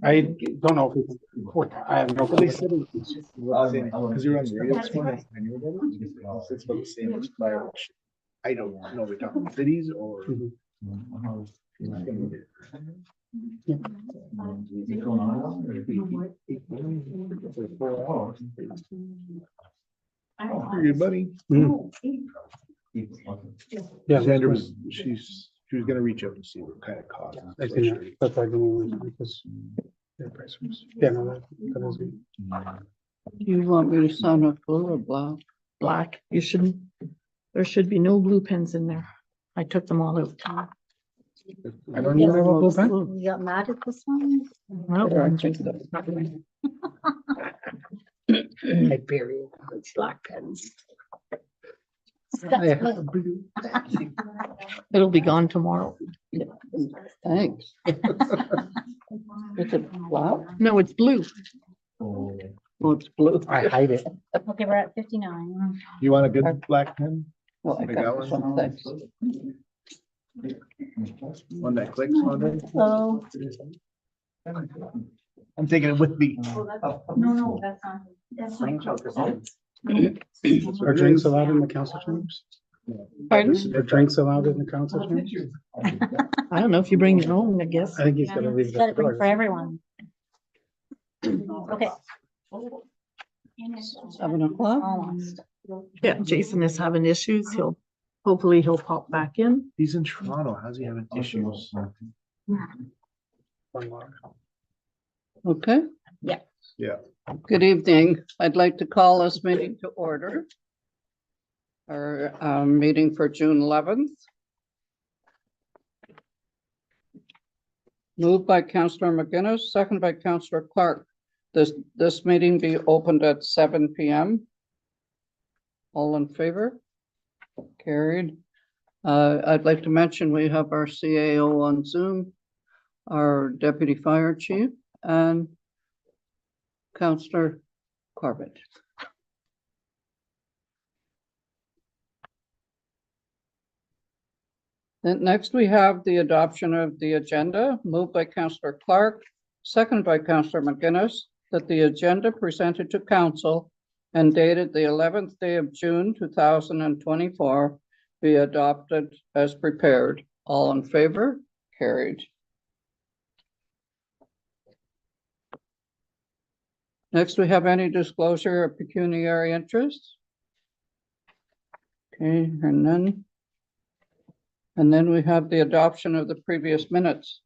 I don't know if we can. I have no Well, they clue. said because you were on the radio this morning. I knew about it. It's about the same as fire. I don't know if we're talking cities or. Mhm. You're good, buddy. Mhm. Yeah, Sandra was, she was gonna reach out and see what kind of cost. I think that, that's why I didn't because their price was, yeah, no, that is good. You want me to sign up blue or black? Black, you shouldn't, there should be no blue pens in there. I took them all out. I don't even have a blue pen. You got mad at this one? Well, I think so. I bury it with black pens. I have a blue. it'll be gone tomorrow. Thanks. Is it black? No, it's blue. Oh, it's blue. I hide it. Okay, we're at 59. You want a good black pen? Well, I Like got that this one? one, thanks. One that clicks on it? So, I'm taking it with me. no, that's not. That's not. Are drinks allowed in the council chambers? Pardon? Are drinks allowed in the council chambers? I don't know if you bring your own, I guess. I think he's gonna leave it Got at the it for door. everyone. Okay. 7:00. Almost. Yeah, Jason is having issues. Hopefully he'll pop back in. He's in Toronto. How's he having issues? Okay. Yeah. Yeah. Good evening. I'd like to call this meeting to order. Our meeting for June 11th. Moved by Councillor McGinnis, second by Councillor Clark. This meeting be opened at 7 p.m. All in favor? Carried. I'd like to mention we have our CAO on Zoom, our Deputy Fire Chief, and Councillor Corbett. Then next we have the adoption of the agenda, moved by Councillor Clark, second by Councillor McGinnis, that the agenda presented to council and dated the 11th day of June 2024 be adopted as prepared. All in favor? Carried. Next, we have any disclosure of pecuniary interest? Okay, and then we have the adoption of the previous minutes.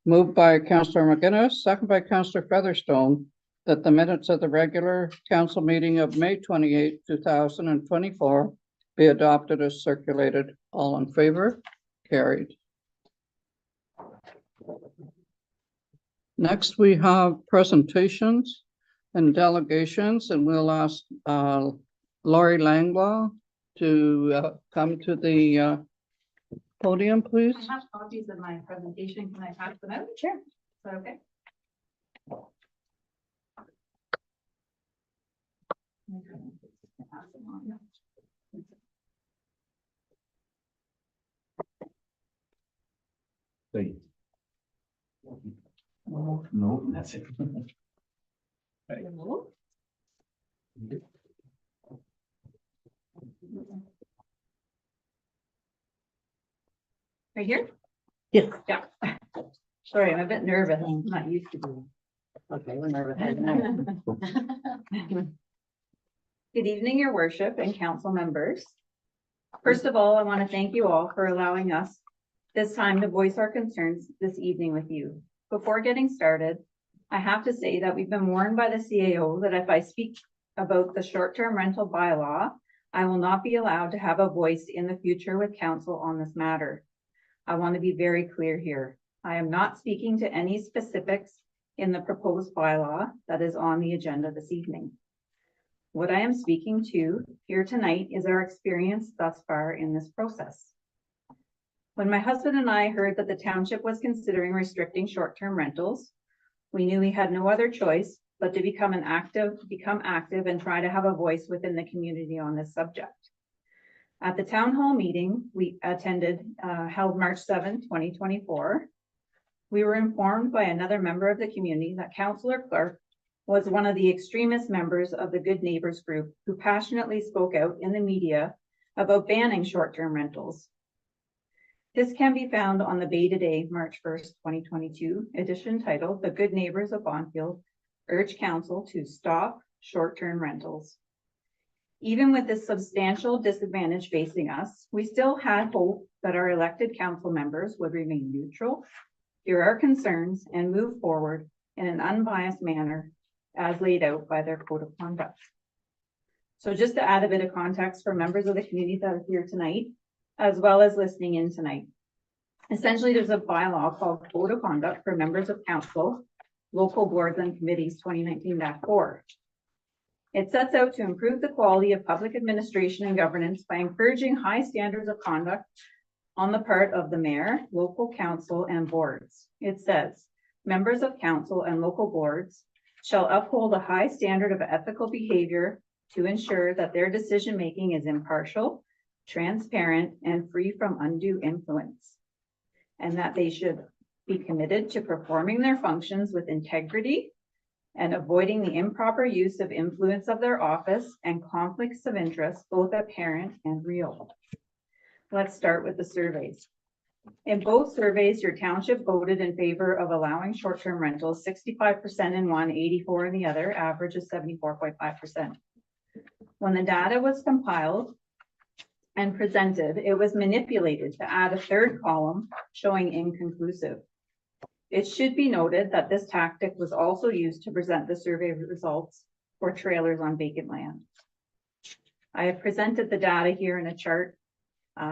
Moved by Councillor McGinnis, second by Councillor Featherstone, that the minutes of the regular council meeting of May 28, 2024 be adopted as circulated. All in favor? Carried. Next, we have presentations and delegations, and we'll ask Laurie Langlaw to come to the podium, please. I have copies of my presentation. Can I pass them out? Sure. Is that okay? Pass them on. No, that's it. Right here? Yeah. Yeah. Sorry, I'm a bit nervous. I'm not used to being. Okay, we're nervous. Good evening, your worship and council members. First of all, I want to thank you all for allowing us this time to voice our concerns this evening with you. Before getting started, I have to say that we've been warned by the CAO that if I speak about the short-term rental bylaw, I will not be allowed to have a voice in the future with council on this matter. I want to be very clear here. I am not speaking to any specifics in the proposed bylaw that is on the agenda this evening. What I am speaking to here tonight is our experience thus far in this process. When my husband and I heard that the township was considering restricting short-term rentals, we knew we had no other choice but to become active and try to have a voice within the community on this subject. At the town hall meeting we attended, held March 7, 2024, We were informed by another member of the community that Councillor Clark was one of the extremist members of the Good Neighbors group who passionately spoke out in the media about banning short-term rentals. This can be found on the Bay Today, March 1st, 2022 edition titled "The Good Neighbors of Bonfield Urge Council to Stop Short-Term Rentals." Even with this substantial disadvantage facing us, we still had hope that our elected council members would remain neutral, hear our concerns, and move forward in an unbiased manner as laid out by their code of conduct. So just to add a bit of context for members of the community that are here tonight, as well as listening in tonight. Essentially, there's a bylaw called Code of Conduct for Members of Council, Local Boards and Committees 2019-4. It sets out to improve the quality of public administration and governance by encouraging high standards of conduct on the part of the mayor, local council, and boards. It says, members of council and local boards shall uphold a high standard of ethical behavior to ensure that their decision-making is impartial, transparent, and free from undue influence, and that they should be committed to performing their functions with integrity and avoiding the improper use of influence of their office and conflicts of interest, both apparent and real. Let's start with the surveys. In both surveys, your township voted in favor of allowing short-term rentals, 65% in one, 84% in the other, average is 74.5%. When the data was compiled and presented, it was manipulated to add a third column showing inconclusive. It should be noted that this tactic was also used to present the survey results for trailers on vacant land. I have presented the data here in a chart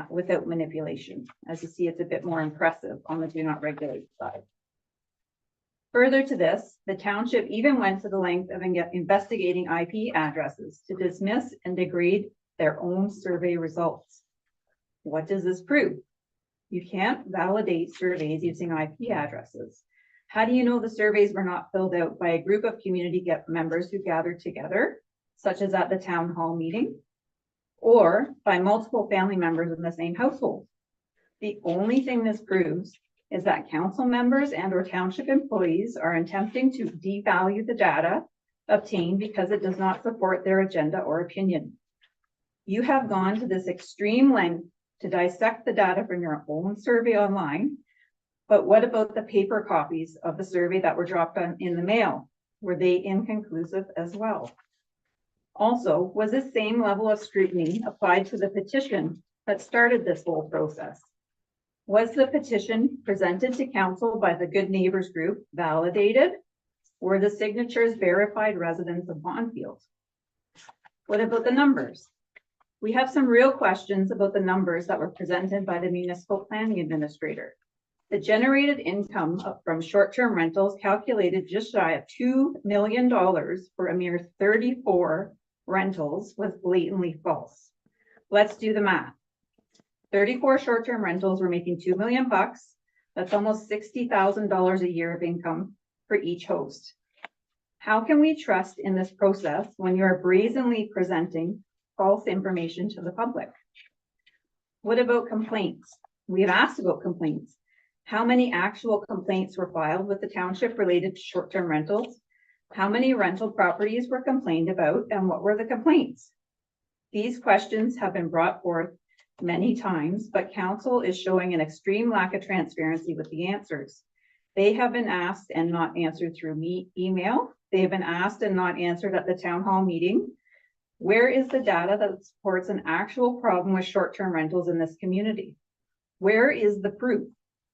without manipulation. As you see, it's a bit more impressive on the do not regulate side. Further to this, the township even went to the length of investigating IP addresses to dismiss and degrade their own survey results. What does this prove? You can't validate surveys using IP addresses. How do you know the surveys were not filled out by a group of community members who gathered together, such as at the town hall meeting, or by multiple family members in the same household? The only thing this proves is that council members and or township employees are attempting to devalue the data obtained because it does not support their agenda or opinion. You have gone to this extreme length to dissect the data from your own survey online, but what about the paper copies of the survey that were dropped in the mail? Were they inconclusive as well? Also, was this same level of scrutiny applied to the petition that started this whole process? Was the petition presented to council by the Good Neighbors group validated? Were the signatures verified residents of Bonfield? What about the numbers? We have some real questions about the numbers that were presented by the municipal planning administrator. The generated income from short-term rentals calculated just shy of $2 million for a mere 34 rentals was blatantly false. Let's do the math. 34 short-term rentals were making $2 million. That's almost $60,000 a year of income for each host. How can we trust in this process when you are brazenly presenting false information to the public? What about complaints? We have asked about complaints. How many actual complaints were filed with the township related to short-term rentals? How many rental properties were complained about, and what were the complaints? These questions have been brought forth many times, but council is showing an extreme lack of transparency with the answers. They have been asked and not answered through email. They have been asked and not answered at the town hall meeting. Where is the data that supports an actual problem with short-term rentals in this community? Where is the proof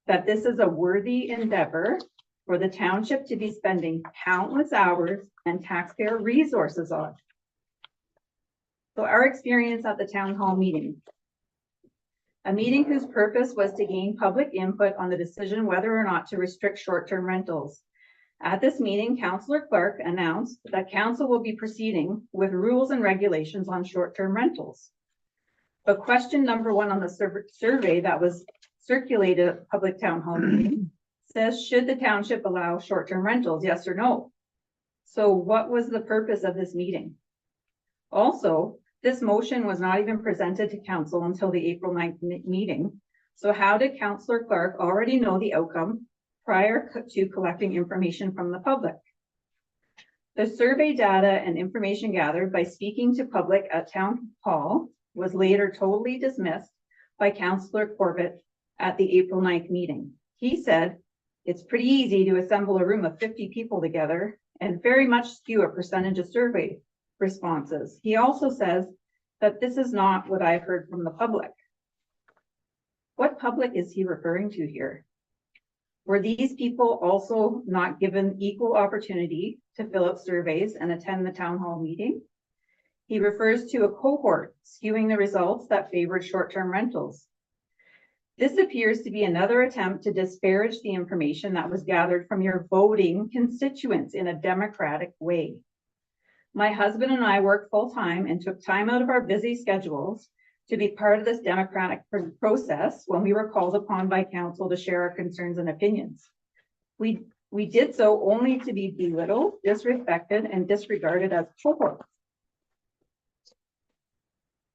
that this is a worthy endeavor for the township to be spending countless hours and taxpayer resources on? So our experience at the town hall meeting, a meeting whose purpose was to gain public input on the decision whether or not to restrict short-term rentals. At this meeting, Councillor Clark announced that council will be proceeding with rules and regulations on short-term rentals. But question number one on the survey that was circulated at the public town hall meeting says, should the township allow short-term rentals, yes or no? So what was the purpose of this meeting? Also, this motion was not even presented to council until the April 9th meeting. So how did Councillor Clark already know the outcome prior to collecting information from the public. The survey data and information gathered by speaking to public at town hall was later totally dismissed by Councillor Corbett at the April 9th meeting. He said, it's pretty easy to assemble a room of 50 people together and very much skew a percentage of survey responses. He also says that this is not what I've heard from the public. What public is he referring to here? Were these people also not given equal opportunity to fill out surveys and attend the town hall meeting? He refers to a cohort skewing the results that favored short-term rentals. This appears to be another attempt to disparage the information that was gathered from your voting constituents in a democratic way. My husband and I work full-time and took time out of our busy schedules to be part of this democratic process when we were called upon by council to share our concerns and opinions. We did so only to be belittled, disrespected, and disregarded as cohorts.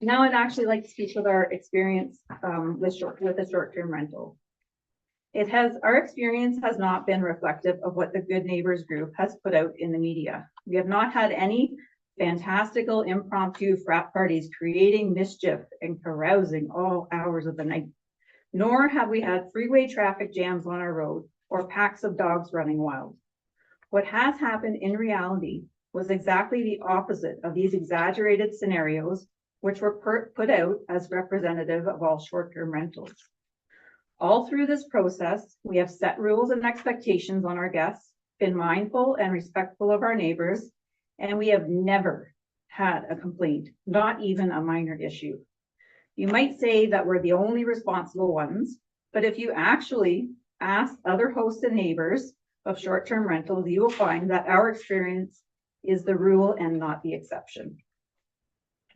Now I'd actually like to speak with our experience with a short-term rental. Our experience has not been reflective of what the Good Neighbors Group has put out in the media. We have not had any fantastical impromptu frat parties creating mischief and carousing all hours of the night, nor have we had freeway traffic jams on our road or packs of dogs running wild. What has happened in reality was exactly the opposite of these exaggerated scenarios, which were put out as representative of all short-term rentals. All through this process, we have set rules and expectations on our guests, been mindful and respectful of our neighbors, and we have never had a complaint, not even a minor issue. You might say that we're the only responsible ones, but if you actually ask other hosts and neighbors of short-term rentals, you will find that our experience is the rule and not the exception.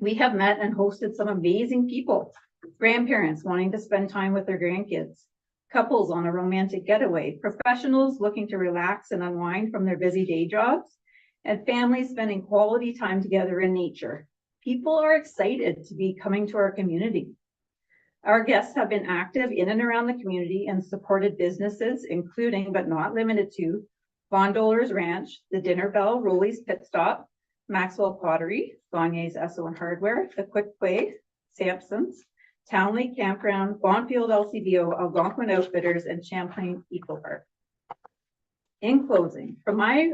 We have met and hosted some amazing people, grandparents wanting to spend time with their grandkids, couples on a romantic getaway, professionals looking to relax and unwind from their busy day jobs, and families spending quality time together in nature. People are excited to be coming to our community. Our guests have been active in and around the community and supported businesses, including but not limited to Gondoler's Ranch, the Dinner Bell, Rowley's Pit Stop, Maxwell Pottery, Gagne's Esso and Hardware, the Quick Way, Sampson's, Townley Campground, Bonfield LCBO, Algonquin Outfitters, and Champlain Eco Park. In closing, from my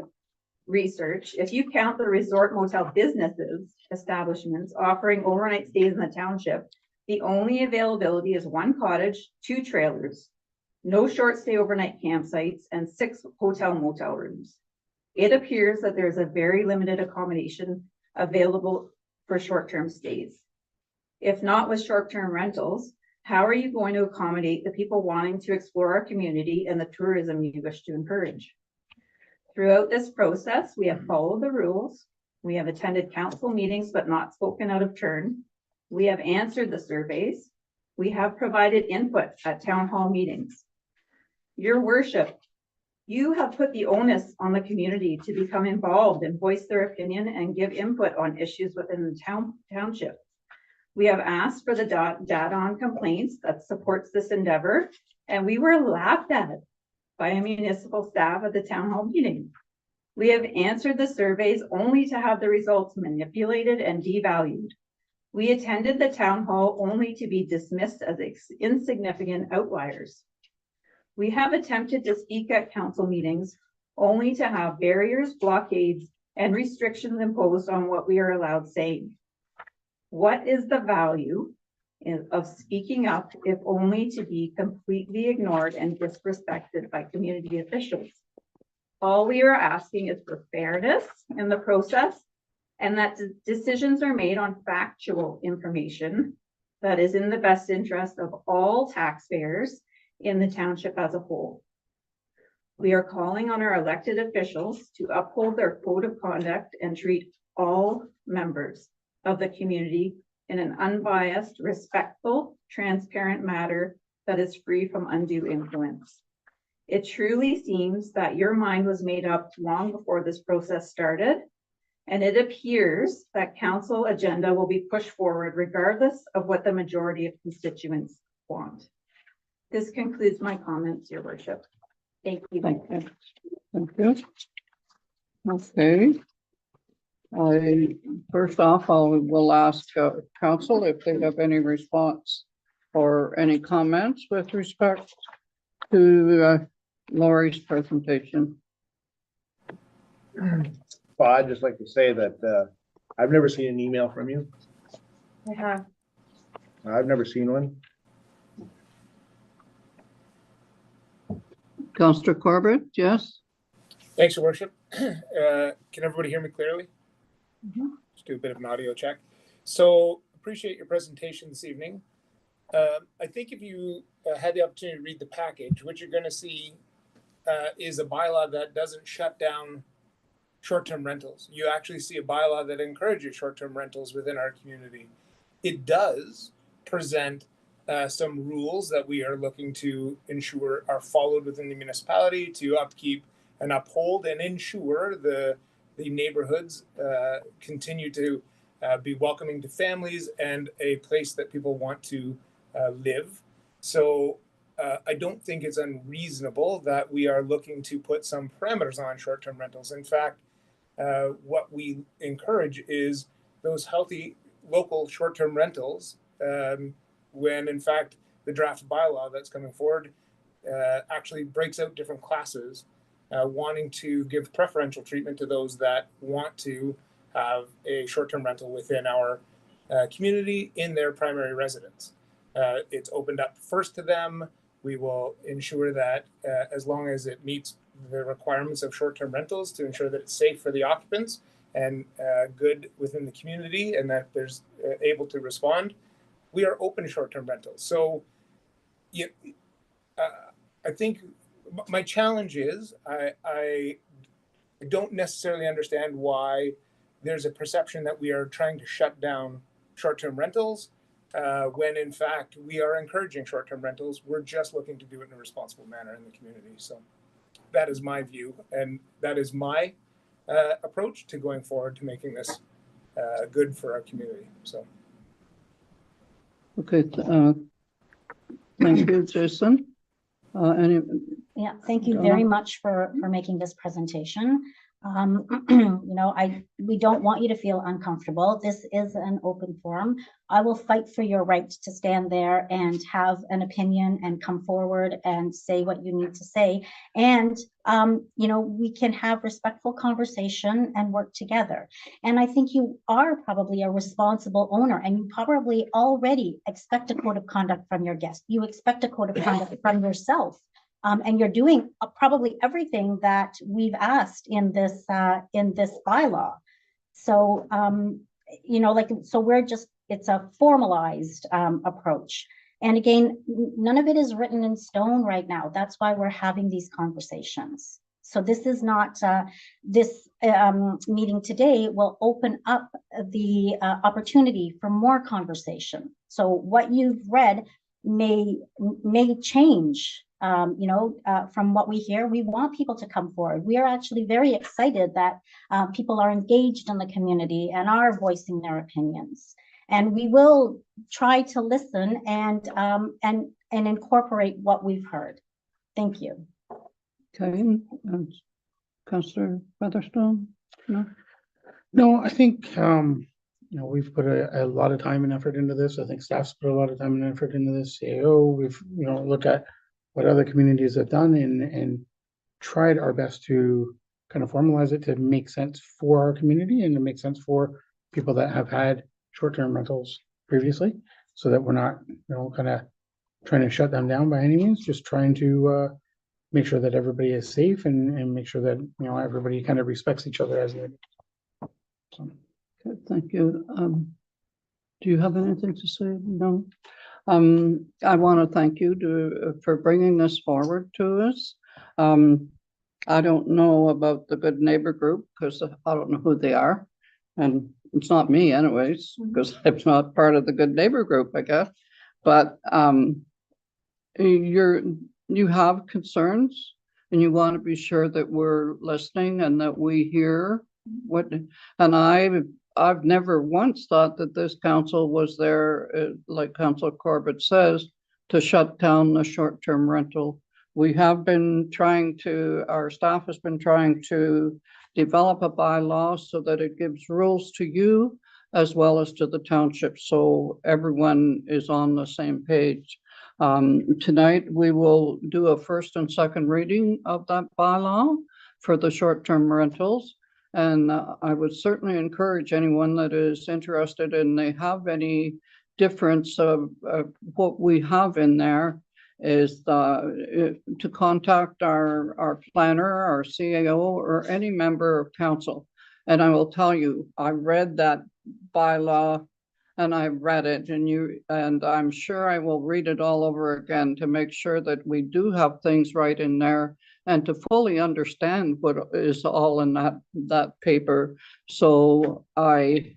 research, if you count the resort motel businesses, establishments offering overnight stays in the township, the only availability is 1 cottage, 2 trailers, no short stay overnight campsites, and 6 hotel motel rooms. It appears that there's a very limited accommodation available for short-term stays. If not with short-term rentals, how are you going to accommodate the people wanting to explore our community and the tourism you wish to encourage? Throughout this process, we have followed the rules. We have attended council meetings, but not spoken out of turn. We have answered the surveys. We have provided input at town hall meetings. Your worship, you have put the onus on the community to become involved and voice their opinion and give input on issues within the township. We have asked for the data on complaints that supports this endeavor, and we were laughed at by a municipal staff at the town hall meeting. We have answered the surveys only to have the results manipulated and devalued. We attended the town hall only to be dismissed as insignificant outliers. We have attempted to speak at council meetings only to have barriers, blockades, and restrictions imposed on what we are allowed saying. What is the value of speaking up if only to be completely ignored and disrespected by community officials? All we are asking is for fairness in the process and that decisions are made on factual information that is in the best interest of all taxpayers in the township as a whole. We are calling on our elected officials to uphold their code of conduct and treat all members of the community in an unbiased, respectful, transparent manner that is free from undue influence. It truly seems that your mind was made up long before this process started, and it appears that council agenda will be pushed forward regardless of what the majority of constituents want. This concludes my comments, Your Worship. Thank you. Thank you. Thank you. Okay. First off, will ask council if they have any response or any comments with respect to Lori's presentation. Well, I'd just like to say that, I've never seen an email from you. I have. I've never seen one. Councillor Corbett, yes? Thanks, Your Worship. Can everybody hear me clearly? Just do a bit of an audio check. So appreciate your presentation this evening. I think if you had the opportunity to read the package, what you're going to see is a bylaw that doesn't shut down short-term rentals. You actually see a bylaw that encourages short-term rentals within our community. It does present some rules that we are looking to ensure are followed within the municipality to upkeep and uphold and ensure the neighborhoods continue to be welcoming to families and a place that people want to live. So I don't think it's unreasonable that we are looking to put some parameters on short-term rentals. In fact, what we encourage is those healthy local short-term rentals when in fact the draft bylaw that's coming forward actually breaks out different classes, wanting to give preferential treatment to those that want to have a short-term rental within our community in their primary residence. It's opened up first to them. We will ensure that as long as it meets the requirements of short-term rentals to ensure that it's safe for the occupants and good within the community and that there's able to respond, we are open to short-term rentals. So I think my challenge is I don't necessarily understand why there's a perception that we are trying to shut down short-term rentals when in fact we are encouraging short-term rentals. We're just looking to do it in a responsible manner in the community. So that is my view, and that is my approach to going forward to making this good for our community. So. Okay, thank you, Jason. Any, Yeah, thank you very much for making this presentation. You know, we don't want you to feel uncomfortable. This is an open forum. I will fight for your right to stand there and have an opinion and come forward and say what you need to say. And, you know, we can have respectful conversation and work together. And I think you are probably a responsible owner, and you probably already expect a code of conduct from your guest. You expect a code of conduct from yourself. And you're doing probably everything that we've asked in this bylaw. So, you know, like, so we're just, it's a formalized approach. And again, none of it is written in stone right now. That's why we're having these conversations. So this is not, this meeting today will open up the opportunity for more conversation. So what you've read may change. You know, from what we hear, we want people to come forward. We are actually very excited that people are engaged in the community and are voicing their opinions. And we will try to listen and incorporate what we've heard. Thank you. okay, Councillor Featherstone? No? No, I think, you know, we've put a lot of time and effort into this. I think staff's put a lot of time and effort into this. CAO, we've, you know, looked at what other communities have done and tried our best to kind of formalize it to make sense for our community and to make sense for people that have had short-term rentals previously, so that we're not, you know, kind of trying to shut them down by any means, just trying to make sure that everybody is safe and make sure that, you know, everybody kind of respects each other as they. So. Okay, thank you. Do you have anything to say? No? I want to thank you for bringing this forward to us. I don't know about the Good Neighbor Group because I don't know who they are. And it's not me anyways, because I'm not part of the Good Neighbor Group, I guess. But you have concerns and you want to be sure that we're listening and that we hear what, and I've never once thought that this council was there, like Councillor Corbett says, to shut down the short-term rental we have been trying to, our staff has been trying to develop a bylaw so that it gives rules to you as well as to the township, so everyone is on the same page. Tonight, we will do a first and second reading of that bylaw for the short-term rentals. And I would certainly encourage anyone that is interested and they have any difference of what we have in there is to contact our planner, our CAO, or any member of council. And I will tell you, I read that bylaw and I read it and I'm sure I will read it all over again to make sure that we do have things right in there and to fully understand what is all in that paper. So I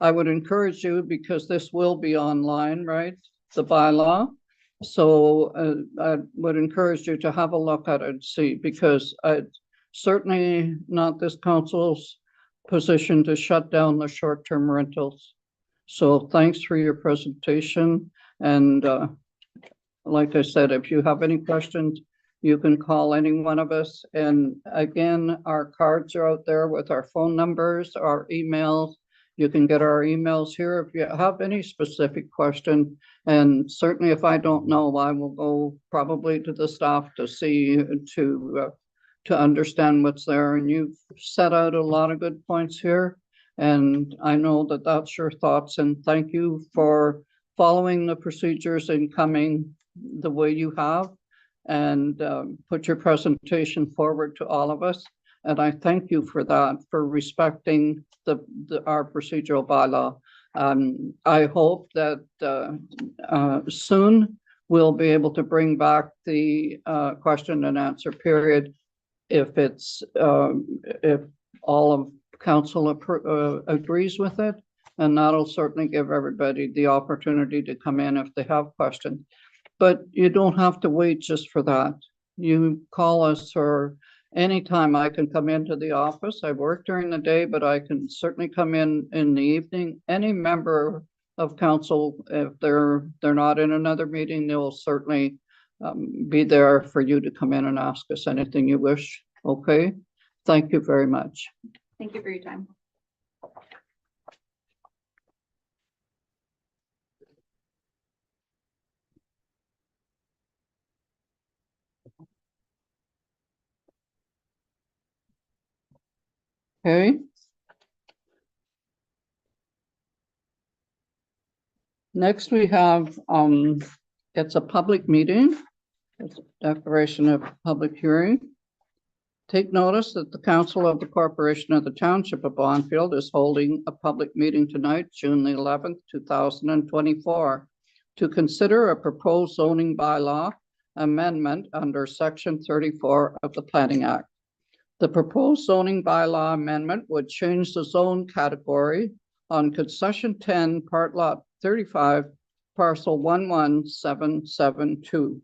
would encourage you, because this will be online, right? The bylaw. So I would encourage you to have a look at it and see, because it's certainly not this council's position to shut down the short-term rentals. So thanks for your presentation. And like I said, if you have any questions, you can call any one of us. And again, our cards are out there with our phone numbers, our emails. You can get our emails here if you have any specific question. And certainly if I don't know, I will go probably to the staff to see, to understand what's there. And you've set out a lot of good points here. And I know that that's your thoughts. And thank you for following the procedures and coming the way you have, and put your presentation forward to all of us. And I thank you for that, for respecting our procedural bylaw. I hope that soon we'll be able to bring back the question and answer period if it's if all of council agrees with it, and that'll certainly give everybody the opportunity to come in if they have questions. But you don't have to wait just for that. You call us, or anytime I can come into the office. I work during the day, but I can certainly come in the evening. Any member of council, if they're not in another meeting, they'll certainly be there for you to come in and ask us anything you wish. Okay, thank you very much. Thank you for your time. Okay. Next we have, it's a public meeting. It's a declaration of public hearing. Take notice that the Council of the Corporation of the Township of Bonfield is holding a public meeting tonight, June the 11th, 2024, to consider a proposed zoning bylaw amendment under Section 34 of the Planning Act. The proposed zoning bylaw amendment would change the zone category on concession 10, part lot 35, parcel 11772,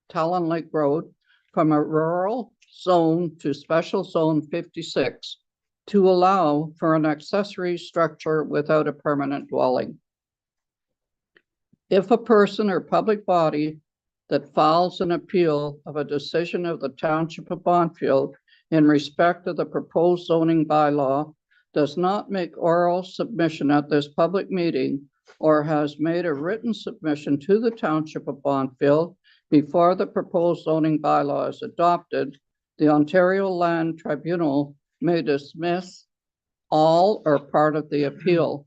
Talon Lake Road, from a rural zone to special zone 56 to allow for an accessory structure without a permanent dwelling. If a person or public body that files an appeal of a decision of the Township of Bonfield in respect of the proposed zoning bylaw does not make oral submission at this public meeting, or has made a written submission to the Township of Bonfield before the proposed zoning bylaw is adopted, the Ontario Land Tribunal may dismiss all or part of the appeal.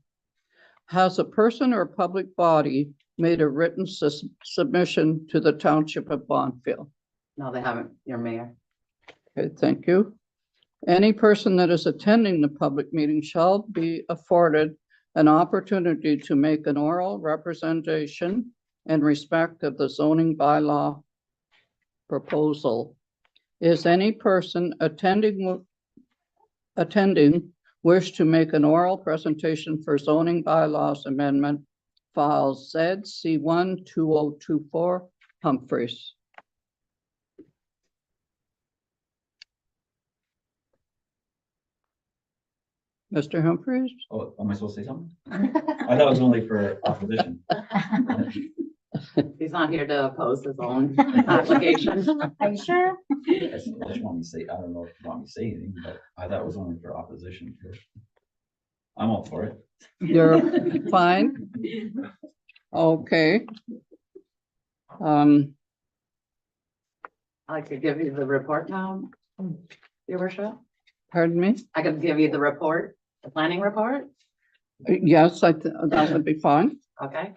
Has a person or public body made a written submission to the Township of Bonfield? No, they haven't, your mayor. Okay, thank you. Any person that is attending the public meeting shall be afforded an opportunity to make an oral representation in respect of the zoning bylaw proposal. Is any person attending wish to make an oral presentation for zoning bylaws amendment, file ZC1 2024 Humphreys? Mr. Humphreys? Oh, am I supposed to say something? I thought it was only for opposition. He's not here to oppose his own application. Are you sure? I just want me to say, I don't know if you want me to say anything, but I thought it was only for opposition. I'm all for it. You're fine? Okay. I'd like to give you the report now, Your Worship. Pardon me? I could give you the report, the planning report. Yes, that would be fine. Okay.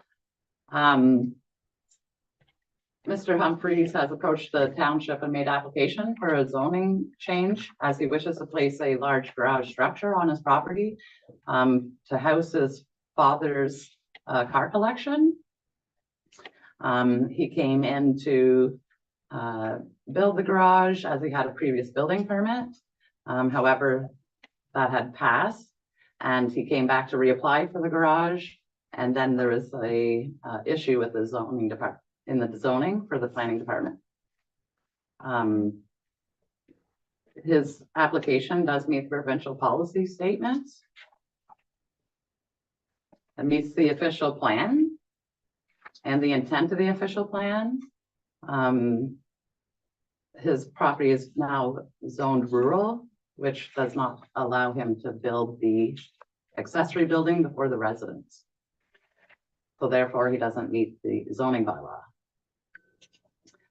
Mr. Humphreys has approached the township and made application for a zoning change as he wishes to place a large garage structure on his property to house his father's car collection. He came in to build the garage as he had a previous building permit. However, that had passed and he came back to reapply for the garage. And then there was a issue with the zoning department in the zoning for the planning department. His application does meet the provincial policy statements. It meets the official plan and the intent of the official plan. His property is now zoned rural, which does not allow him to build the accessory building before the residence. So therefore, he doesn't meet the zoning bylaw.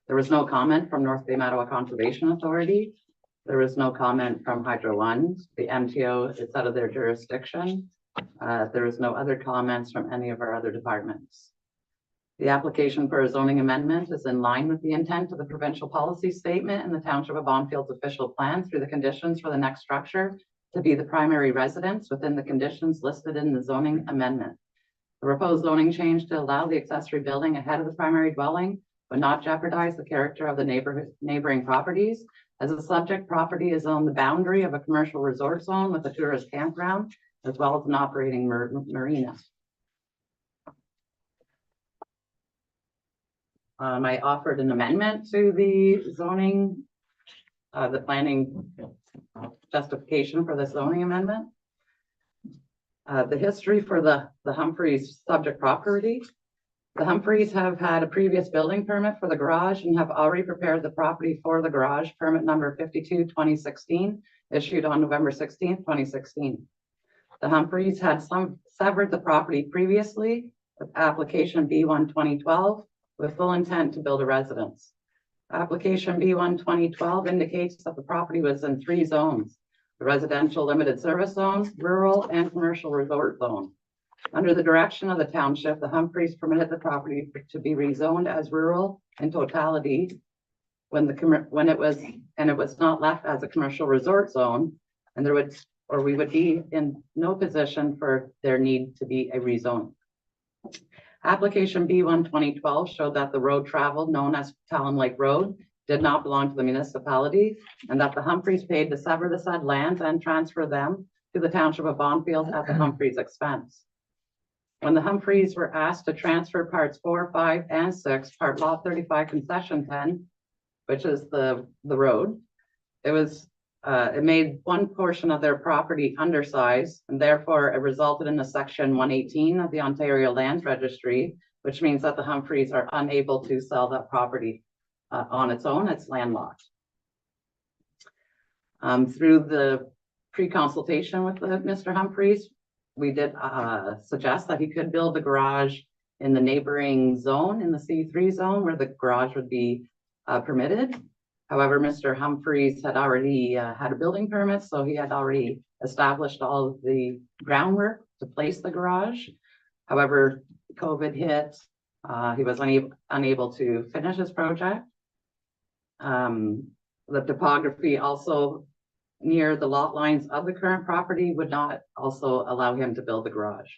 There was no comment from North Bay Mattawa Conservation Authority. There was no comment from Hydro One. The MTO is out of their jurisdiction. There was no other comments from any of our other departments. The application for a zoning amendment is in line with the intent of the provincial policy statement and the Township of Bonfield's official plan through the conditions for the next structure to be the primary residence within the conditions listed in the zoning amendment. The proposed zoning change to allow the accessory building ahead of the primary dwelling would not jeopardize the character of the neighboring properties, as the subject property is on the boundary of a commercial resort zone with a tourist campground, as well as an operating marina. I offered an amendment to the zoning, the planning justification for the zoning amendment. The history for the Humphreys subject property. The Humphreys have had a previous building permit for the garage and have already prepared the property for the garage, permit number 52/2016, issued on November 16th, 2016. The Humphreys had severed the property previously with application B1/2012 with full intent to build a residence. Application B1/2012 indicates that the property was in 3 zones: the residential limited service zone, rural, and commercial resort zone. Under the direction of the township, the Humphreys permitted the property to be rezoned as rural in totality when it was not left as a commercial resort zone, and we would be in no position for there need to be a rezone. Application B1/2012 showed that the road traveled, known as Talon Lake Road, did not belong to the municipality, and that the Humphreys paid to sever the said lands and transfer them to the township of Bonfield at the Humphreys' expense. When the Humphreys were asked to transfer parts 4, 5, and 6, part law 35 concession 10, which is the road, it made one portion of their property undersized, and therefore it resulted in a section 118 of the Ontario Land Registry, which means that the Humphreys are unable to sell that property on its own. It's landlocked. Through the pre-consultation with Mr. Humphreys, we did suggest that he could build the garage in the neighboring zone, in the C3 zone, where the garage would be permitted. However, Mr. Humphreys had already had a building permit, so he had already established all of the groundwork to place the garage. However, COVID hit, he was unable to finish his project. The topography also near the lot lines of the current property would not also allow him to build the garage.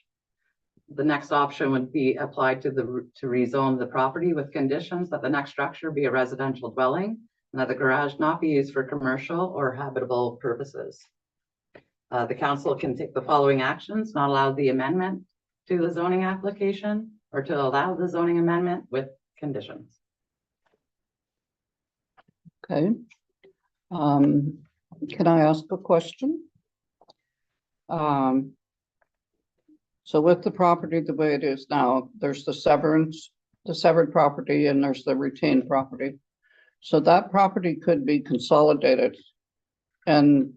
The next option would be applied to rezone the property with conditions that the next structure be a residential dwelling and that the garage not be used for commercial or habitable purposes. The council can take the following actions: not allow the amendment to the zoning application, or to allow the zoning amendment with conditions. Okay. Can I ask a question? So with the property the way it is now, there's the severance the severed property and there's the retained property. So that property could be consolidated. And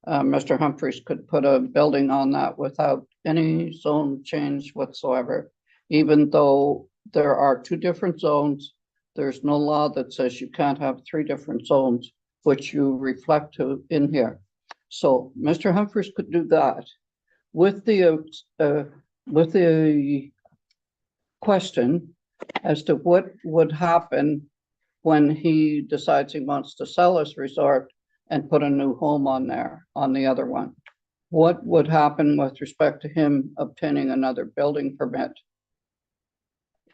Mr. Humphries could put a building on that without any zone change whatsoever. Even though there are two different zones, there's no law that says you can't have three different zones, which you reflect to in here. So Mr. Humphries could do that with the question as to what would happen when he decides he wants to sell his resort and put a new home on there, on the other one. What would happen with respect to him obtaining another building permit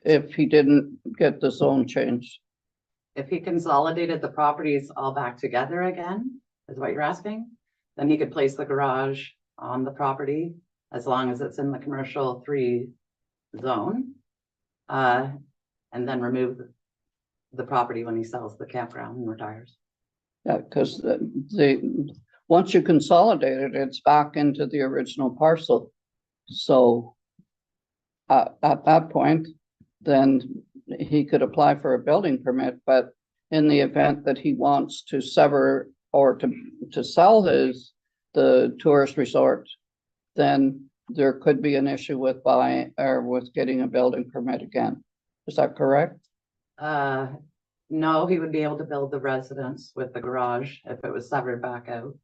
if he didn't get the zone changed? If he consolidated the properties all back together again, is what you're asking, then he could place the garage on the property as long as it's in the commercial 3 zone. And then remove the property when he sells the campground and retires. Yeah, because once you consolidate it, it's back into the original parcel. So at that point, then he could apply for a building permit, but in the event that he wants to sever or to sell the tourist resort, then there could be an issue with buying or with getting a building permit again. Is that correct? No, he would be able to build the residence with the garage if it was severed back out.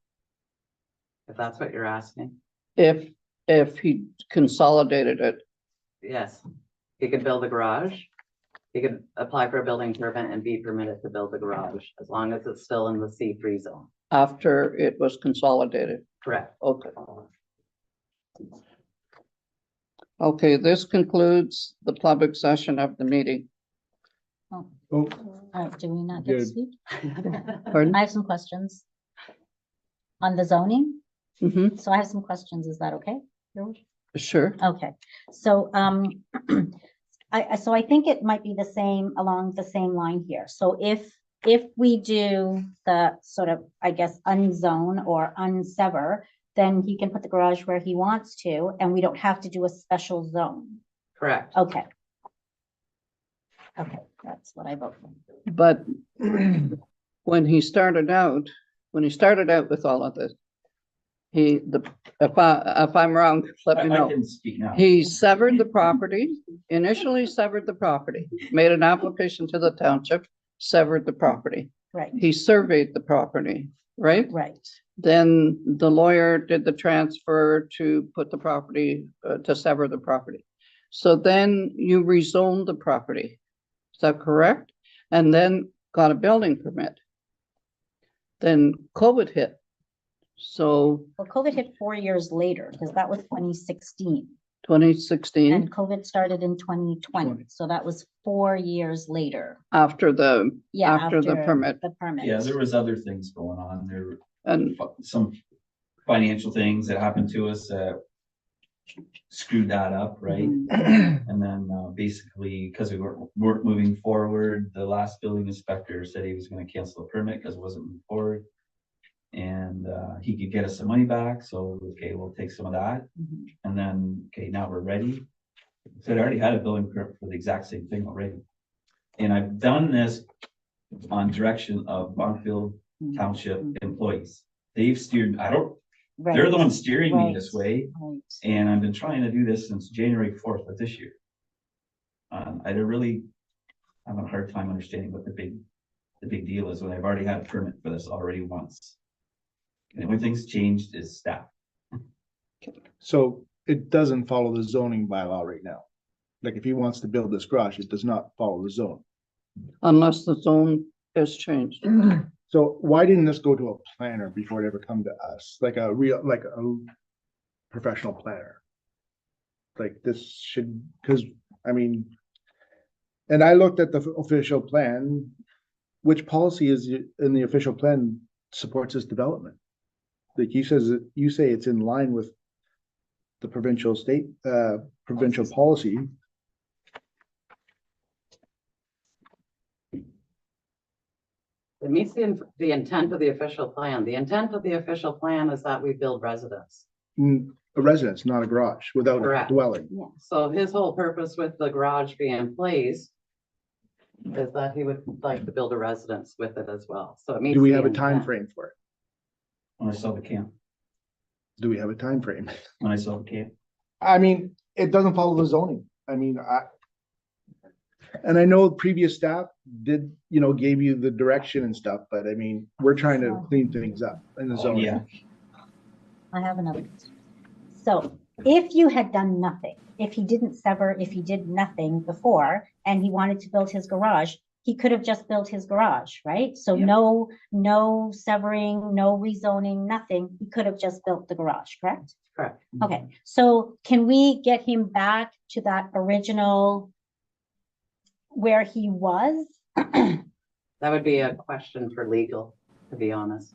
If that's what you're asking. If he consolidated it, Yes, he could build a garage. He could apply for a building permit and be permitted to build the garage as long as it's still in the C3 zone. after it was consolidated. Correct. Okay. Okay, this concludes the public session of the meeting. Oh, Do we not get to Good. speak? Pardon? I have some questions. On the zoning, Mhm, so I have some questions, is that okay? George? sure. Okay, so, I think it might be the same, along the same line here. So if we do the sort of, I guess, unzone or unsever, then he can put the garage where he wants to, and we don't have to do a special zone. Correct. Okay. Okay, that's what I vote for. But when he started out with all of this, if I'm wrong, let me I know. can speak now. He severed the property, initially severed the property, made an application to the township, severed the property. Right, He surveyed the property, right? right, Then the lawyer did the transfer to put the property, to sever the property. So then you rezoned the property. Is that correct? And then got a building permit. Then COVID hit. So well, COVID hit 4 years later, because that was 2016. 2016, And COVID started in 2020, so that was 4 years later. after the Yeah, permit. The permit. Yeah, there was other things going on. There were And some financial things that happened to us that screwed that up, right? And then basically, because we weren't moving forward, the last building inspector said he was gonna cancel the permit because it wasn't moving forward. And he could get us some money back, so, okay, we'll take some of that. Mhm. And then, okay, now we're ready. So I already had a building permit for the exact same thing already. And I've done this on direction of Bonfield Township employees. They've steered, they're the ones steering me this way. Right. And I've been trying to do this since January 4th of this year. I really have a hard time understanding what the big deal is when I've already had a permit for this already once. And the only thing's changed is staff. so it doesn't follow the zoning bylaw right now. Like if he wants to build this garage, it does not follow the zone. unless the zone is changed. So why didn't this go to a planner before it ever come to us? Like a professional planner? Like this should, because, I mean, and I looked at the official plan, which policy is in the official plan supports this development? Like you say it's in line with the provincial policy. It meets the intent of the official plan. The intent of the official plan is that we build residence. A residence, not a garage, without a Correct. dwelling. Yeah, So his whole purpose with the garage being placed is that he would like to build a residence with it as well, so it means. Do we have a time frame for it? When I saw the camp, Do we have a time frame? when I saw the camp. I mean, it doesn't follow the zoning. I mean, and I know previous staff did, gave you the direction and stuff, but I mean, we're trying to clean things up in the Oh, zoning. yeah. I have another question. So if you had done nothing, if he didn't sever, if he did nothing before and he wanted to build his garage, he could have just built his garage, right? So Yeah. no severing, no rezoning, nothing. He could have just built the garage, correct? Correct. Okay, so can we get him back to that original where he was? That would be a question for legal, to be honest.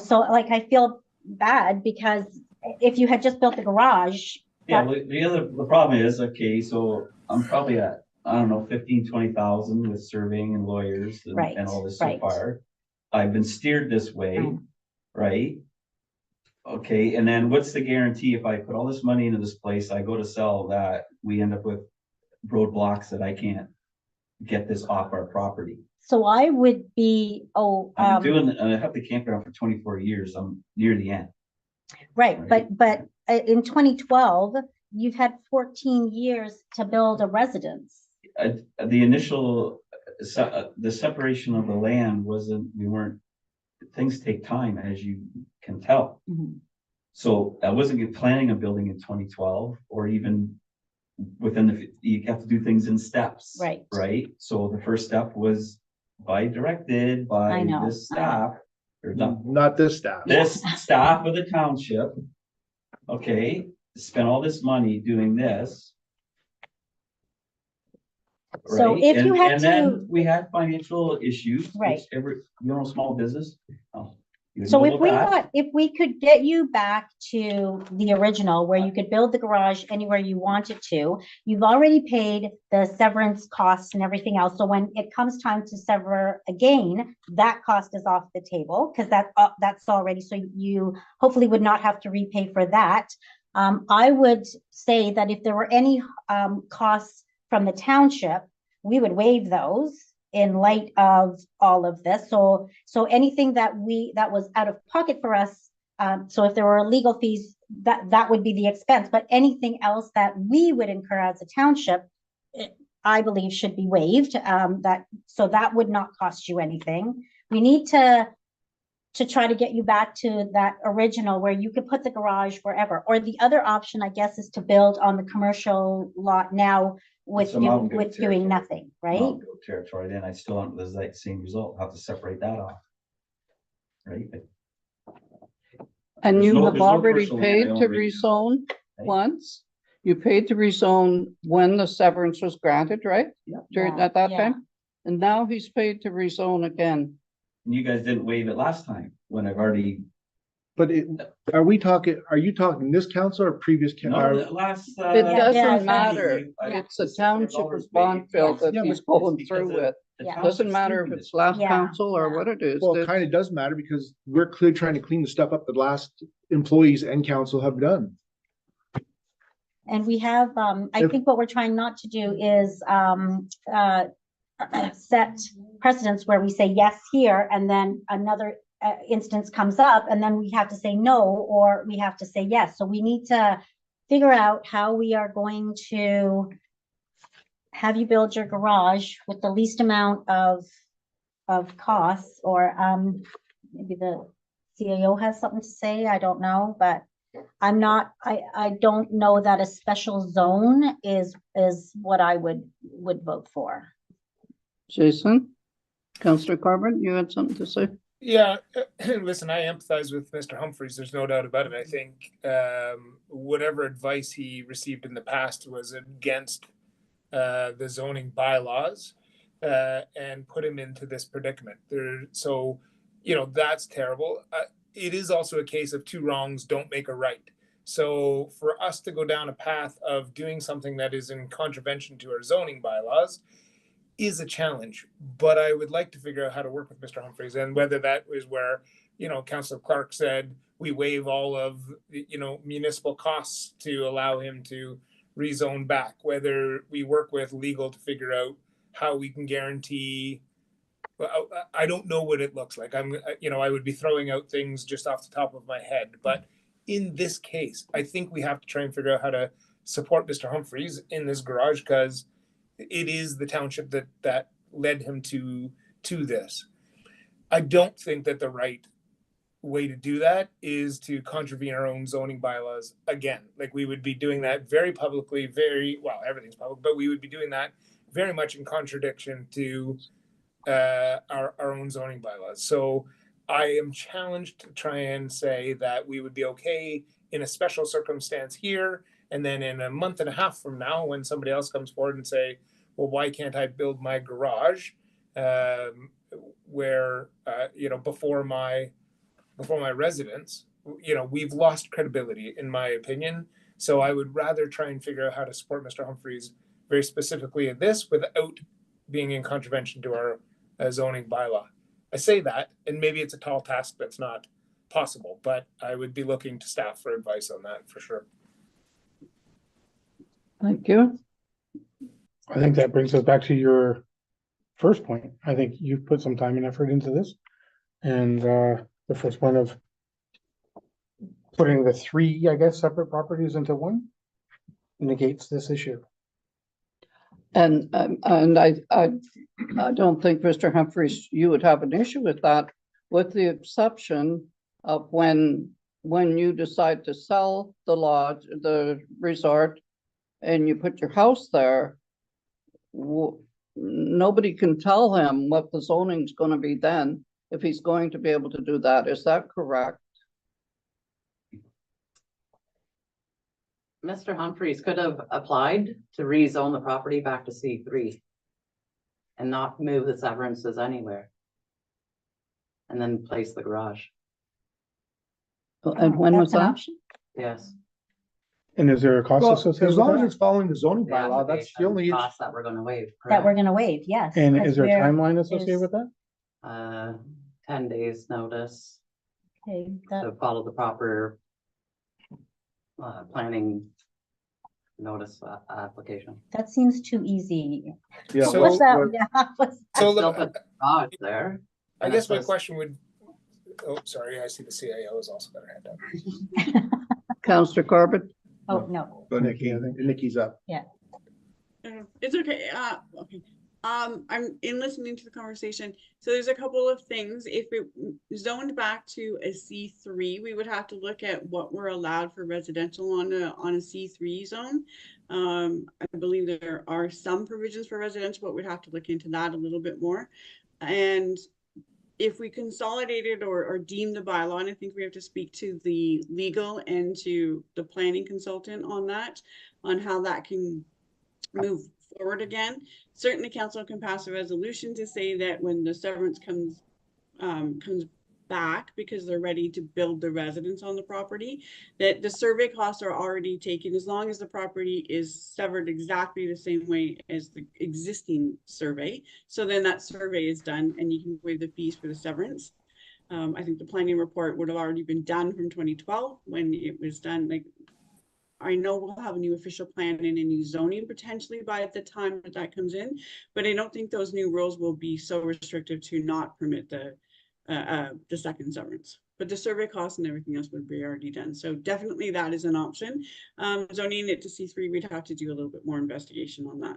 So like I feel bad because if you had just built the garage, Yeah, the problem is, okay, so I'm probably at, I don't know, 15-20,000 with surveying and lawyers Right, and all this so right. far. I've been steered this way, Right. right? Okay, and then what's the guarantee if I put all this money into this place, I go to sell that, we end up with roadblocks that I can't get this off our property? so I would be, I've been doing, I have the campground for 24 years, I'm near the end. right, right. but in 2012, you've had 14 years to build a residence. The initial, the separation of the land things take time, as you can tell. So I wasn't planning on building in 2012 or even you have to do things in steps. Right. Right? So the first step was directed by I know, this staff, or Not this staff. this staff of the township. Okay, spent all this money doing this. So right? if you had and to- then we had financial issues. Right. Which small business. Oh, you So know if we that. got, if we could get you back to the original where you could build the garage anywhere you wanted to, you've already paid the severance costs and everything else. So when it comes time to sever again, that cost is off the table because that's already, so you hopefully would not have to repay for that. I would say that if there were any costs from the township, we would waive those in light of all of this. So anything that was out of pocket for us, so if there were legal fees, that would be the expense, but anything else that we would incur as a township, I believe should be waived, so that would not cost you anything. We need to try to get you back to that original where you could put the garage wherever, or the other option, I guess, is to build on the commercial lot now with Some mountain goat doing territory. nothing, right? Mountain goat territory, then I still don't, there's that same result, have to separate that off. Right? And There's you no- have there's no already commercial paid land to I own right rezone Right. once? You paid to rezone when the severance was granted, right? Yeah. During, Yeah, at that yeah. time? And now he's paid to rezone again. And you guys didn't waive it last time, when I've already, But are you talking this council or previous? no, the last. It yeah, doesn't yeah. matter. I- It's the township of Bonfield Yes. that Yeah, he's but it's going because through of- with. the Yeah. township's Doesn't matter if stupid. it's last Yeah, council or yeah. what it is. Well, it It's- kind of does matter because we're clearly trying to clean the stuff up that last employees and council have done. And we have, I If- think what we're trying not to do is, set precedents where we say yes here, and then another instance comes up, and then we have to say no, or we have to say yes. So we need to figure out how we are going to have you build your garage with the least amount of costs, or, maybe the CAO has something to say, I don't know, but I don't know that a special zone is what I would vote for. Jason? Councillor Corbett, you had something to say? Yeah, listen, I empathize with Mr. Humphries. There's no doubt about it. I think whatever advice he received in the past was against the zoning bylaws and put him into this predicament. So, that's terrible. It is also a case of two wrongs don't make a right. So for us to go down a path of doing something that is in contravention to our zoning bylaws is a challenge, but I would like to figure out how to work with Mr. Humphries, and whether that is where, Councillor Clark said we waive all of, municipal costs to allow him to rezone back, whether we work with legal to figure out how we can guarantee. Well, I don't know what it looks like. I would be throwing out things just off the top of my head, but in this case, I think we have to try and figure out how to support Mr. Humphreys in this garage, because it is the township that led him to this. I don't think that the right way to do that is to contravene our own zoning bylaws again. Like, we would be doing that very publicly, everything's public, but we would be doing that very much in contradiction to our own zoning bylaws. So I am challenged to try and say that we would be okay in a special circumstance here, and then in a month and a half from now, when somebody else comes forward and say, well, why can't I build my garage where before my residence? We've lost credibility, in my opinion. So I would rather try and figure out how to support Mr. Humphreys very specifically in this without being in contravention to our zoning bylaw. I say that, and maybe it's a tall task that's not possible, but I would be looking to staff for advice on that for sure. Thank you. I think that brings us back to your first point. I think you've put some time and effort into this. And the first point of putting the three, I guess, separate properties into one negates this issue. And I don't think, Mr. Humphries, you would have an issue with that, with the exception of when you decide to sell the lodge, the resort, and you put your house there, nobody can tell him what the zoning's going to be then, if he's going to be able to do that. Is that correct? Mr. Humphreys could have applied to rezone the property back to C3 and not move the severances anywhere, and then place the garage. And when was That's an that? option. Yes. And is there a cost Well, associated as with long as that? it's following the zoning The bylaw, that's the only, cost that we're going to waive. That we're correct? gonna waive, yes. And because is there a we're- timeline associated there's- with that? 10 days notice Okay, to follow the proper planning notice application. that seems too easy. yeah. So- What's that? we're- Yeah, what's- I So still look, put the garage there. I and guess it my says- question would, oh, sorry, I see the CIO has also got her hand up. Councillor Corbett? Oh, no. But Nikki's up. It's okay. Okay. I'm in listening to the conversation. So there's a couple of things. If it zoned back to a C3, we would have to look at what we're allowed for residential on a C3 zone. I believe there are some provisions for residential, but we'd have to look into that a little bit more. And if we consolidated or deem the bylaw, and I think we have to speak to the legal and to the planning consultant on that, on how that can move forward again. Certainly council can pass a resolution to say that when the severance comes back, because they're ready to build the residence on the property, that the survey costs are already taken, as long as the property is severed exactly the same way as the existing survey. So then that survey is done and you can waive the fees for the severance. I think the planning report would have already been done from 2012 when it was done. Like, I know we'll have a new official plan and a new zoning potentially by the time that comes in, but I don't think those new rules will be so restrictive to not permit the second severance. But the survey costs and everything else would be already done. So definitely that is an option. Zoning it to C3, we'd have to do a little bit more investigation on that.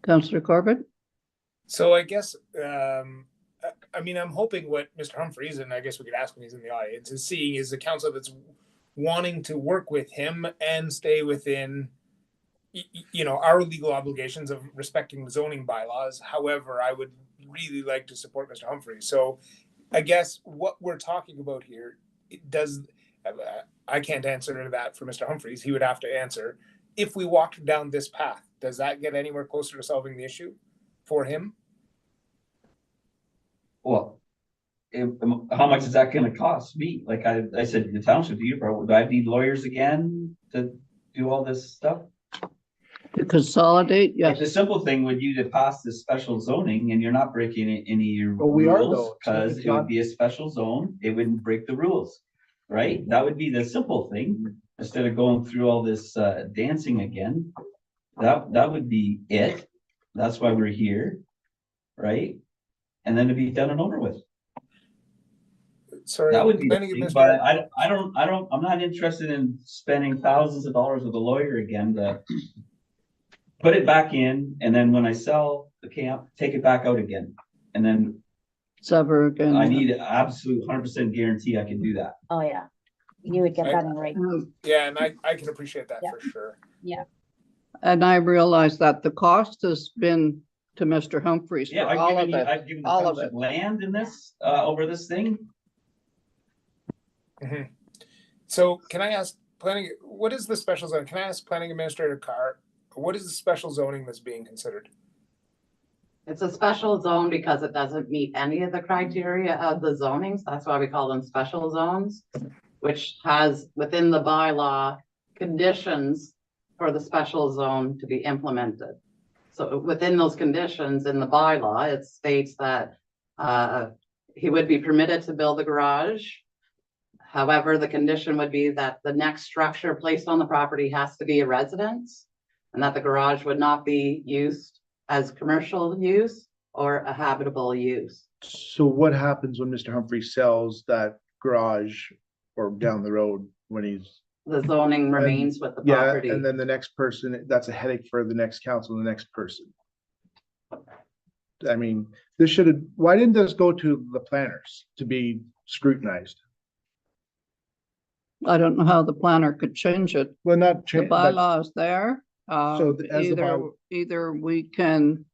Councillor Corbett? So I guess, I mean, I'm hoping what Mr. Humphreys, and I guess we could ask when he's in the audience, is seeing is a council that's wanting to work with him and stay within, our legal obligations of respecting the zoning bylaws. However, I would really like to support Mr. Humphreys. So I guess what we're talking about here, I can't answer that for Mr. Humphreys. He would have to answer. If we walked down this path, does that get anywhere closer to solving the issue for him? Well, how much is that gonna cost me? Like I said, the township, do I need lawyers again to do all this stuff? To consolidate, Like yes. the simple thing would you to pass this special zoning and you're not breaking any of your But we are, rules, though. because It's it would not- be a special zone, it wouldn't break the rules. right? That would be the simple thing, instead of going through all this dancing again. That would be it. That's why we're here, right? And then to be done and over with. Sorry, That would be the planning thing, but administrator, I'm not interested in spending thousands of dollars with a lawyer again to put it back in, and then when I sell the camp, take it back out again. And then Sever again. I need an absolute 100% guarantee I can do that. Oh, yeah. You would get that in right. yeah, and I can appreciate that Yeah. for sure. And I realize that the cost has been to Mr. Humphries for Yeah, all of it. I've given the all of township it. land in this, over this thing. So can I ask what is the special zone? Can I ask planning administrator Carr, what is the special zoning that's being considered? It's a special zone because it doesn't meet any of the criteria of the zonings. That's why we call them special zones, which has within the bylaw conditions for the special zone to be implemented. So within those conditions in the bylaw, it states that he would be permitted to build a garage. However, the condition would be that the next structure placed on the property has to be a residence, and that the garage would not be used as commercial use or a habitable use. So what happens when Mr. Humphrey sells that garage or down the road when he's, The zoning remains with the yeah, property. and then the next person, that's a headache for the next council, the next person. I mean, this should have, why didn't this go to the planners to be scrutinized? I don't know how the planner could change it. Well, not The change, but bylaw is there. as the Either we can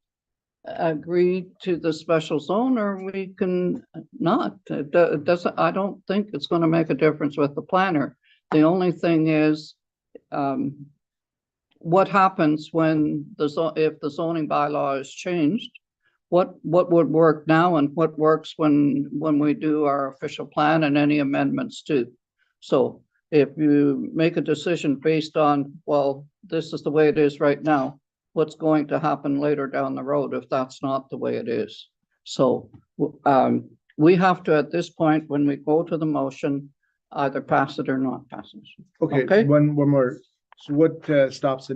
agree to the special zone or we can not. It doesn't, I don't think it's gonna make a difference with the planner. The only thing is, what happens when if the zoning bylaw is changed? What would work now and what works when we do our official plan and any amendments too? So if you make a decision based on, well, this is the way it is right now, what's going to happen later down the road if that's not the way it is? So we have to, at this point, when we go to the motion, either pass it or not pass it. okay, okay. one more. So what stops the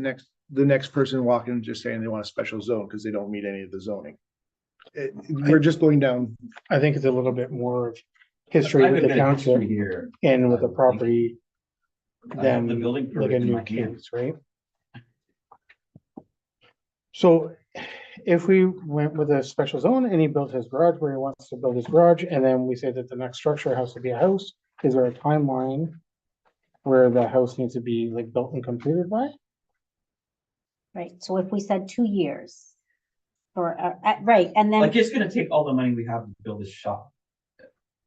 next person walking and just saying they want a special zone because they don't meet any of the zoning? We're just going down. I think it's a little bit more of history I've with the been in history township here. and with the property I have the than building like permit a in new my hand. case, right? So if we went with a special zone and he built his garage where he wants to build his garage, and then we say that the next structure has to be a house, is there a timeline where the house needs to be like built and completed by? Right, so if we said 2 years for, right, and then, Like, it's gonna take all the money we have to build this shop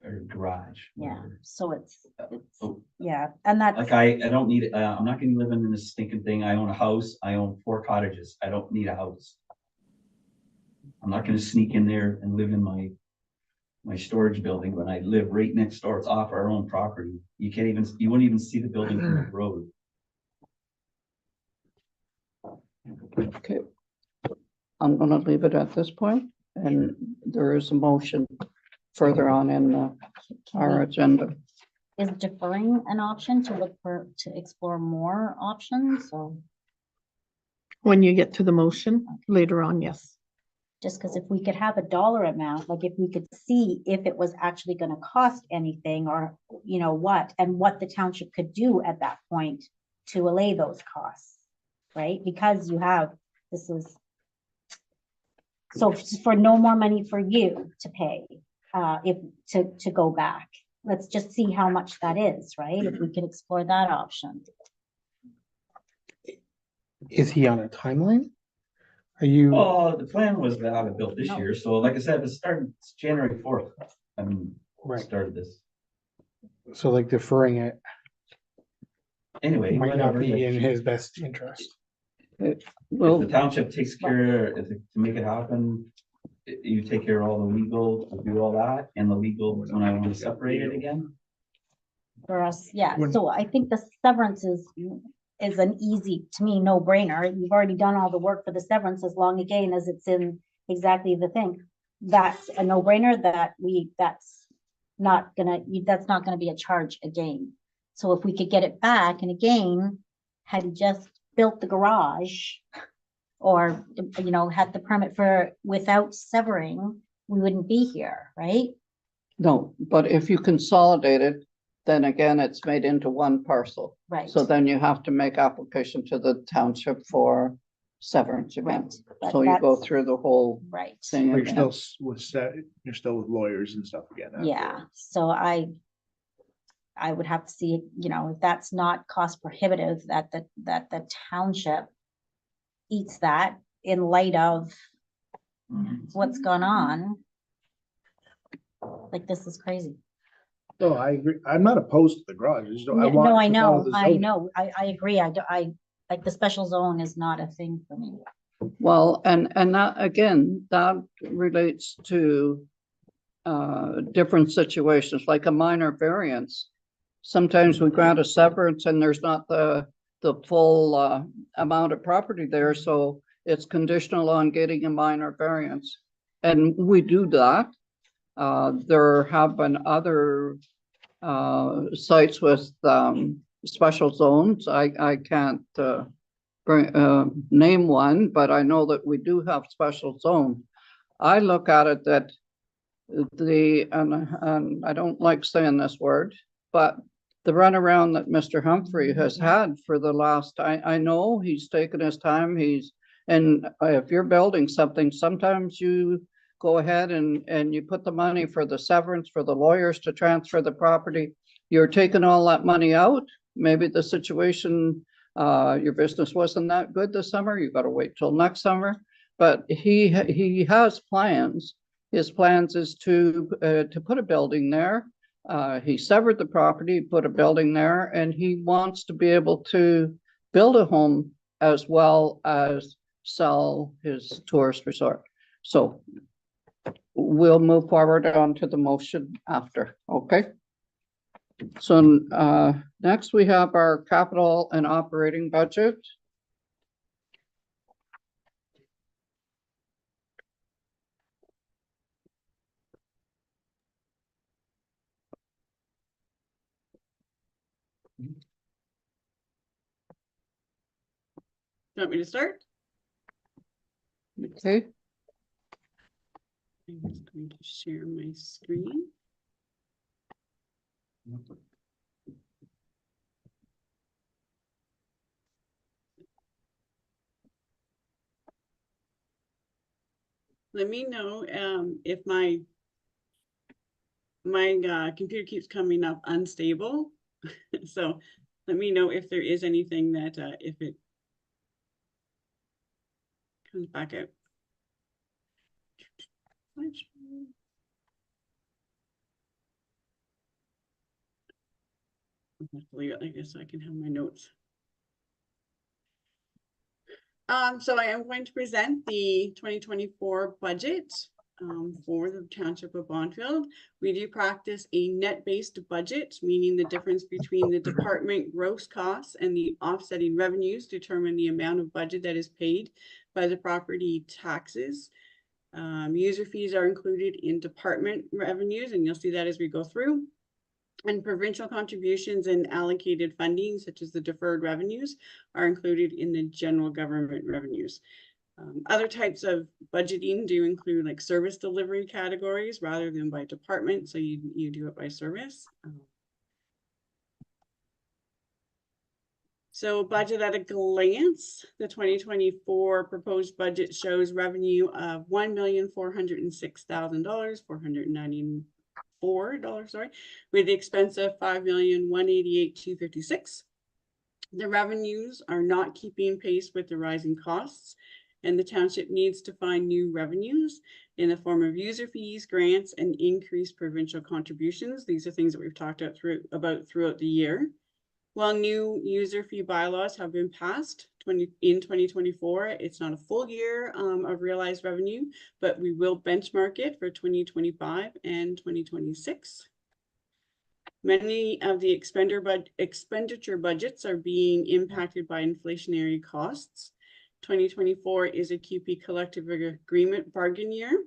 or garage. yeah, whatever. so it's, Oh, yeah, and that's, Like, I don't need, I'm not gonna be living in this stinking thing. I own a house. I own 4 cottages. I don't need a house. I'm not gonna sneak in there and live in my storage building when I live right next door. It's off our own property. You wouldn't even see the building from the road. Okay. I'm gonna leave it at this point, and there is a motion further on in our agenda. is deferring an option to look for, to explore more options, or When you get to the motion later on, yes. just because if we could have a dollar amount, like if we could see if it was actually gonna cost anything, or, you know, what, and what the township could do at that point to allay those costs, right? Because you have, this is, so for no more money for you to pay, if, to go back. Let's just see how much that is, right? If we could explore that option. Is he on a timeline? Are you, Well, the plan was to have it built this No. year. So like I said, it's January 4th. Right. Started this. so like deferring it Anyway, might not whatever. be in If his best interest? Well, the township takes care, to make it happen, you take care of all the legal, do all that, and the legal, when I want to separate it again. For us, yeah, When- so I think the severance is an easy, to me, no brainer. You've already done all the work for the severance, as long again as it's in exactly the thing. That's a no brainer, that's not gonna, that's not gonna be a charge again. So if we could get it back, and again, had he just built the garage or, you know, had the permit for without severing, we wouldn't be here, right? No, but if you consolidate it, then again, it's made into one parcel. Right. So then you have to make application to the township for severance again. But So you go that's- through the whole Right. thing You're again. still you're still with lawyers and stuff again. after. Yeah, so I would have to see, you know, if that's not cost prohibitive, that the township eats that in light of what's gone on. Like, this is crazy. No, I agree. I'm not opposed to the garage. I just don't- No, want I to follow know, the I zoning. know, I agree, I like, the special zone is not a thing for me. Well, and that, again, that relates to different situations, like a minor variance. Sometimes we grant a severance and there's not the full amount of property there, so it's conditional on getting a minor variance. And we do that. There have been other sites with special zones. I can't name one, but I know that we do have special zone. I look at it that and I don't like saying this word, but the runaround that Mr. Humphrey has had for the last, I know he's taken his time, and if you're building something, sometimes you go ahead and you put the money for the severance, for the lawyers to transfer the property. You're taking all that money out. Maybe the situation, your business wasn't that good this summer. You got to wait till next summer. But he has plans. His plans is to put a building there. He severed the property, put a building there, and he wants to be able to build a home as well as sell his tourist resort. So we'll move forward on to the motion after, okay? So next we have our capital and operating budget. Want me to start? Okay, I'm just going to share my screen. Let me know if my computer keeps coming up unstable. So let me know if there is anything that if it comes back out. I'll have to leave it like this so I can have my notes. So I am going to present the 2024 budget for the Township of Bonnfield. We do practice a net-based budget, meaning the difference between the department gross costs and the offsetting revenues determine the amount of budget that is paid by the property taxes. User fees are included in department revenues, and you'll see that as we go through. And provincial contributions and allocated funding, such as the deferred revenues, are included in the general government revenues. Other types of budgeting do include like service delivery categories rather than by department. So you do it by service. So budget at a glance, the 2024 proposed budget shows revenue of $1,406,000, $494, sorry, with the expense of $5,188,256. The revenues are not keeping pace with the rising costs, and the township needs to find new revenues in the form of user fees, grants, and increased provincial contributions. These are things that we've talked about throughout the year. While new user fee bylaws have been passed in 2024, it's not a full year of realized revenue, but we will benchmark it for 2025 and 2026. Many of the expenditure budgets are being impacted by inflationary costs. 2024 is a QP collective agreement bargain year,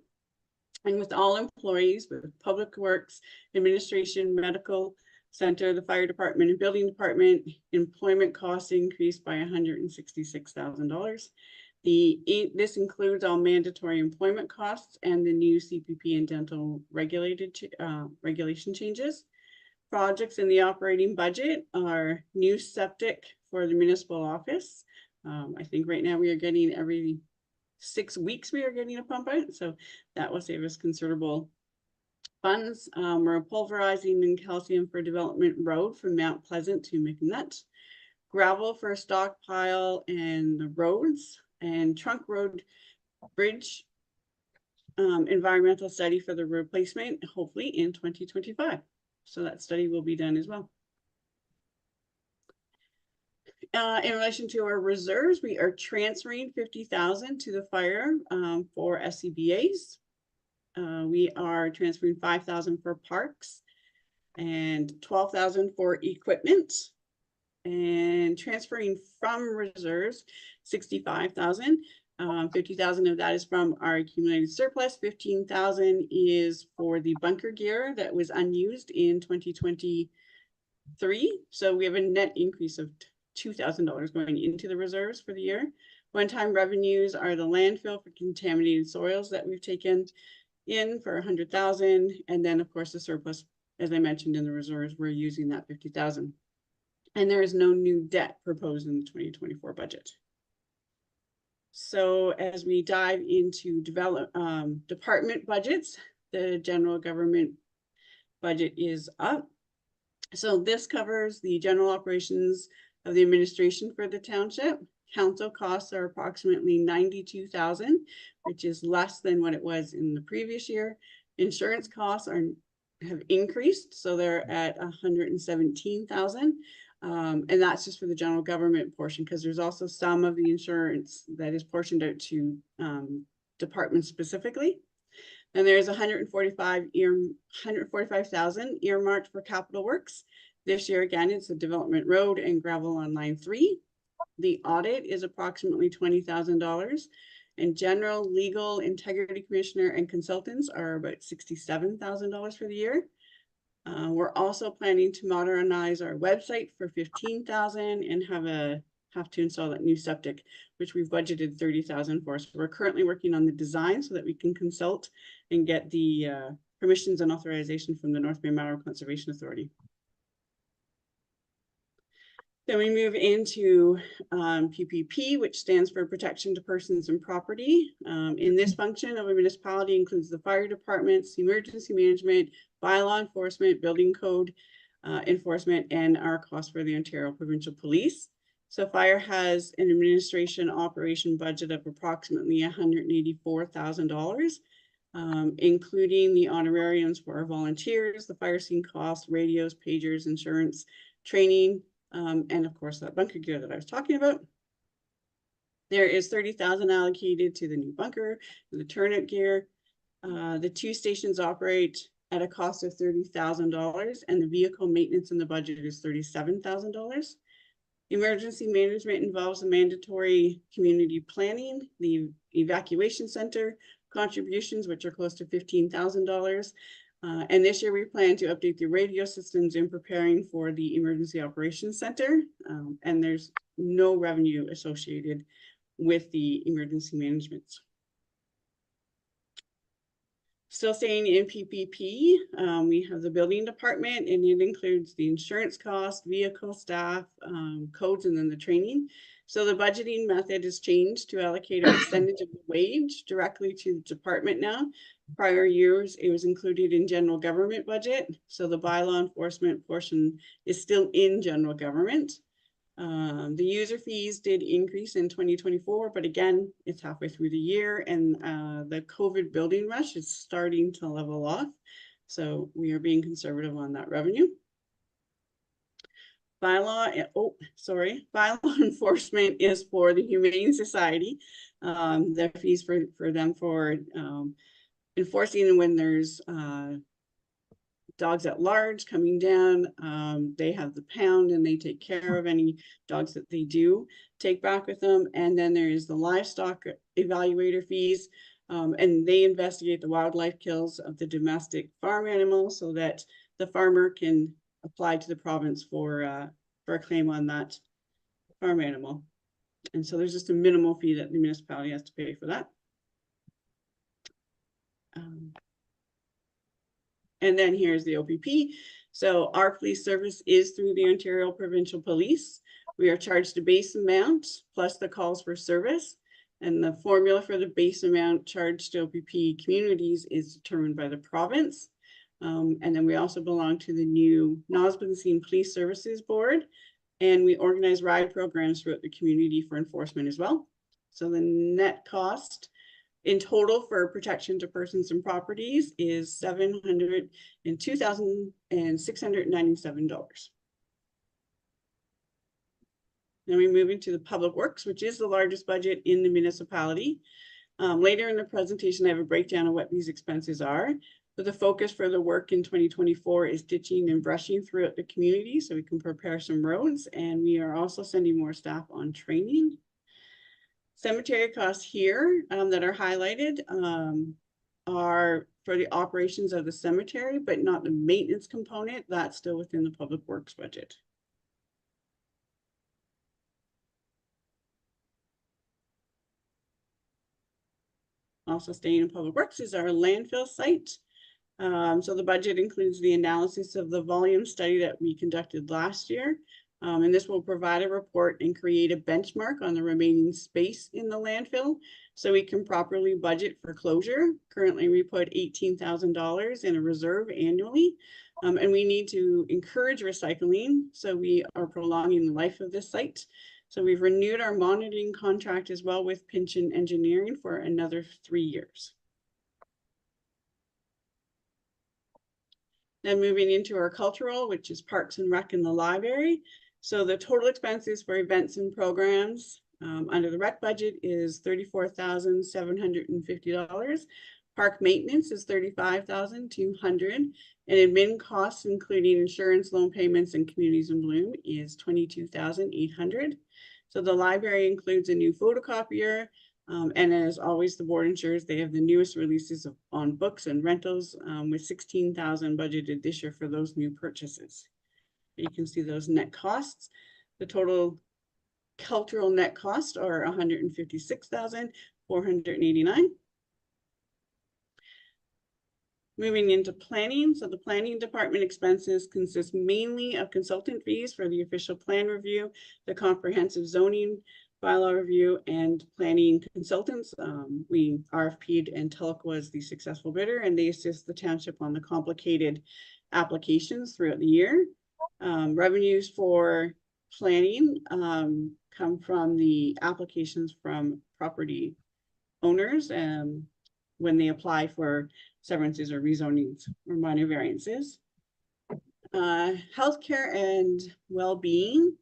and with all employees with Public Works, Administration, Medical Center, the Fire Department and Building Department, employment costs increased by $166,000. This includes all mandatory employment costs and the new CPP and dental regulation changes. Projects in the operating budget are new septic for the municipal office. I think right now we are getting every 6 weeks we are getting a pump out, so that will save us considerable funds. We're pulverizing and calcium for Development Road from Mount Pleasant to McNutt. Gravel for stockpile and the roads, and Trunk Road Bridge environmental study for the replacement, hopefully in 2025. So that study will be done as well. In relation to our reserves, we are transferring 50,000 to the fire for SCBA's. We are transferring 5,000 for parks and 12,000 for equipment, and transferring from reserves 65,000. 50,000 of that is from our accumulated surplus. 15,000 is for the bunker gear that was unused in 2023. So we have a net increase of $2,000 going into the reserves for the year. One-time revenues are the landfill for contaminated soils that we've taken in for 100,000, and then of course the surplus, as I mentioned, in the reserves, we're using that 50,000. And there is no new debt proposed in the 2024 budget. So as we dive into department budgets, the general government budget is up. So this covers the general operations of the administration for the township. Council costs are approximately 92,000, which is less than what it was in the previous year. Insurance costs have increased, so they're at 117,000. And that's just for the general government portion, because there's also some of the insurance that is portioned out to departments specifically. And there's 145,000 earmarked for capital works. This year, again, it's a Development Road and gravel on line 3. The audit is approximately $20,000, and general, legal, integrity commissioner and consultants are about $67,000 for the year. We're also planning to modernize our website for $15,000 and have to install that new septic, which we've budgeted $30,000 for. So we're currently working on the design so that we can consult and get the permissions and authorization from the North Bay Matter Conservation Authority. Then we move into PPP, which stands for Protection to Persons and Property. In this function of a municipality includes the fire departments, emergency management, bylaw enforcement, building code enforcement, and our cost for the Ontario Provincial Police. So fire has an administration operation budget of approximately $184,000, including the honorariums for our volunteers, the fire scene costs, radios, pagers, insurance, training, and of course that bunker gear that I was talking about. There is 30,000 allocated to the new bunker, the turnout gear. The 2 stations operate at a cost of $30,000, and the vehicle maintenance in the budget is $37,000. Emergency management involves the mandatory community planning, the evacuation center contributions, which are close to $15,000. And this year we plan to update the radio systems in preparing for the Emergency Operations Center. And there's no revenue associated with the emergency management. Still staying in PPP, we have the building department, and it includes the insurance cost, vehicle, staff, codes, and then the training. So the budgeting method has changed to allocate a percentage of the wage directly to the department now. Prior years, it was included in general government budget. So the bylaw enforcement portion is still in general government. The user fees did increase in 2024, but again, it's halfway through the year, and the COVID building rush is starting to level off. So we are being conservative on that revenue. Bylaw enforcement is for the Humane Society. The fees for them for enforcing when there's dogs at large coming down. They have the pound and they take care of any dogs that they do take back with them. And then there is the livestock evaluator fees. And they investigate the wildlife kills of the domestic farm animals so that the farmer can apply to the province for a claim on that farm animal. And so there's just a minimal fee that the municipality has to pay for that. And then here's the OPP. So our police service is through the Ontario Provincial Police. We are charged a base amount plus the calls for service. And the formula for the base amount charged to OPP communities is determined by the province. And then we also belong to the new Nosbonsine Police Services Board. And we organize ride programs throughout the community for enforcement as well. So the net cost in total for protection to persons and properties is $702,697. Then we move into the public works, which is the largest budget in the municipality. Later in the presentation, I have a breakdown of what these expenses are. But the focus for the work in 2024 is ditching and brushing throughout the community so we can prepare some roads. And we are also sending more staff on training. Cemetery costs here that are highlighted are for the operations of the cemetery, but not the maintenance component. That's still within the public works budget. Also staying in public works is our landfill site. So the budget includes the analysis of the volume study that we conducted last year. And this will provide a report and create a benchmark on the remaining space in the landfill so we can properly budget for closure. Currently, we put $18,000 in a reserve annually, and we need to encourage recycling. So we are prolonging the life of this site. So we've renewed our monitoring contract as well with Pynchon Engineering for another 3 years. Then moving into our cultural, which is Parks and Rec in the library. So the total expenses for events and programs under the rec budget is $34,750. Park maintenance is $35,200. And admin costs, including insurance, loan payments, and Communities in Bloom, is $22,800. So the library includes a new photocopier. And as always, the board ensures they have the newest releases on books and rentals with $16,000 budgeted this year for those new purchases. You can see those net costs. The total cultural net cost are $156,489. Moving into planning. So the planning department expenses consist mainly of consultant fees for the official plan review, the comprehensive zoning bylaw review, and planning consultants. We RFP'd and Tulloch was the successful bidder, and they assist the township on the complicated applications throughout the year. Revenues for planning come from the applications from property owners when they apply for severances or rezonings or minor variances. Healthcare and well-being.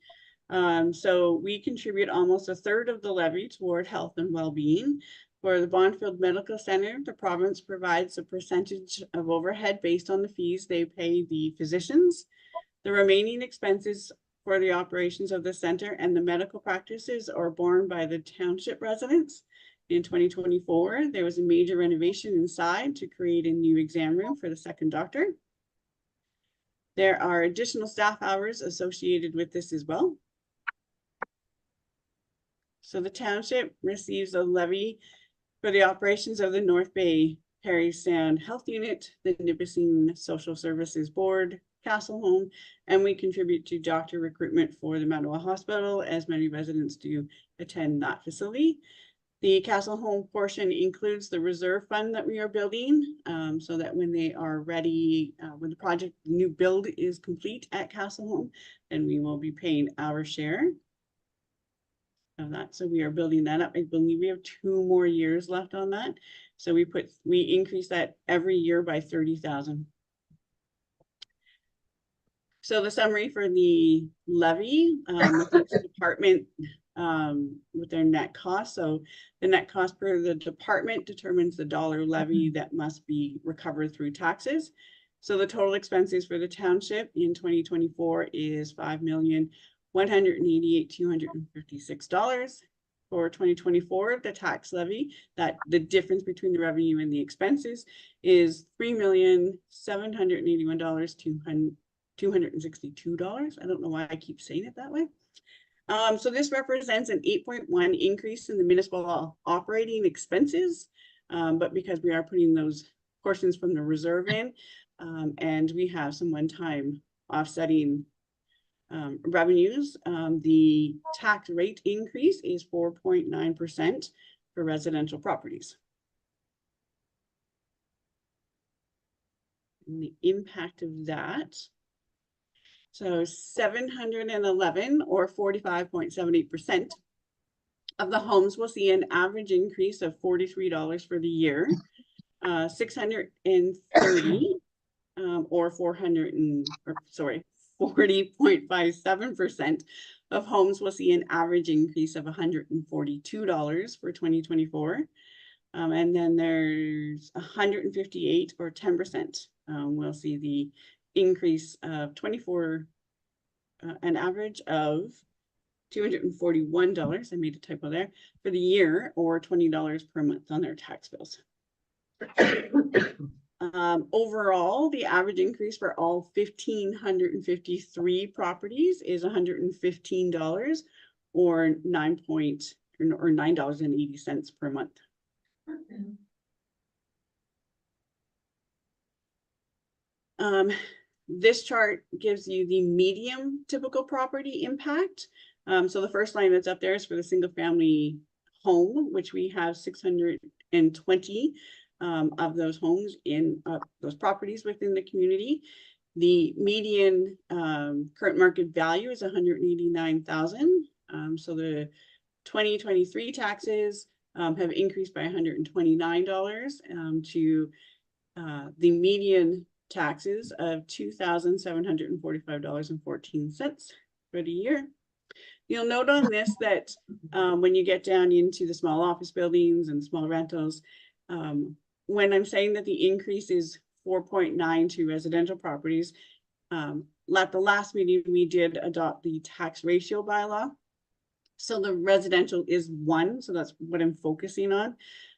So we contribute almost 1/3 of the levy toward health and well-being. For the Bonfield Medical Center, the province provides a percentage of overhead based on the fees they pay the physicians. The remaining expenses for the operations of the center and the medical practices are borne by the township residents. In 2024, there was a major renovation inside to create a new exam room for the second doctor. There are additional staff hours associated with this as well. So the township receives a levy for the operations of the North Bay Parry Sound Health Unit, the Nipissing Social Services Board, Castle Home, and we contribute to doctor recruitment for the Mattawa Hospital, as many residents do attend that facility. The Castle Home portion includes the reserve fund that we are building, so that when they are ready, when the project new build is complete at Castle Home, then we will be paying our share of that. So we are building that up. I believe we have 2 more years left on that. So we increase that every year by 30,000. So the summary for the levy with each department with their net cost. So the net cost per the department determines the dollar levy that must be recovered through taxes. So the total expenses for the township in 2024 is $5,188,256. for 2024, the tax levy, that the difference between the revenue and the expenses is $3,781,262. I don't know why I keep saying it that way. So this represents an 8.1 increase in the municipal operating expenses. But because we are putting those portions from the reserve in, and we have some one-time offsetting revenues, the tax rate increase is 4.9% for residential properties. And the impact of that. So 711 or 45.78% of the homes will see an average increase of $43 for the year. 630 or 40.57% of homes will see an average increase of $142 for 2024. And then there's 158 or 10% we'll see the increase of an average of $241, I made a typo there, for the year, or $20 per month on their tax bills. Overall, the average increase for all 1,553 properties is $115 or $9.80 per month. This chart gives you the medium typical property impact. So the first line that's up there is for the single family home, which we have 620 of those homes in those properties within the community. The median current market value is $189,000. So the 2023 taxes have increased by $129 to the median taxes of $2,745.14 for the year. You'll note on this that when you get down into the small office buildings and small rentals, when I'm saying that the increase is 4.9 to residential properties, at the last meeting, we did adopt the tax ratio bylaw. So the residential is 1, so that's what I'm focusing on.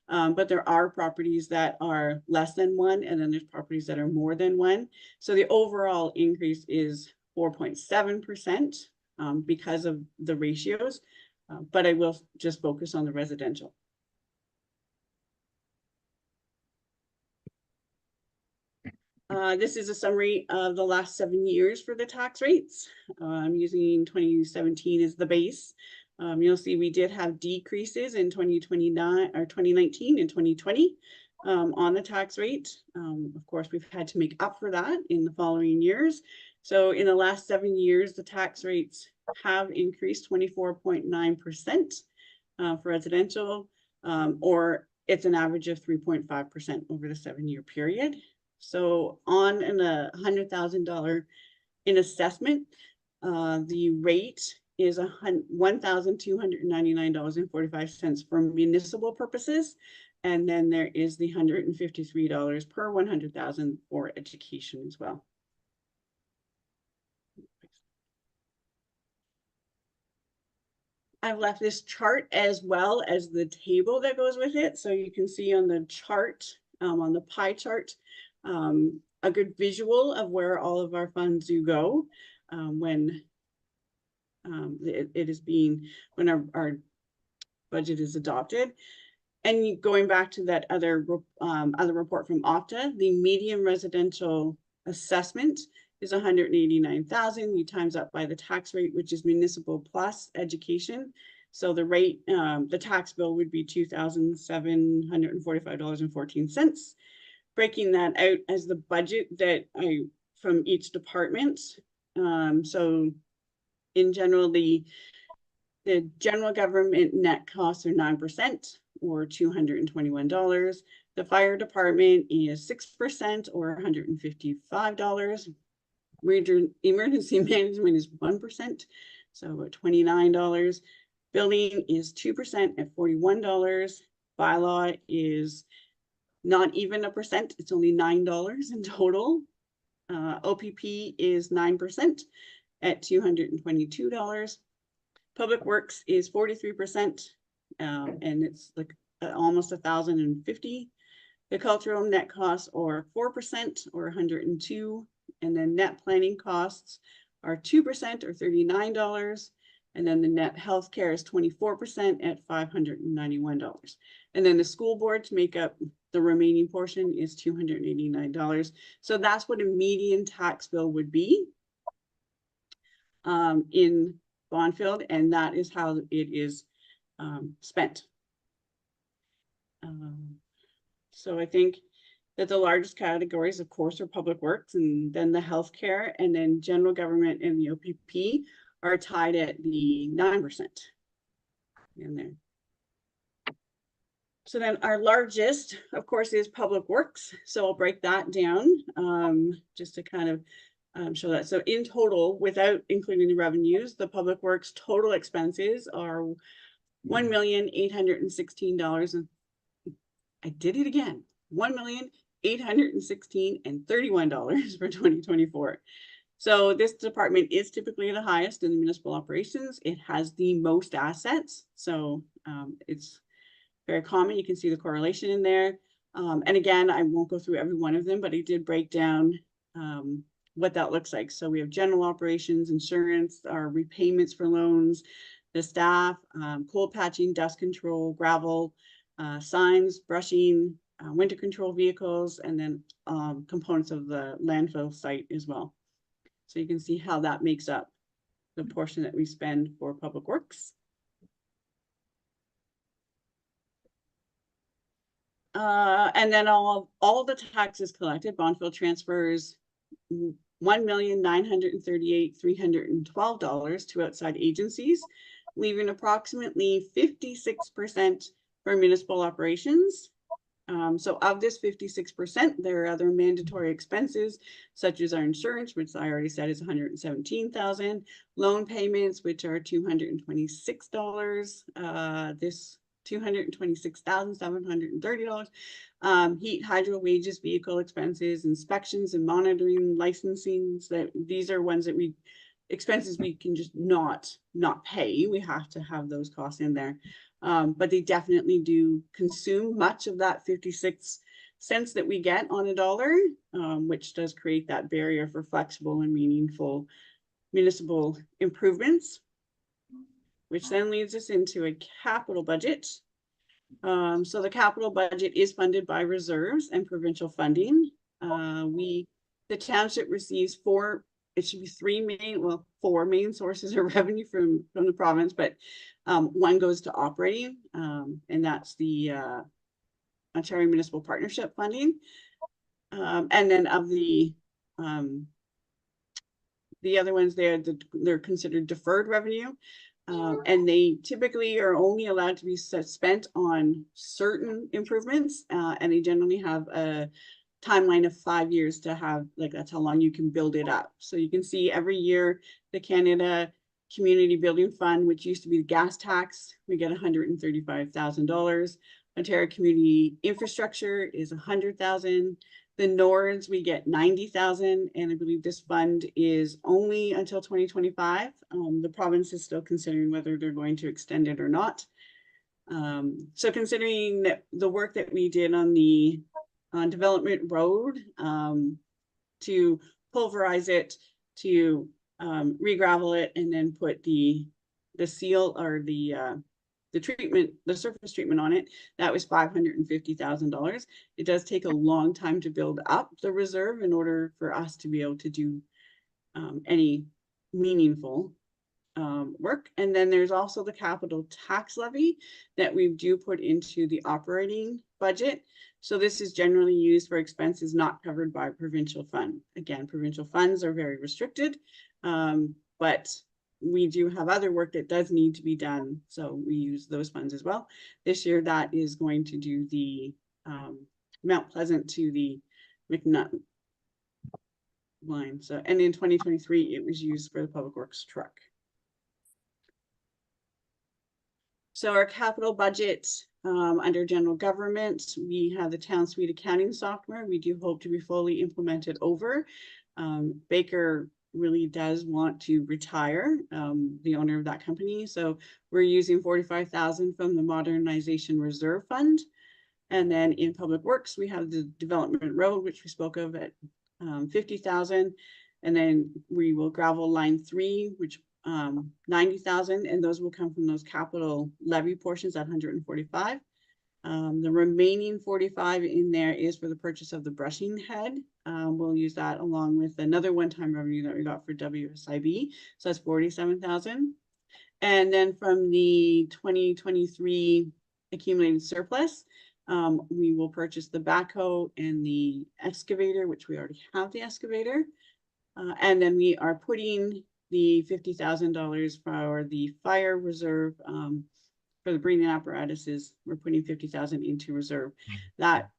But there are properties that are less than 1, and then there's properties that are more than 1. So the overall increase is 4.7% because of the ratios, but I will just focus on the residential. This is a summary of the last 7 years for the tax rates. I'm using 2017 as the base. You'll see we did have decreases in 2019 and 2020 on the tax rate. Of course, we've had to make up for that in the following years. So in the last 7 years, the tax rates have increased 24.9% for residential, or it's an average of 3.5% over the 7-year period. So on a $100,000 in assessment, the rate is $1,299.45 for municipal purposes. And then there is the $153 per 100,000 for education as well. I've left this chart as well as the table that goes with it. So you can see on the chart, on the pie chart, a good visual of where all of our funds do go when it is being, when our budget is adopted. And going back to that other report from Opta, the median residential assessment is $189,000. You times that by the tax rate, which is municipal plus education. So the rate, the tax bill would be $2,745.14. Breaking that out as the budget that from each department. So in general, the general government net costs are 9% or $221. The fire department is 6% or $155. Emergency management is 1%, so about $29. Building is 2% at $41. Bylaw is not even a percent, it's only $9 in total. OPP is 9% at $222. Public Works is 43% and it's like almost 1,050. The cultural net costs are 4% or 102, and then net planning costs are 2% or $39. And then the net healthcare is 24% at $591. And then the school board to make up the remaining portion is $289. So that's what a median tax bill would be in Bonfield, and that is how it is spent. So I think that the largest categories, of course, are public works, and then the healthcare, and then general government and the OPP are tied at the 9% in there. So then our largest, of course, is public works. So I'll break that down just to kind of show that. So in total, without including the revenues, the public works total expenses are $1,816,000. And I did it again, $1,816,031 for 2024. So this department is typically the highest in the municipal operations. It has the most assets. So it's very common. You can see the correlation in there. And again, I won't go through every one of them, but I did break down what that looks like. So we have general operations, insurance, our repayments for loans, the staff, cold patching, dust control, gravel, signs, brushing, winter control vehicles, and then components of the landfill site as well. So you can see how that makes up the portion that we spend for public works. And then all the taxes collected, Bonfield transfers $1,938,312 to outside agencies, leaving approximately 56% for municipal operations. So of this 56%, there are other mandatory expenses, such as our insurance, which I already said is $117,000, loan payments, which are $226, this $226,730, heat, hydro, wages, vehicle expenses, inspections and monitoring, licensing. That these are ones that expenses we can just not pay. We have to have those costs in there. But they definitely do consume much of that 56 cents that we get on a dollar, which does create that barrier for flexible and meaningful municipal improvements, which then leads us into a capital budget. So the capital budget is funded by reserves and provincial funding. The township receives four main sources of revenue from the province, but one goes to operating, and that's the Ontario Municipal Partnership funding. And then of the other ones, they're considered deferred revenue. And they typically are only allowed to be spent on certain improvements, and they generally have a timeline of 5 years to have, like, that's how long you can build it up. So you can see every year the Canada Community Building Fund, which used to be the gas tax, we get $135,000. Ontario Community Infrastructure is $100,000. The Nords, we get $90,000, and I believe this fund is only until 2025. The province is still considering whether they're going to extend it or not. So considering the work that we did on the Development Road, to pulverize it, to re-gravel it, and then put the seal or the surface treatment on it, that was $550,000. It does take a long time to build up the reserve in order for us to be able to do any meaningful work. And then there's also the capital tax levy that we do put into the operating budget. So this is generally used for expenses not covered by provincial fund. Again, provincial funds are very restricted, but we do have other work that does need to be done. So we use those funds as well. This year, that is going to do the Mount Pleasant to the McNutt line. So, and in 2023, it was used for the Public Works truck. So our capital budget under general government, we have the Town Suite accounting software. We do hope to be fully implemented over. Baker really does want to retire, the owner of that company. So we're using 45,000 from the Modernization Reserve Fund. And then in Public Works, we have the Development Road, which we spoke of at 50,000. And then we will gravel line 3, which 90,000, and those will come from those capital levy portions at 145. The remaining 45 in there is for the purchase of the brushing head. We'll use that along with another one-time revenue that we got for WSIB. So that's 47,000. And then from the 2023 accumulated surplus, we will purchase the backhoe and the excavator, which we already have the excavator. And then we are putting the $50,000 for the fire reserve, for the breathing apparatuses. We're putting 50,000 into reserve. That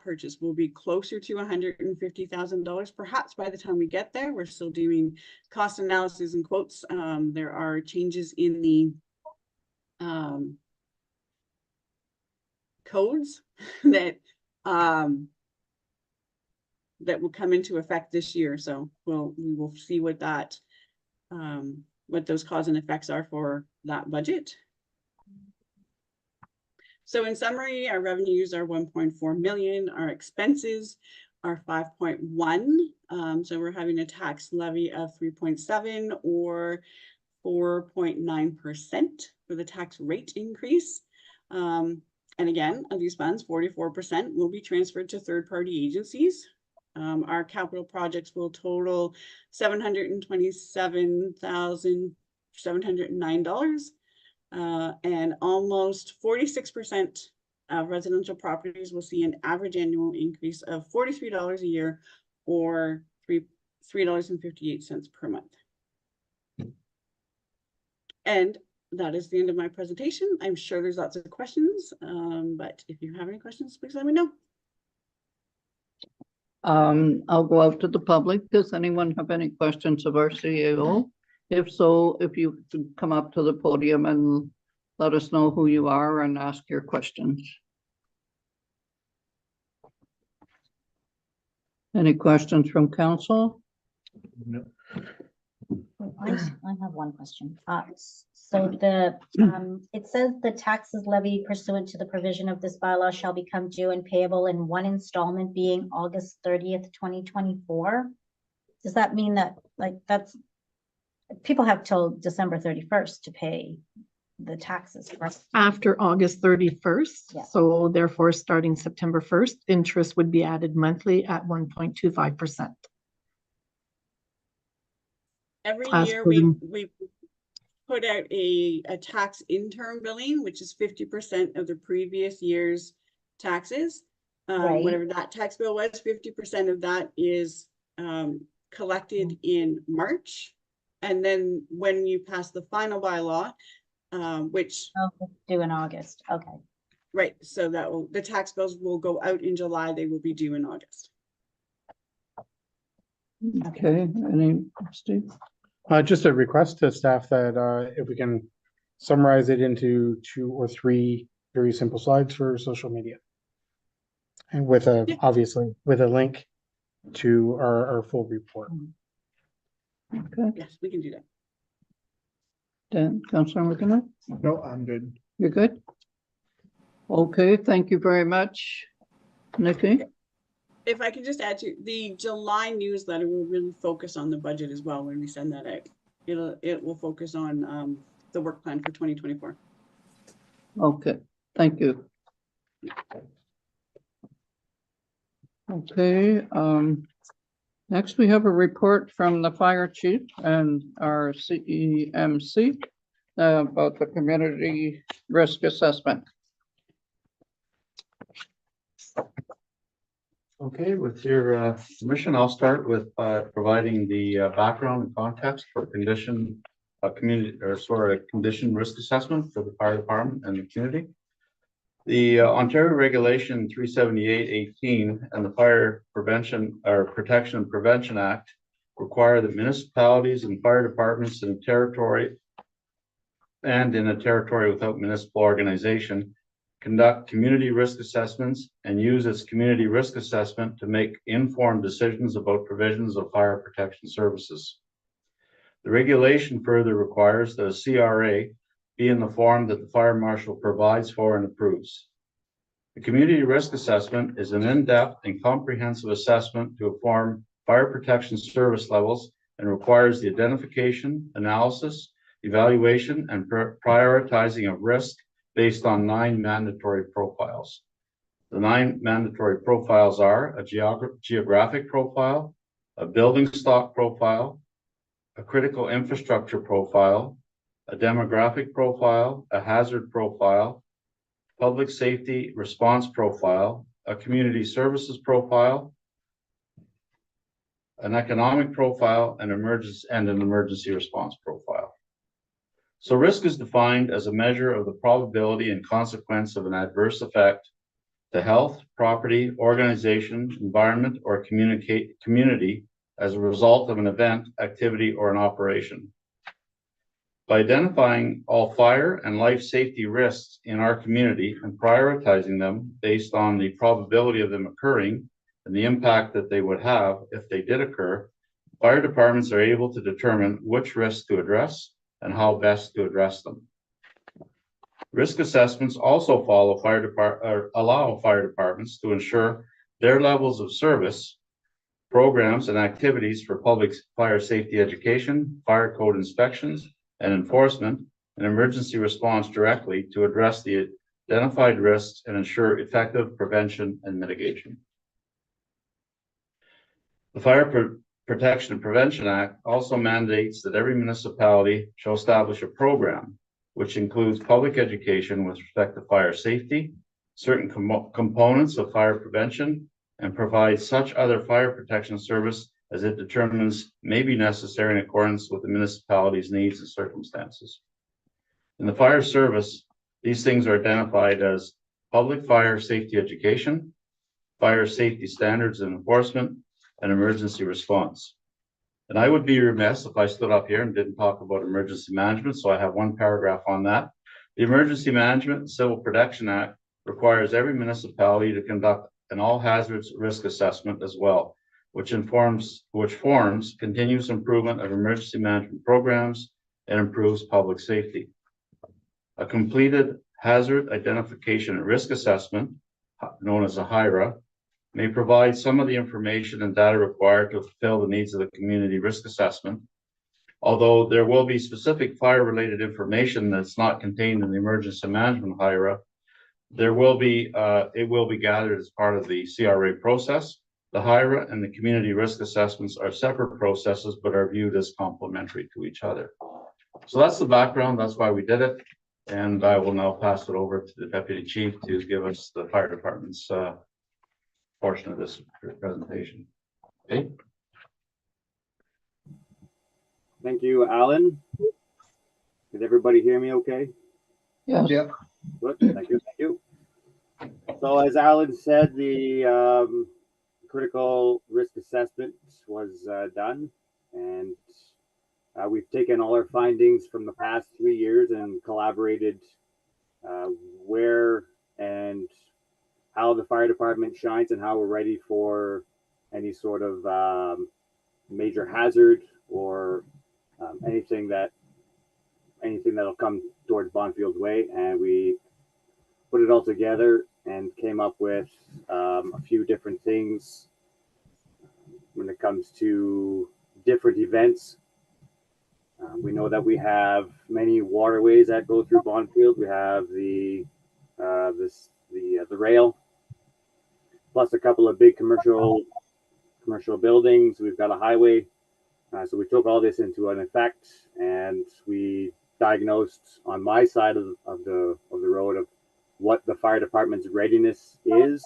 purchase will be closer to $150,000. Perhaps by the time we get there, we're still doing cost analysis and quotes. There are changes in the codes that that will come into effect this year. So we will see what that what those cause and effects are for that budget. So in summary, our revenues are 1.4 million, our expenses are 5.1. So we're having a tax levy of 3.7 or 4.9% for the tax rate increase. And again, of these funds, 44% will be transferred to third-party agencies. Our capital projects will total $727,709. And almost 46% of residential properties will see an average annual increase of $43 a year, or $3.58 per month. And that is the end of my presentation. I'm sure there's lots of questions, but if you have any questions, please let me know. I'll go out to the public. Does anyone have any questions of our CEO? If so, if you could come up to the podium and let us know who you are and ask your questions. Any questions from council? No. I have one question. So it says the taxes levied pursuant to the provision of this bylaw shall become due and payable in one installment, being August 30th, 2024. Does that mean that, like, that's, people have till December 31st to pay the taxes, right? After August 31st. Yeah. So therefore, starting September 1st, interest would be added monthly at 1.25%. Every As year per we the- put out a tax intern billing, which is 50% of the previous year's taxes. Right. Whatever that tax bill was, 50% of that is collected in March. And then when you pass the final bylaw, which, Oh, due in August. Okay. right, so that will, the tax bills will go out in July, they will be due in August. Okay, any, Steve? Just a request to staff that if we can summarize it into 2 or 3 very simple slides for social media. And with obviously with a link to our full report. Okay, Yes, we can do that. Dan, Councilor McKenna, No, I'm good. you're good? Okay, thank you very much. Nikki? If I could just add to the July newsletter, will really focus on the budget as well when we send that out. It will focus on the work plan for 2024. Okay, thank you. Okay, next we have a report from the fire chief and our CEMC about the community risk assessment. Okay, with your permission, I'll start with providing the background and context for condition condition risk assessment for the fire department and the community. The Ontario Regulation 378-18 and the Fire Prevention or Protection and Prevention Act require that municipalities and fire departments in a territory without municipal organization conduct community risk assessments and use its community risk assessment to make informed decisions about provisions of fire protection services. The regulation further requires that a CRA be in the form that the fire marshal provides for and approves. The community risk assessment is an in-depth and comprehensive assessment to inform fire protection service levels and requires the identification, analysis, evaluation, and prioritizing of risk based on 9 mandatory profiles. The 9 mandatory profiles are a geographic profile, a building stock profile, a critical infrastructure profile, a demographic profile, a hazard profile, public safety response profile, a community services profile, an economic profile, and an emergency response profile. So risk is defined as a measure of the probability and consequence of an adverse effect to health, property, organization, environment, or community as a result of an event, activity, or an operation. By identifying all fire and life safety risks in our community and prioritizing them based on the probability of them occurring and the impact that they would have if they did occur, fire departments are able to determine which risks to address and how best to address them. Risk assessments also allow fire departments to ensure their levels of service, programs, and activities for public fire safety education, fire code inspections, and enforcement, and emergency response directly to address the identified risks and ensure effective prevention and mitigation. The Fire Protection and Prevention Act also mandates that every municipality shall establish a program which includes public education with respect to fire safety, certain components of fire prevention, and provides such other fire protection service as it determines may be necessary in accordance with the municipality's needs and circumstances. In the fire service, these things are identified as public fire safety education, fire safety standards and enforcement, and emergency response. And I would be remiss if I stood up here and didn't talk about emergency management, so I have one paragraph on that. The Emergency Management and Civil Protection Act requires every municipality to conduct an all hazards risk assessment as well, which forms continuous improvement of emergency management programs and improves public safety. A completed hazard identification and risk assessment, known as a HIRA, may provide some of the information and data required to fulfill the needs of the community risk assessment. Although there will be specific fire-related information that's not contained in the emergency management HIRA, it will be gathered as part of the CRA process. The HIRA and the community risk assessments are separate processes, but are viewed as complementary to each other. So that's the background. That's why we did it. And I will now pass it over to the Deputy Chief to give us the fire department's portion of this presentation. Okay. Thank you, Alan. Did everybody hear me okay? Yes. Yeah. Good, thank you, thank you. So as Alan said, the critical risk assessment was done, and we've taken all our findings from the past 3 years and collaborated where and how the fire department shines and how we're ready for any sort of major hazard or anything that'll come towards Bonfield's way. And we put it all together and came up with a few different things when it comes to different events. We know that we have many waterways that go through Bonfield. We have the rail, plus a couple of big commercial buildings. We've got a highway. So we took all this into an effect, and we diagnosed on my side of the road of what the fire department's readiness is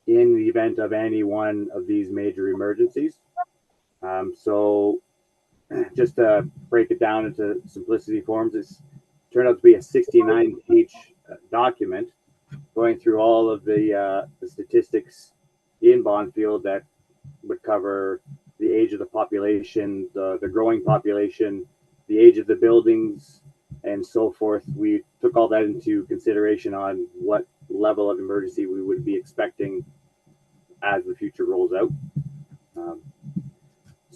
in the event of any one of these major emergencies. So just to break it down into simplicity forms, it's turned out to be a 69-page document going through all of the statistics in Bonfield that would cover the age of the population, the growing population, the age of the buildings, and so forth. We took all that into consideration on what level of emergency we would be expecting as the future rolls out.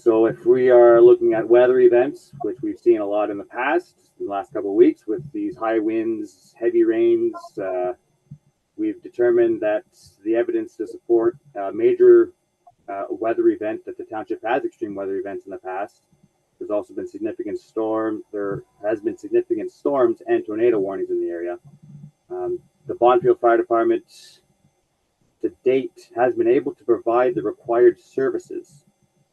So if we are looking at weather events, which we've seen a lot in the past, in the last couple of weeks with these high winds, heavy rains, we've determined that the evidence to support a major weather event, that the township has extreme weather events in the past. There's also been significant storms. There has been significant storms and tornado warnings in the area. The Bonfield Fire Department to date has been able to provide the required services.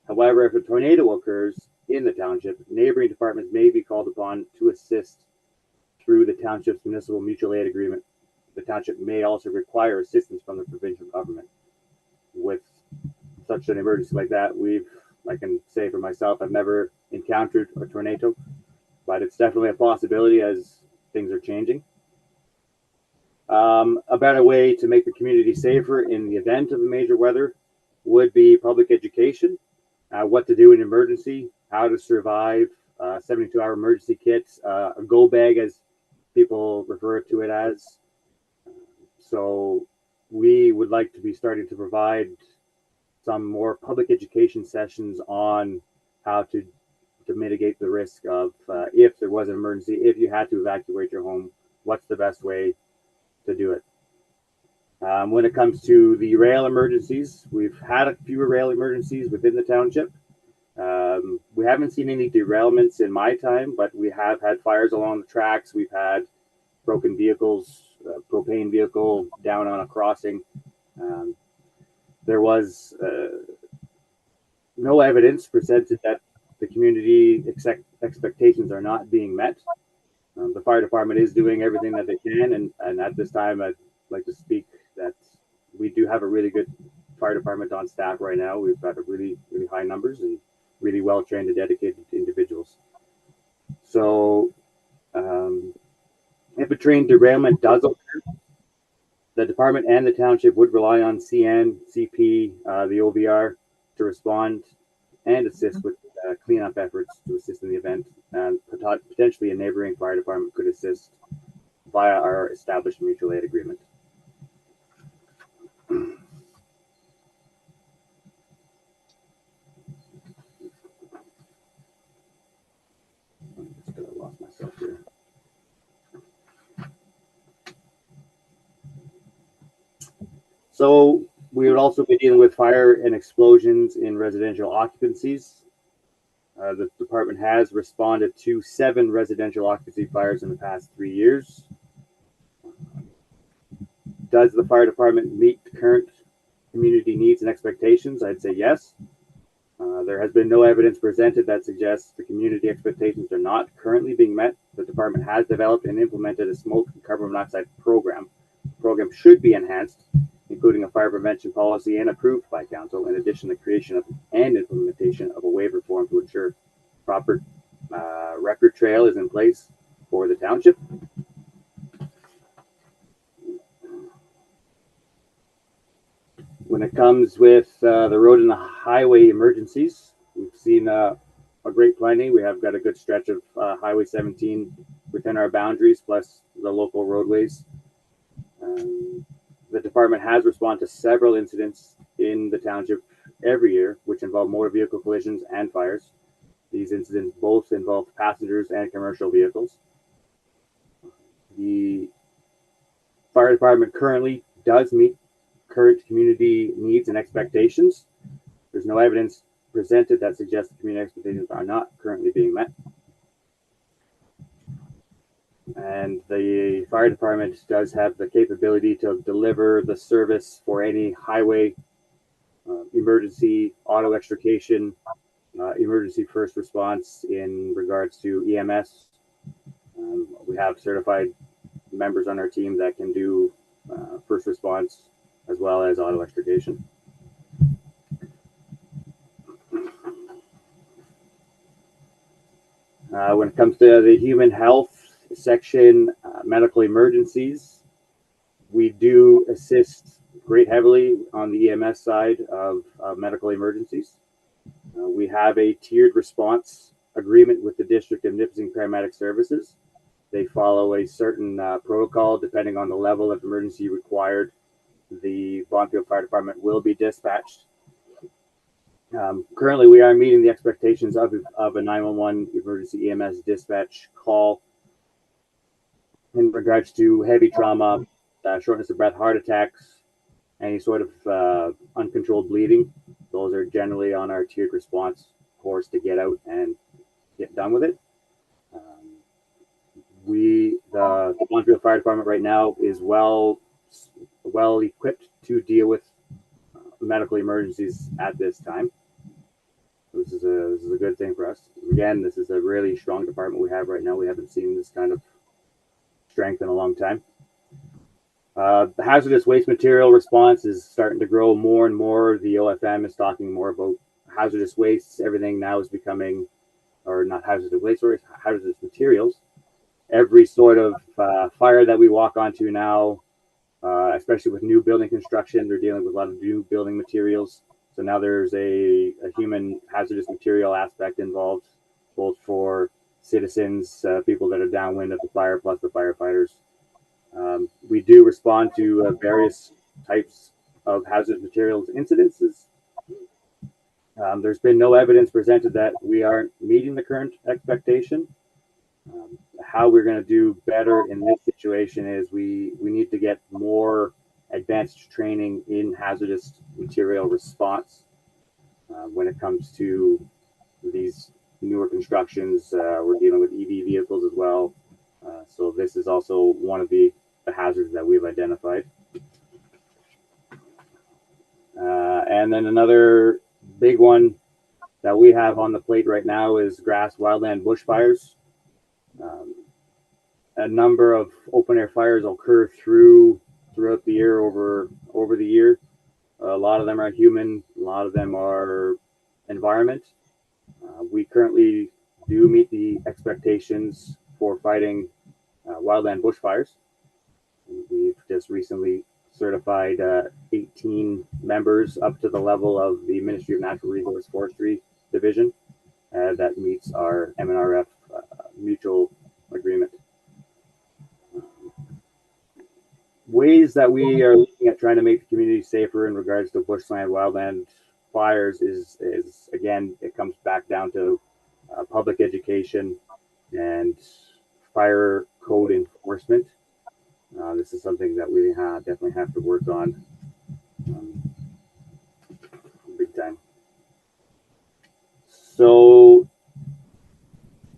However, if a tornado occurs in the township, neighboring departments may be called upon to assist through the township's municipal mutual aid agreement. The township may also require assistance from the provincial government. With such an emergency like that, I can say for myself, I've never encountered a tornado, but it's definitely a possibility as things are changing. A better way to make the community safer in the event of a major weather would be public education, what to do in emergency, how to survive, 72-hour emergency kits, a go bag as people refer to it as. So we would like to be starting to provide some more public education sessions on how to mitigate the risk of if there was an emergency, if you had to evacuate your home, what's the best way to do it. When it comes to the rail emergencies, we've had a few rail emergencies within the township. We haven't seen any derailments in my time, but we have had fires along the tracks. We've had broken vehicles, propane vehicle down on a crossing. There was no evidence presented that the community expectations are not being met. The fire department is doing everything that they can, and at this time, I'd like to speak that we do have a really good fire department on staff right now. We've got a really, really high numbers and really well trained and dedicated individuals. So, if a train derailment does occur, the department and the township would rely on CN, CP, the OVR to respond and assist with cleanup efforts to assist in the event, and potentially a neighboring fire department could assist via our established mutual aid agreement. I lost myself here. So we would also be dealing with fire and explosions in residential occupancies. The department has responded to 7 residential occupancy fires in the past 3 years. Does the fire department meet current community needs and expectations? I'd say yes. There has been no evidence presented that suggests the community expectations are not currently being met. The department has developed and implemented a smoke and carbon monoxide program. The program should be enhanced, including a fire prevention policy and approved by council. In addition, the creation of and implementation of a waiver form to ensure proper record trail is in place for the township. When it comes with the road and the highway emergencies, we've seen a great plenty. We have got a good stretch of Highway 17 within our boundaries, plus the local roadways. The department has responded to several incidents in the township every year, which involve motor vehicle collisions and fires. These incidents both involve passengers and commercial vehicles. The fire department currently does meet current community needs and expectations. There's no evidence presented that suggests the community expectations are not currently being met. And the fire department does have the capability to deliver the service for any highway emergency, auto extrication, emergency first response in regards to EMS. We have certified members on our team that can do first response as well as auto extrication. When it comes to the human health section, medical emergencies, we do assist great heavily on the EMS side of medical emergencies. We have a tiered response agreement with the District of Nipissing Paramedic Services. They follow a certain protocol depending on the level of emergency required. The Bonfield Fire Department will be dispatched. Currently, we are meeting the expectations of a 911 emergency EMS dispatch call in regards to heavy trauma, shortness of breath, heart attacks, any sort of uncontrolled bleeding. Those are generally on our tiered response course to get out and get done with it. The Montreal Fire Department right now is well equipped to deal with medical emergencies at this time. This is a good thing for us. Again, this is a really strong department we have right now. We haven't seen this kind of strength in a long time. The hazardous waste material response is starting to grow more and more. The OFM is talking more about hazardous wastes. Everything now is becoming, or not hazardous waste, or hazardous materials. Every sort of fire that we walk onto now, especially with new building construction, they're dealing with a lot of new building materials. So now there's a human hazardous material aspect involved, both for citizens, people that are downwind of the fire, plus the firefighters. We do respond to various types of hazardous materials incidences. There's been no evidence presented that we aren't meeting the current expectation. How we're going to do better in this situation is we need to get more advanced training in hazardous material response when it comes to these newer constructions. We're dealing with EV vehicles as well. So this is also one of the hazards that we've identified. And then another big one that we have on the plate right now is grass, wildland, bushfires. A number of open air fires occur throughout the year, over the year. A lot of them are human, a lot of them are environment. We currently do meet the expectations for fighting wildland bushfires. We've just recently certified 18 members up to the level of the Ministry of Natural Resource Forestry Division that meets our MNRF mutual agreement. Ways that we are looking at trying to make the community safer in regards to bushland, wildland fires is again, it comes back down to public education and fire code enforcement. This is something that we definitely have to work on big time. So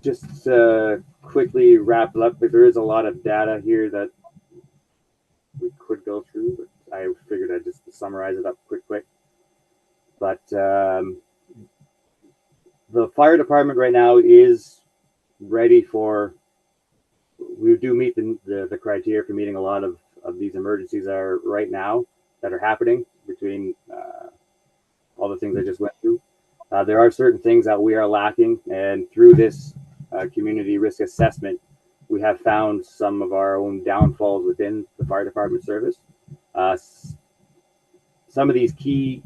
just quickly wrap it up, but there is a lot of data here that we could go through, but I figured I'd just summarize it up quick. But the fire department right now is ready for, we do meet the criteria for meeting a lot of these emergencies are right now that are happening between all the things I just went through. There are certain things that we are lacking, and through this community risk assessment, we have found some of our own downfalls within the fire department service. Some of these key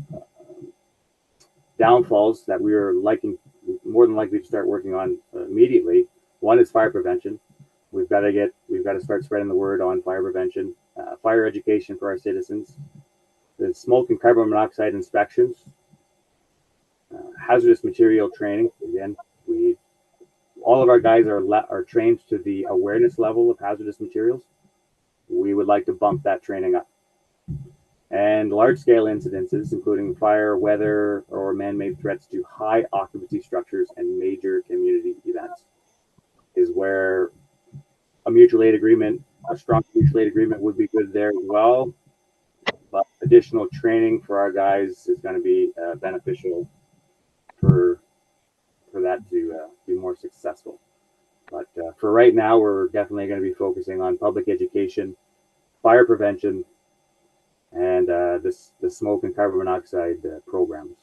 downfalls that we are more than likely to start working on immediately. One is fire prevention. We've got to start spreading the word on fire prevention, fire education for our citizens, the smoke and carbon monoxide inspections, hazardous material training. Again, all of our guys are trained to the awareness level of hazardous materials. We would like to bump that training up. And large-scale incidences, including fire, weather, or man-made threats to high occupancy structures and major community events, is where a mutual aid agreement, a strong mutual aid agreement would be good there as well. But additional training for our guys is going to be beneficial for that to be more successful. But for right now, we're definitely going to be focusing on public education, fire prevention, and the smoke and carbon monoxide programs.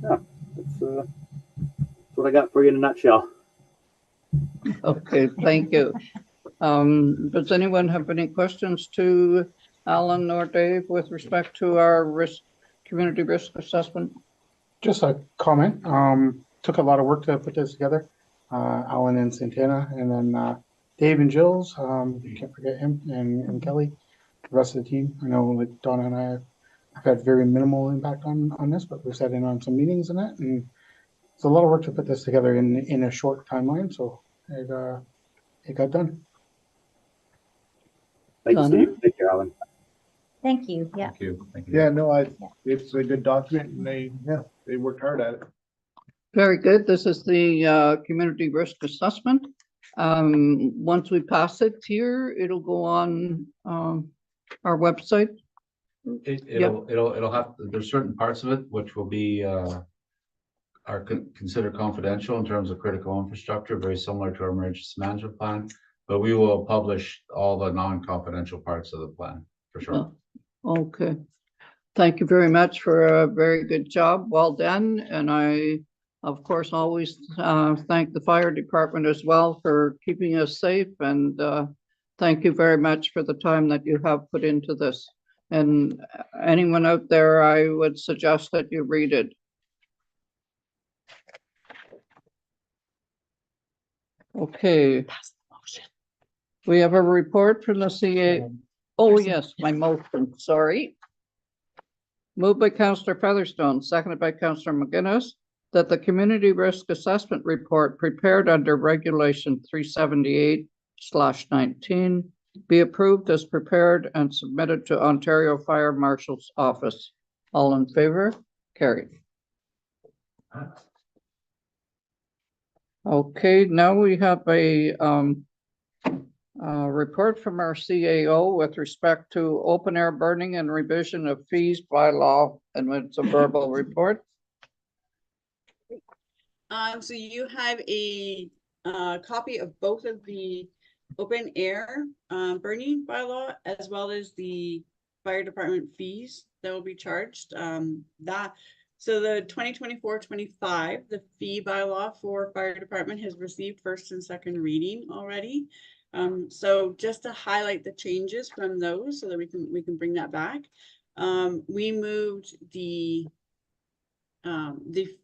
Yeah, that's what I got for you in a nutshell. Okay, thank you. Does anyone have any questions to Alan or Dave with respect to our community risk assessment? Just a comment. Took a lot of work to put this together. Alan and Santana, and then Dave and Jills. You can't forget him, and Kelly, the rest of the team. I know like Donna and I I've had very minimal impact on this, but we've sat in on some meetings and that, and it's a lot of work to put this together in a short timeline, so it got done. Thank you, Done. Steve. Thank you, Alan. Thank you, yeah. Thank you. Thank you. Yeah, no, Yeah. it's a good document and they worked hard at it. Very good. This is the community risk assessment. Once we pass it here, it'll go on our website. It'll have, there's certain parts of it which will be are considered confidential in terms of critical infrastructure, very similar to our emergency management plan. But we will publish all the non-confidential parts of the plan for sure. Okay. Thank you very much for a very good job. Well done. And I, of course, always thank the fire department as well for keeping us safe. And thank you very much for the time that you have put into this. And anyone out there, I would suggest that you read it. Okay. We have a report from the CA. Oh, yes, my motion, sorry. Moved by Councillor Featherstone, seconded by Councillor McGuinness, that the Community Risk Assessment Report prepared under Regulation 378/19 be approved as prepared and submitted to Ontario Fire Marshal's Office. All in favor? Carried. Okay, now we have a report from our CAO with respect to open air burning and revision of fees by law, and it's a verbal report. So you have a copy of both of the open air burning bylaw as well as the fire department fees that will be charged. So the 2024-25, the fee bylaw for fire department has received first and second reading already. So just to highlight the changes from those so that we can bring that back. We moved the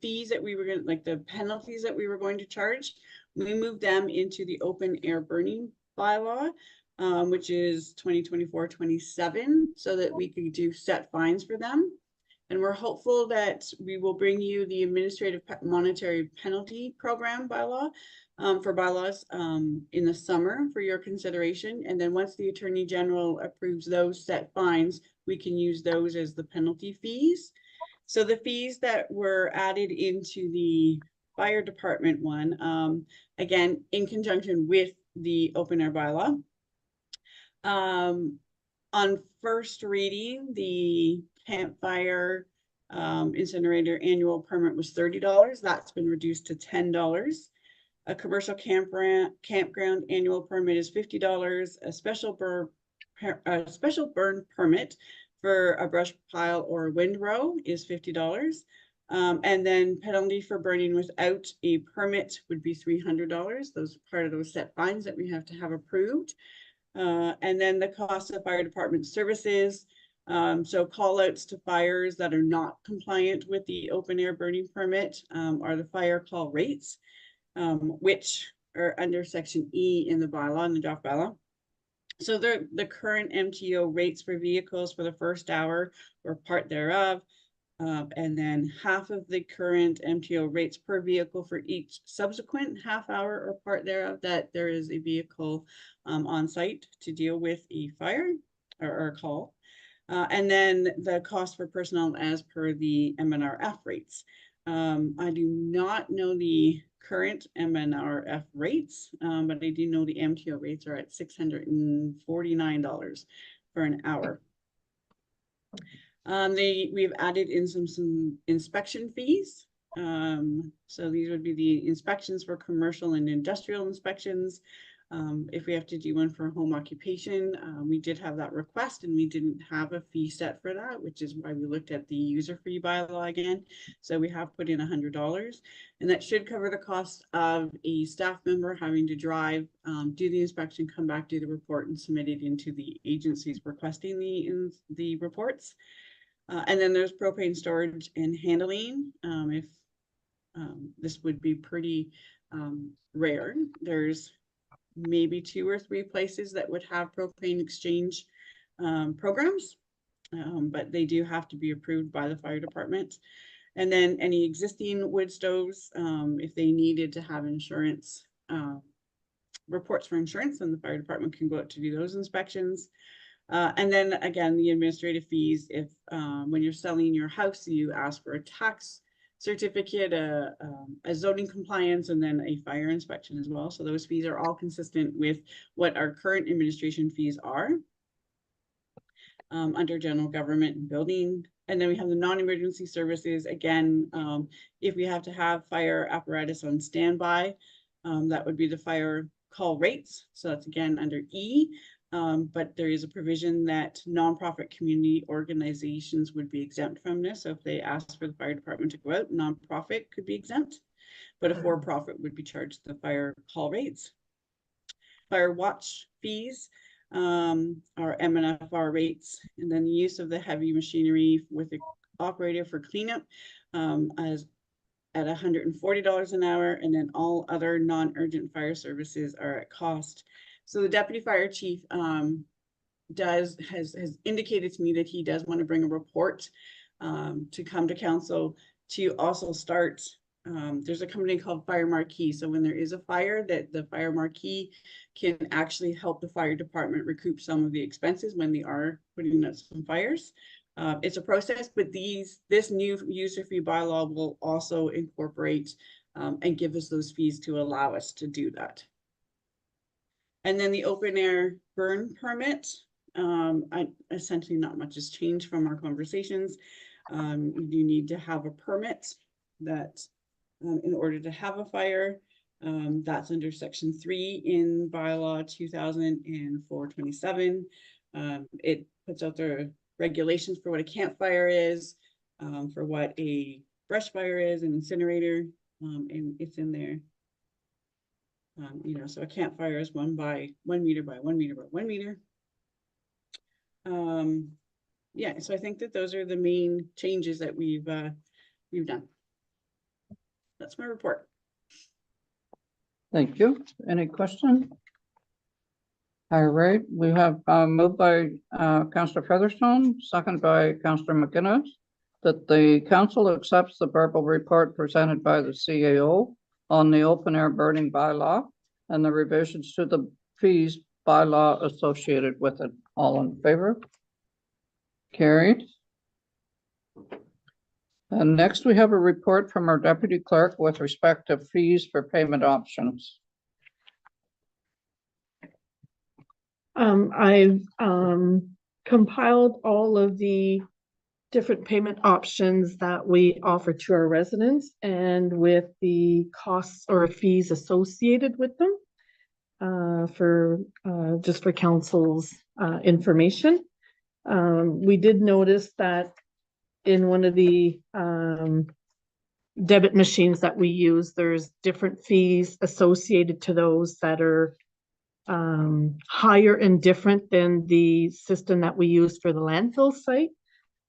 fees that we were going to, like the penalties that we were going to charge, we moved them into the open air burning bylaw, which is 2024-27, so that we could do set fines for them. And we're hopeful that we will bring you the administrative monetary penalty program bylaw for bylaws in the summer for your consideration. And then once the Attorney General approves those set fines, we can use those as the penalty fees. So the fees that were added into the fire department one, again, in conjunction with the open air bylaw. On first reading, the campfire incinerator annual permit was $30. That's been reduced to $10. A commercial campground annual permit is $50. A special burn permit for a brush pile or a windrow is $50. And then penalty for burning without a permit would be $300. Those are part of those set fines that we have to have approved. And then the cost of fire department services. So call outs to fires that are not compliant with the open air burning permit are the fire call rates, which are under section E in the bylaw, in the draft bylaw. So the current MTO rates for vehicles for the first hour or part thereof, and then half of the current MTO rates per vehicle for each subsequent half hour or part thereof that there is a vehicle on site to deal with a fire or a call. And then the cost for personnel as per the MNRF rates. I do not know the current MNRF rates, but I do know the MTO rates are at $649 for an hour. We've added in some inspection fees. So these would be the inspections for commercial and industrial inspections. If we have to do one for home occupation, we did have that request and we didn't have a fee set for that, which is why we looked at the user fee bylaw again. So we have put in $100, and that should cover the cost of a staff member having to drive, do the inspection, come back, do the report, and submit it into the agencies requesting the reports. And then there's propane storage and handling. This would be pretty rare. There's maybe 2 or 3 places that would have propane exchange programs. But they do have to be approved by the fire department. And then any existing wood stoves, if they needed to have insurance, reports for insurance, then the fire department can go out to do those inspections. And then again, the administrative fees, if when you're selling your house, you ask for a tax certificate, a zoning compliance, and then a fire inspection as well. So those fees are all consistent with what our current administration fees are under general government and building. And then we have the non-emergency services. Again, if we have to have fire apparatus on standby, that would be the fire call rates. So that's again under E. But there is a provision that nonprofit community organizations would be exempt from this. So if they ask for the fire department to go out, nonprofit could be exempt, but a for-profit would be charged the fire call rates. Fire watch fees are MNFR rates, and then the use of the heavy machinery with the operator for cleanup as at $140 an hour, and then all other non-urgent fire services are at cost. So the deputy fire chief has indicated to me that he does want to bring a report to come to council to also start. There's a company called Fire Marquee. So when there is a fire, that the Fire Marquee can actually help the fire department recoup some of the expenses when they are putting out some fires. It's a process, but this new user fee bylaw will also incorporate and give us those fees to allow us to do that. And then the open air burn permit, essentially not much has changed from our conversations. You do need to have a permit that in order to have a fire, that's under section 3 in bylaw 2004-27. It puts out the regulations for what a campfire is, for what a brush fire is, an incinerator, and it's in there. You know, so a campfire is 1 by 1 meter by 1 meter by 1 meter. Yeah, so I think that those are the main changes that we've done. That's my report. Thank you. Any question? All right, we have moved by Councillor Featherstone, second by Councillor McGinnis, that the council accepts the verbal report presented by the CAO on the open air burning bylaw and the revisions to the fees bylaw associated with it. All in favor? Carried. And next we have a report from our deputy clerk with respect to fees for payment options. I've compiled all of the different payment options that we offer to our residents and with the costs or fees associated with them just for council's information. We did notice that in one of the debit machines that we use, there's different fees associated to those that are higher and different than the system that we use for the landfill site.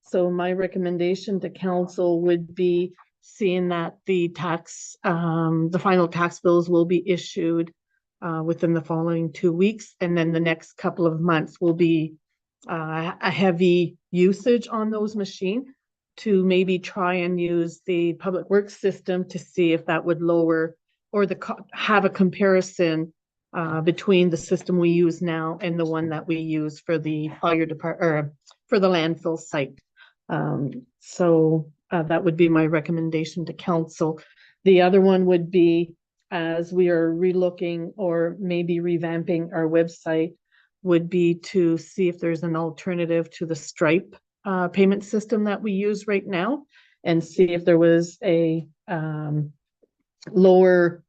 So my recommendation to council would be seeing that the final tax bills will be issued within the following 2 weeks, and then the next couple of months will be a heavy usage on those machines, to maybe try and use the public works system to see if that would lower or have a comparison between the system we use now and the one that we use for the fire department or for the landfill site. So that would be my recommendation to council. The other one would be, as we are relooking or maybe revamping our website, would be to see if there's an alternative to the Stripe payment system that we use right now, and see if there was a lower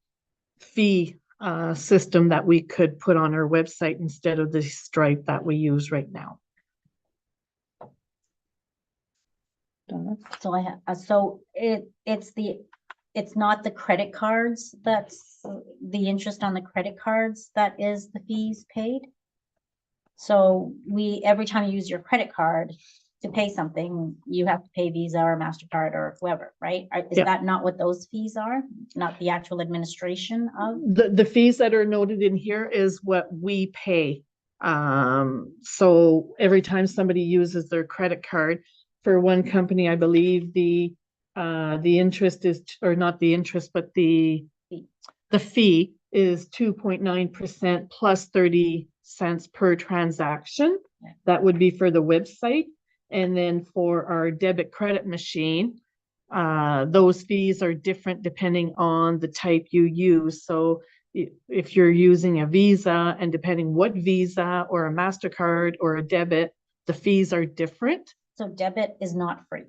fee system that we could put on our website instead of the Stripe that we use right now. So it's not the credit cards, that's the interest on the credit cards that is the fees paid. So every time you use your credit card to pay something, you have to pay Visa or MasterCard or whoever, right? Is that not what those fees are? Not the actual administration of? The fees that are noted in here is what we pay So every time somebody uses their credit card, for one company, I believe the interest is, or not the interest, but the fee is 2.9% plus 30 cents per transaction. That would be for the website. And then for our debit credit machine, those fees are different depending on the type you use. So if you're using a Visa, and depending what Visa or a MasterCard or a debit, the fees are different. So debit is not free.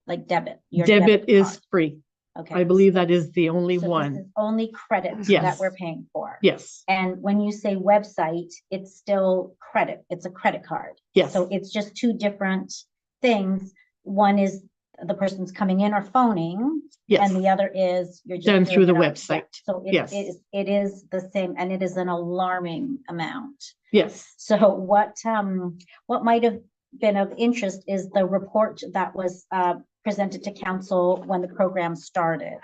Like debit. your Debit is card. free. Okay. I believe that is the only So this one. is only credit that Yes. we're paying for. Yes, And when you say website, it's still credit. It's a credit card. yes, So it's just two different things. One is the person's coming in or phoning, yes. and the other is you're just Done doing through the it on- website. yeah. So Yes. it is the same, and it is an alarming amount. Yes. So what might have been of interest is the report that was presented to council when the program started.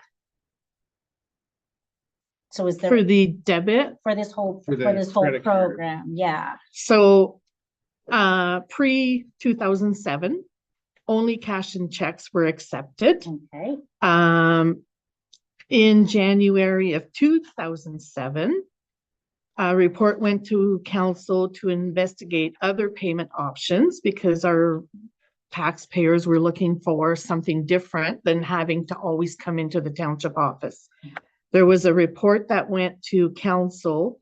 So is there? For the debit, For this whole, For for the this whole credit card. program, yeah. so pre 2007, only cash and checks were accepted. Okay, In January of 2007, a report went to council to investigate other payment options because our taxpayers were looking for something different than having to always come into the township office. There was a report that went to council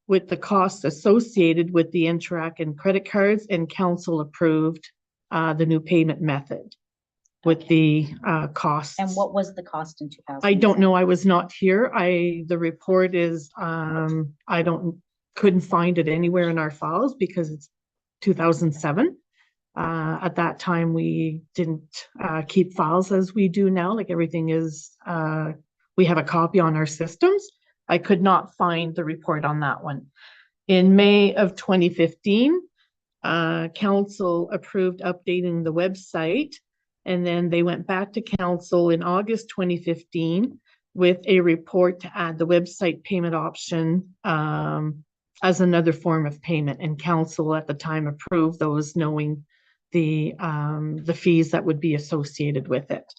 with the costs associated with the Interac and credit cards, and council approved the new payment method with the costs. and what was the cost in 2000? I don't know, I was not here. The report is, couldn't find it anywhere in our files because it's 2007. At that time, we didn't keep files as we do now, like everything is, we have a copy on our systems. I could not find the report on that one. In May of 2015, council approved updating the website. And then they went back to council in August 2015 with a report to add the website payment option as another form of payment. And council at the time approved those, knowing the fees that would be associated with it.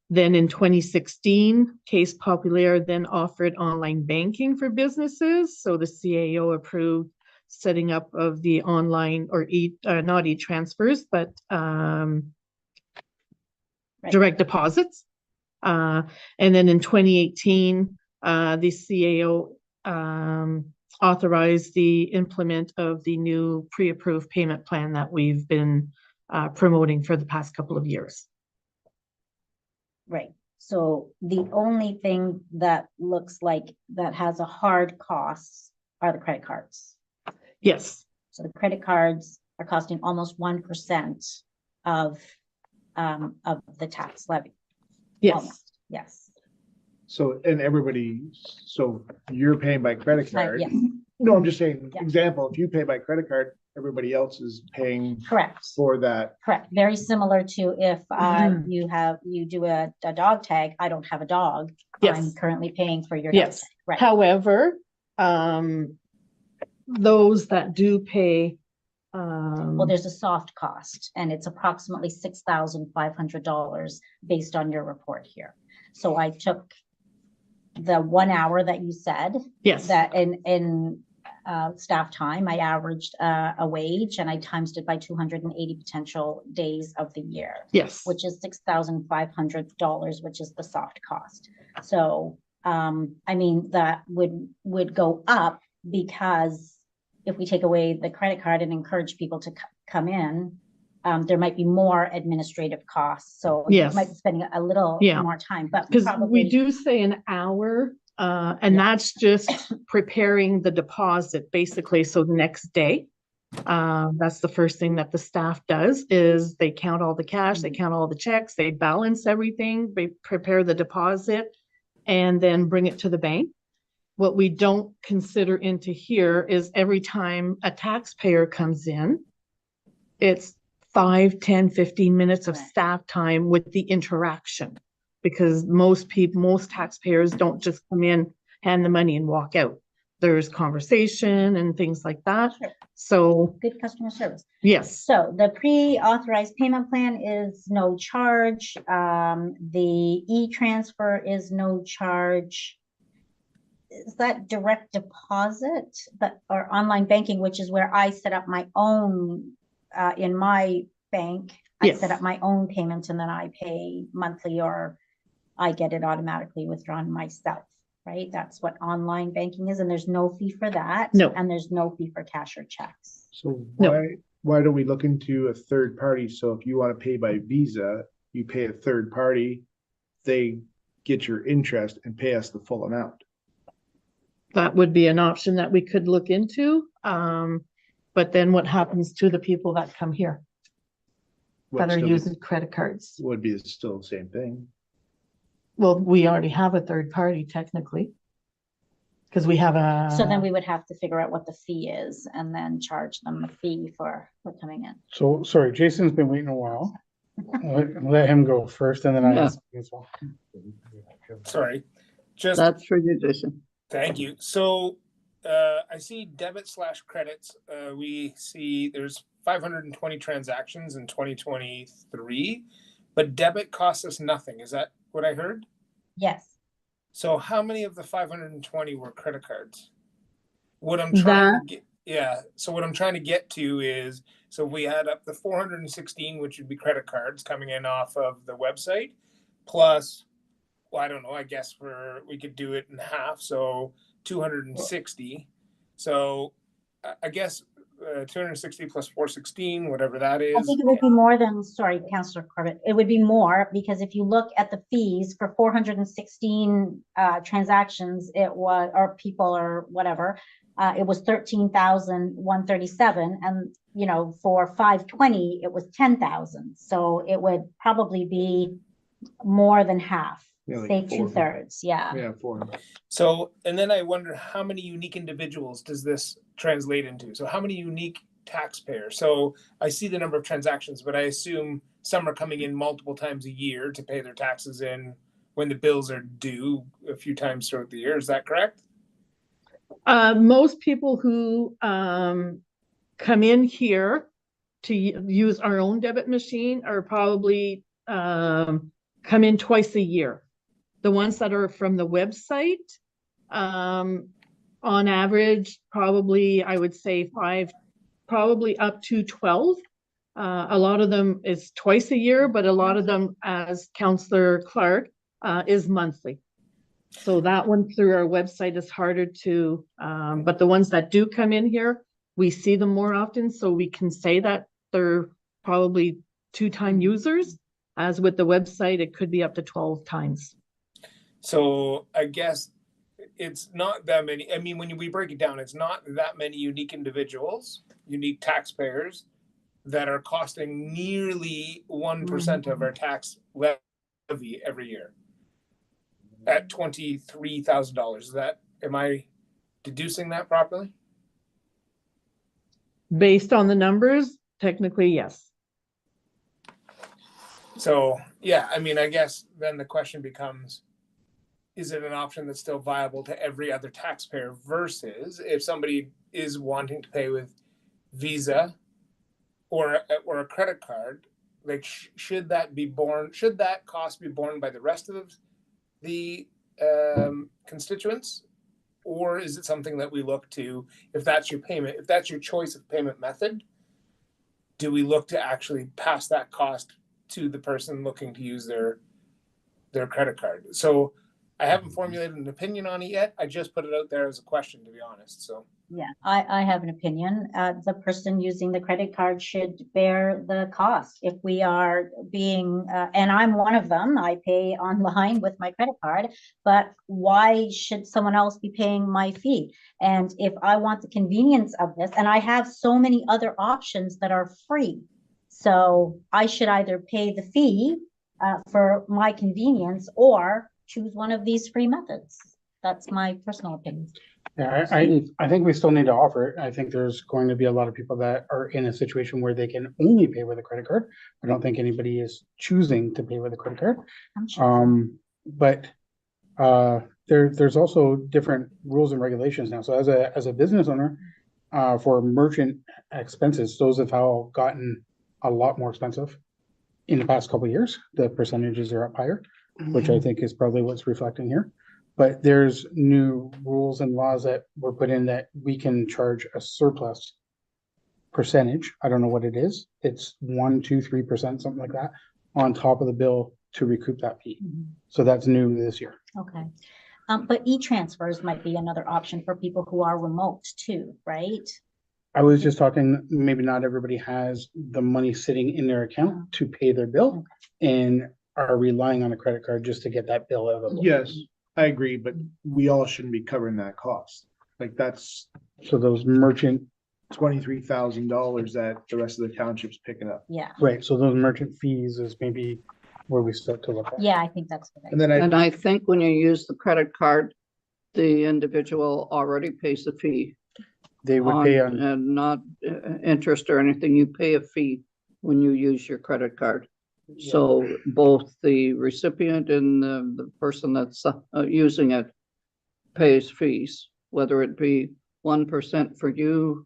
Then in 2016, Case Populaire then offered online banking for businesses. So the CAO approved setting up of the online or not e-transfers, but direct deposits. And then in 2018, the CAO authorized the implement of the new pre-approved payment plan that we've been promoting for the past couple of years. Right, so the only thing that looks like that has a hard cost are the credit cards. Yes, So the credit cards are costing almost 1% of the tax levy. yes, Almost, yes. So, and everybody, so you're paying by credit card? Yes, No, I'm just saying, Yeah. example, if you pay by credit card, everybody else is paying correct. for that. Correct, very similar to if you do a dog tag, I don't have a dog. I'm yes. currently paying for your dog Yes. tag, right? However, those that do pay, Well, there's a soft cost, and it's approximately $6,500 based on your report here. So I took the 1 hour that you said, yes, that in staff time, I averaged a wage, and I times it by 280 potential days of the year, yes, which is $6,500, which is the soft cost. So, I mean, that would go up because if we take away the credit card and encourage people to come in, there might be more administrative costs. So you Yes. might be spending a little Yeah. more time, but because probably. we do say an hour, and Yeah. that's just preparing the deposit, basically, so the next day. That's the first thing that the staff does, is they count all the cash, they count all the checks, they balance everything, they prepare the deposit, and then bring it to the bank. What we don't consider into here is every time a taxpayer comes in, it's 5, 10, 15 minutes of Correct. staff time with the interaction. Because most taxpayers don't just come in, hand the money and walk out. there's conversation and things like that. Sure. So, Good customer service. yes, So the pre-authorized payment plan is no charge. The e-transfer is no charge. Is that direct deposit, but, or online banking, which is where I set up my own, in my bank, I set Yes. up my own payment and then I pay monthly, or I get it automatically withdrawn myself, right? That's what online banking is, and there's no fee for that. No. And there's no fee for cash or checks. So No. why don't we look into a third party? So if you want to pay by Visa, you pay a third party, they get your interest and pay us the full amount. that would be an option that we could look into. But then what happens to the people that come here that Would are still using credit cards? would be still the same thing. Well, we already have a third party technically. Because we have a. So then we would have to figure out what the fee is and then charge them the fee for coming in. So, sorry, Jason's been waiting a while. Let him go first and then I Yeah. ask as well. Sorry, just That's for you, Jason. thank you. So I see debit/credits. We see there's 520 transactions in 2023, but debit costs us nothing. Is that what I heard? Yes. So how many of the 520 were credit cards? What I'm trying to get, yeah. So what I'm trying to get to is, so if we add up the 416, which would be credit cards coming in off of the website, plus, well, I don't know, I guess we could do it in half, so 260. So I guess 260 plus 416, whatever that I is. think it would be more than, sorry, Councillor Corbett, it would be more, because if you look at the fees for 416 transactions, it was, or people or whatever, it was 13,137, and you know, for 520, it was 10,000. So it would probably be more than half, Yeah, like say 400. 2/3, yeah. Yeah, 400. So, and then I wonder how many unique individuals does this translate into? So how many unique taxpayers? So I see the number of transactions, but I assume some are coming in multiple times a year to pay their taxes in when the bills are due a few times throughout the year. Is that correct? Most people who come in here to use our own debit machine are probably come in twice a year. The ones that are from the website, on average, probably, I would say 5, probably up to 12. A lot of them is twice a year, but a lot of them, as Councillor Clark, is monthly. So that one through our website is harder to, but the ones that do come in here, we see them more often, so we can say that they're probably 2-time users. As with the website, it could be up to 12 times. So I guess it's not that many. I mean, when we break it down, it's not that many unique individuals, unique taxpayers that are costing nearly 1% of our tax levy every year at $23,000. Is that, am I deducing that properly? Based on the numbers, technically, yes. So, yeah, I mean, I guess then the question becomes, is it an option that's still viable to every other taxpayer versus if somebody is wanting to pay with Visa or a credit card, like should that cost be borne by the rest of the constituents? Or is it something that we look to, if that's your payment, if that's your choice of payment method, do we look to actually pass that cost to the person looking to use their credit card? So I haven't formulated an opinion on it yet. I just put it out there as a question, to be honest. So Yeah, I have an opinion. The person using the credit card should bear the cost. If we are being, and I'm one of them, I pay online with my credit card, but why should someone else be paying my fee? And if I want the convenience of this, and I have so many other options that are free, so I should either pay the fee for my convenience or choose one of these free methods. That's my personal opinion. Yeah, I think we still need to offer it. I think there's going to be a lot of people that are in a situation where they can only pay with a credit card. I don't think anybody is choosing to pay with a credit card. I'm sure. But there's also different rules and regulations now. So as a business owner, for merchant expenses, those have all gotten a lot more expensive in the past couple of years. The percentages are up higher, which I think is probably what's reflecting here. But there's new rules and laws that were put in that we can charge a surplus percentage. I don't know what it is. It's 1, 2, 3%, something like that, on top of the bill to recoup that fee. So that's new this year. Okay. But e-transfers might be another option for people who are remote too, right? I was just talking, maybe not everybody has the money sitting in their account to pay their bill and are relying on a credit card just to get that bill out of the. Yes, I agree, but we all shouldn't be covering that cost. Like that's So those merchant, $23,000 that the rest of the township's picking up. Yeah, right, so those merchant fees is maybe where we start to look at. yeah, I think that's what And then And I think when you use the credit card, the individual already pays the fee. They would pay on, And not interest or anything. You pay a fee when you use your credit card. So both the recipient and the person that's using it pays fees, whether it be 1% for you,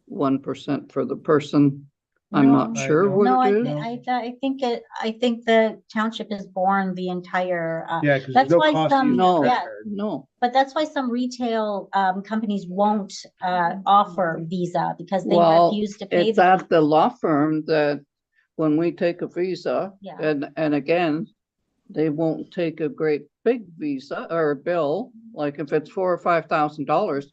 1% for the person. I'm not No, sure no. what no, it is. I think the township has borne the entire, Yeah, because That's there's no why cost to some- use a No, credit yeah. card. no. but that's why some retail companies won't offer Visa because they Well, refuse to pay. it's at the law firm that when we take a visa, Yeah. and again, they won't take a great big visa or a bill, like if it's $4,000 or $5,000.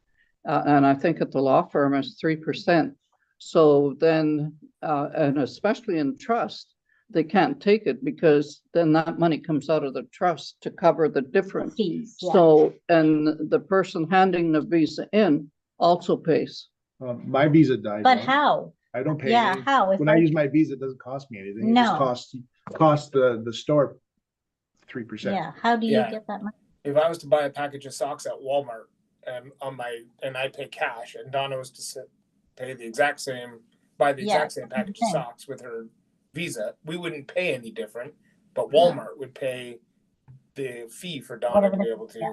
And I think at the law firm it's 3%. So then, and especially in trust, they can't take it because then that money comes out of the trust to cover the difference. Fees, yeah. So, and the person handing the visa in also pays. My Visa dies. But on. how? I don't pay. Yeah, any- how? If When I use my Visa, it doesn't cost me anything. It just No. costs the store 3%. Yeah, how do you Yeah. get that money? If I was to buy a package of socks at Walmart and and I pay cash and Donna was to pay the exact same, buy the Yeah, exact same package of okay. socks with her Visa, we wouldn't pay any different, but Walmart would pay the fee for Donna Whatever to be the- able to. yeah.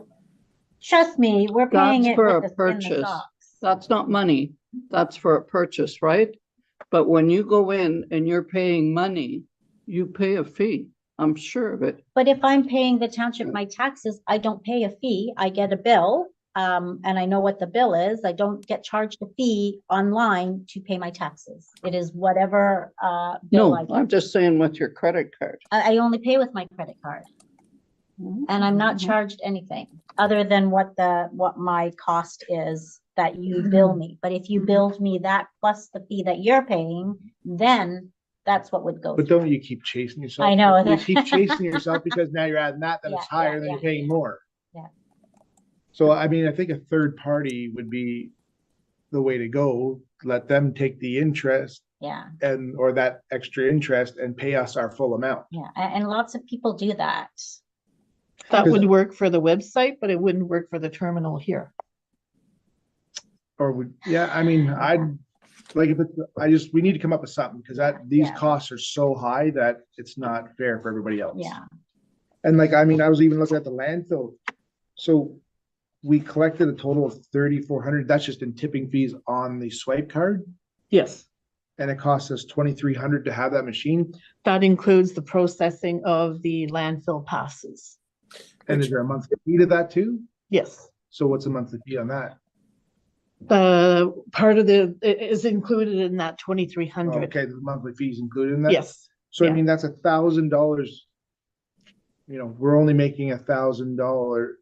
Trust me, we're paying That's it for a with the purchase. socks. That's not money. That's for a purchase, right? But when you go in and you're paying money, you pay a fee. I'm sure of it. But if I'm paying the township my taxes, I don't pay a fee. I get a bill. And I know what the bill is. I don't get charged a fee online to pay my taxes. It is whatever, bill I No, get. I'm just saying with your credit card. I only pay with my credit card. And I'm not charged anything other than what my cost is that you bill me. But if you billed me that plus the fee that you're paying, then that's what would go. But don't you keep chasing yourself? I know. You keep chasing yourself because now you're adding that, then it's Yeah, higher, yeah, then you're yeah. paying more. Yeah. So I mean, I think a third party would be the way to go. Let them take the interest Yeah, or that extra interest and pay us our full amount. yeah. And lots of people do that. That Because- would work for the website, but it wouldn't work for the terminal here. Or would, yeah, I mean, we need to come up with something because these Yeah. costs are so high that it's not fair for everybody else. Yeah. And like, I mean, I was even looking at the landfill. So we collected a total of 3,400. That's just in tipping fees on the swipe card. Yes, And it costs us 2,300 to have that machine. that includes the processing of the landfill passes. And is there a monthly fee to that too? Yes. So what's the monthly fee on that? Part of it is included in that 2,300. Okay, the monthly fees included in that? Yes, So I yeah. mean, that's $1,000. You know, we're only making $1,000.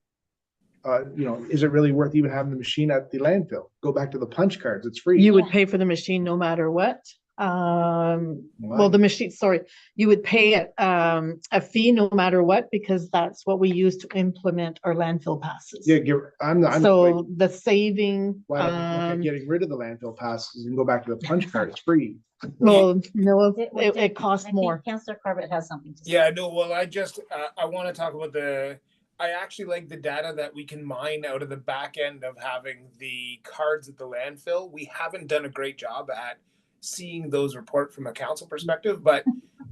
Is it really worth even having the machine at the landfill? Go back to the punch cards, it's free. You would pay for the machine no matter what. Well, the machine, sorry, you would pay a fee no matter what, because that's what we use to implement our landfill passes. Yeah, I'm So the saving, why don't we look at getting rid of the landfill passes and go back to the punch card? It's free. well, no, It- it costs I think more. Councillor Corbett has something to say. Yeah, no, well, I want to talk about I actually like the data that we can mine out of the back end of having the cards at the landfill. We haven't done a great job at seeing those report from a council perspective, but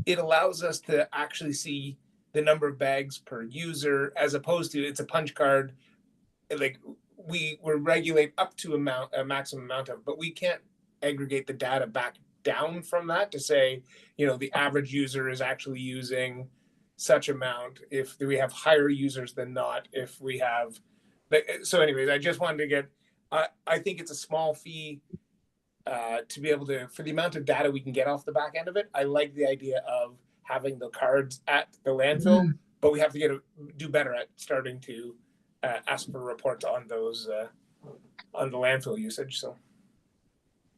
it allows us to actually see the number of bags per user as opposed to it's a punch card like, we regulate up to a maximum amount of, but we can't aggregate the data back down from that to say, you know, the average user is actually using such amount if we have higher users than not, if we have, so anyways, I just wanted to get, I think it's a small fee to be able to, for the amount of data we can get off the back end of it. I like the idea of having the cards at the landfill, but we have to do better at starting to ask for reports on those, on the landfill usage, so.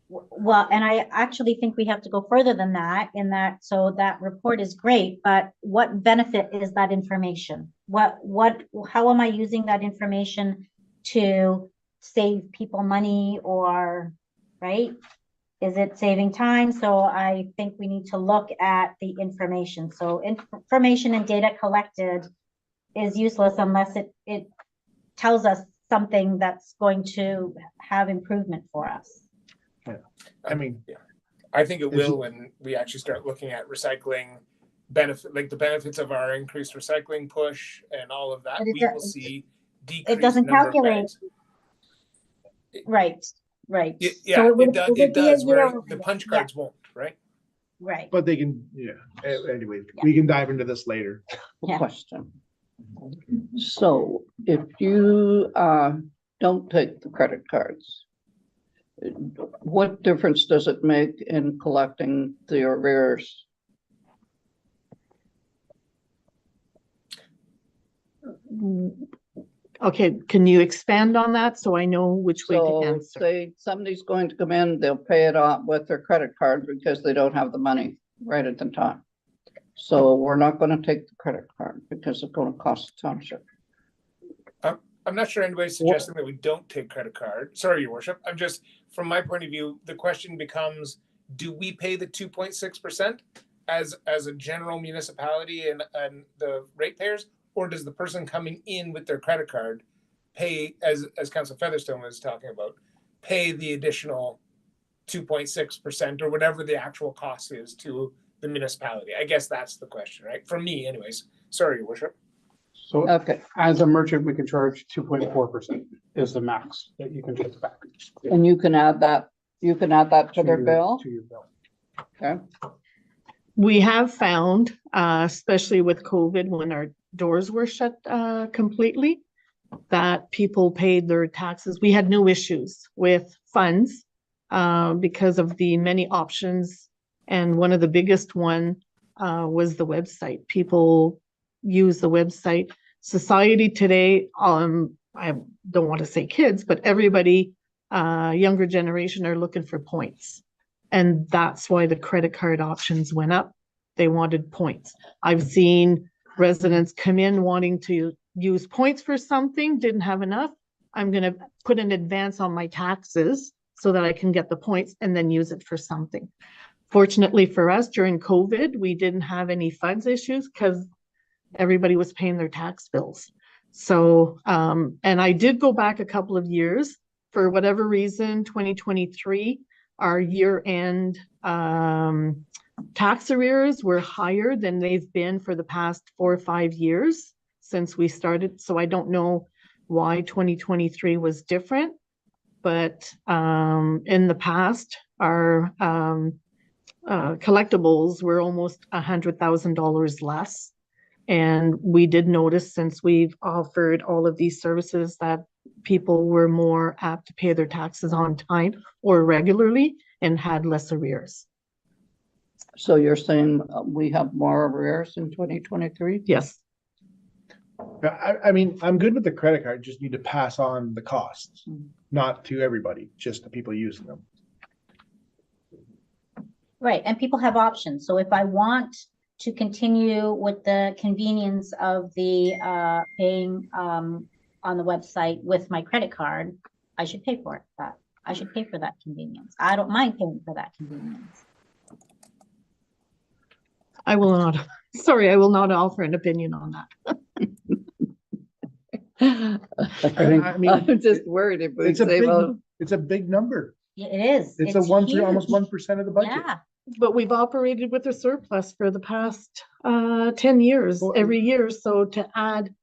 Well, and I actually think we have to go further than that, in that, so that report is great, but what benefit is that information? How am I using that information to save people money, or, right? Is it saving time? So I think we need to look at the information. So information and data collected is useless unless it tells us something that's going to have improvement for us. I mean, yeah, I think it will when we actually start looking at recycling benefit, like the benefits of our increased recycling push and all of that. But it We will does- see It decreased doesn't number of calculate. bags. Right. Yeah, So it would be a does, where zero- the punch yeah, cards won't, right? Right. But they can, anyway, we can dive into this later. Yeah. Question. So if you don't take the credit cards, what difference does it make in collecting the arrears? Okay, can you expand on that so I know which way to So answer? say somebody's going to come in, they'll pay it off with their credit card because they don't have the money right at the time. So we're not gonna take the credit card because it's gonna cost the township. I'm not sure anybody's suggesting that we don't take credit card. Sorry, your worship. I'm just, from my point of view, the question becomes, do we pay the 2.6% as a general municipality and the ratepayers? Or does the person coming in with their credit card pay, as Councilor Featherstone was talking about, pay the additional 2.6% or whatever the actual cost is to the municipality? I guess that's the question, right? For me anyways. Sorry, your worship. So Okay, as a merchant, we can charge 2.4% is the max that you can take back. and you can add that to their bill? To your bill. Okay, We have found, especially with COVID, when our doors were shut completely, that people paid their taxes. We had no issues with funds because of the many options. And one of the biggest one was the website. People use the website. Society today, I don't want to say kids, but everybody, younger generation, are looking for points. And that's why the credit card options went up. They wanted points. I've seen residents come in wanting to use points for something, didn't have enough. I'm gonna put an advance on my taxes so that I can get the points and then use it for something. Fortunately for us, during COVID, we didn't have any funds issues because everybody was paying their tax bills. So, and I did go back a couple of years. For whatever reason, 2023, our year-end tax arrears were higher than they've been for the past 4 or 5 years since we started. So I don't know why 2023 was different, but in the past, our collectibles were almost $100,000 less. And we did notice, since we've offered all of these services, that people were more apt to pay their taxes on time or regularly and had less arrears. so you're saying we have more arrears in 2023? Yes. I mean, I'm good with the credit card, just need to pass on the costs, not to everybody, just the people using them. Right, and people have options. So if I want to continue with the convenience of the paying on the website with my credit card, I should pay for it. I should pay for that convenience. I don't mind paying for that convenience. I will not, sorry, I will not offer an opinion on that. I mean, I'm just worried if we It's a say, big, well, it's a big number. Yeah, it is. It's a almost huge. 1% of the budget. Yeah, But we've operated with a surplus for the past 10 years, Well, every year. So to add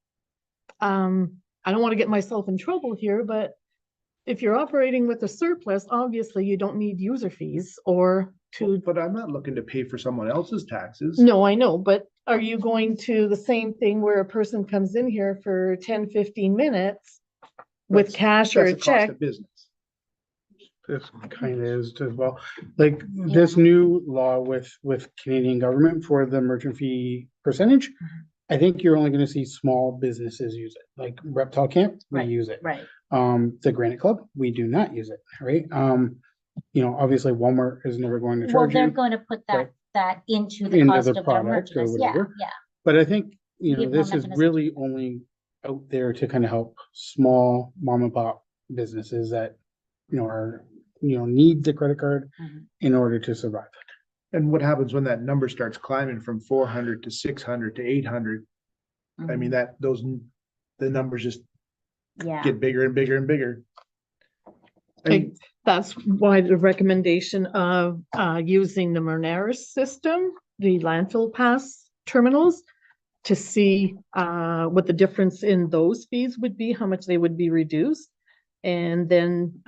I don't want to get myself in trouble here, but if you're operating with a surplus, obviously you don't need user fees or to, But I'm not looking to pay for someone else's taxes. no, I know, but are you going to the same thing where a person comes in here for 10, 15 minutes with That's- cash or a That's the cost check? of business. This kind of is as well, like this new law with Canadian government for the merchant fee percentage. I think you're only gonna see small businesses use it, like Reptile Camp, we Right, use it. Right. The Granite Club, we do not use it, right? You know, obviously Walmart is never going to Well, charge they're you, going to put that, that into the into cost the of their product or merchandise. Yeah, whatever. yeah. but I think, you know, Give more this is mechanism. really only out there to kind of help small mom and pop businesses that, you know, are, you know, need the credit card Mhm. in order to survive. And what happens when that number starts climbing from 400 to 600 to 800? I mean, the numbers just Yeah. get bigger and bigger and bigger. Like, that's why the recommendation of using the Moneris system, the landfill pass terminals, to see what the difference in those fees would be, how much they would be reduced. And then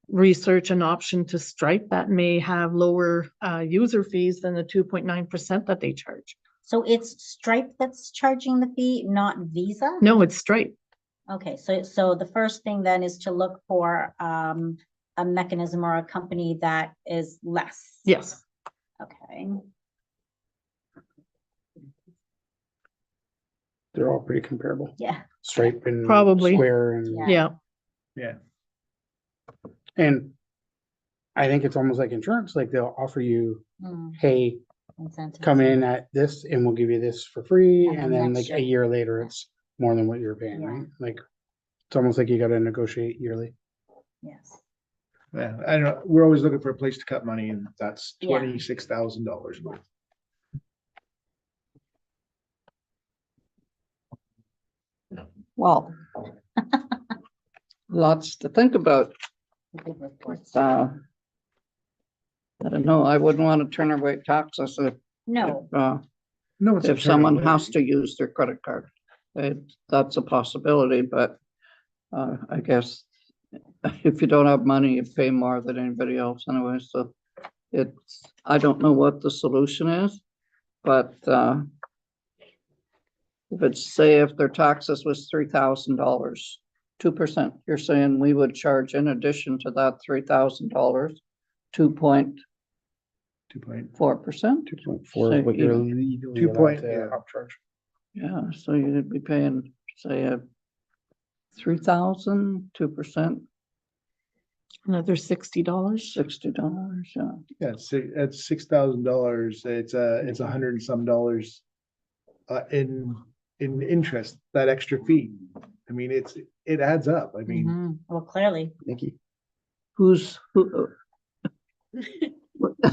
research an option to Stripe that may have lower user fees than the 2.9% that they charge. So it's Stripe that's charging the fee, not Visa? No, it's Stripe. Okay, so the first thing then is to look for a mechanism or a company that is less. Yes. Okay. They're all pretty comparable. Yeah. Stripe and Probably. Square and, Yeah. Yeah. Yeah. and I think it's almost like insurance, like they'll offer you, Mm, hey, incentives. come in at this and we'll give you this for free. And And then then next like a year. year later, it's more than what you're paying, Yeah. right? Like, it's almost like you gotta negotiate yearly. Yes. Yeah, I don't know, we're always looking for a place to cut money and that's Yeah. $26,000 worth. Well, lots to think about. Good reports. I don't know, I wouldn't want to turn away taxes No, No, it's a if someone turn has away. to use their credit card. That's a possibility, but I guess if you don't have money, you pay more than anybody else anyway, so I don't know what the solution is, but if their taxes was $3,000, 2%, you're saying we would charge in addition to that $3,000, 2.4%? 2.4. 2.4 is what you're legally 2 allowed point, to yeah. upcharge. Yeah, so you'd be paying, say, 3,000, 2%, Another $60. $60, yeah. Yeah, it's $6,000. It's a hundred and some dollars in interest, that extra fee. I mean, it adds up. I mean, Mhm. Well, clearly. Nikki. Who?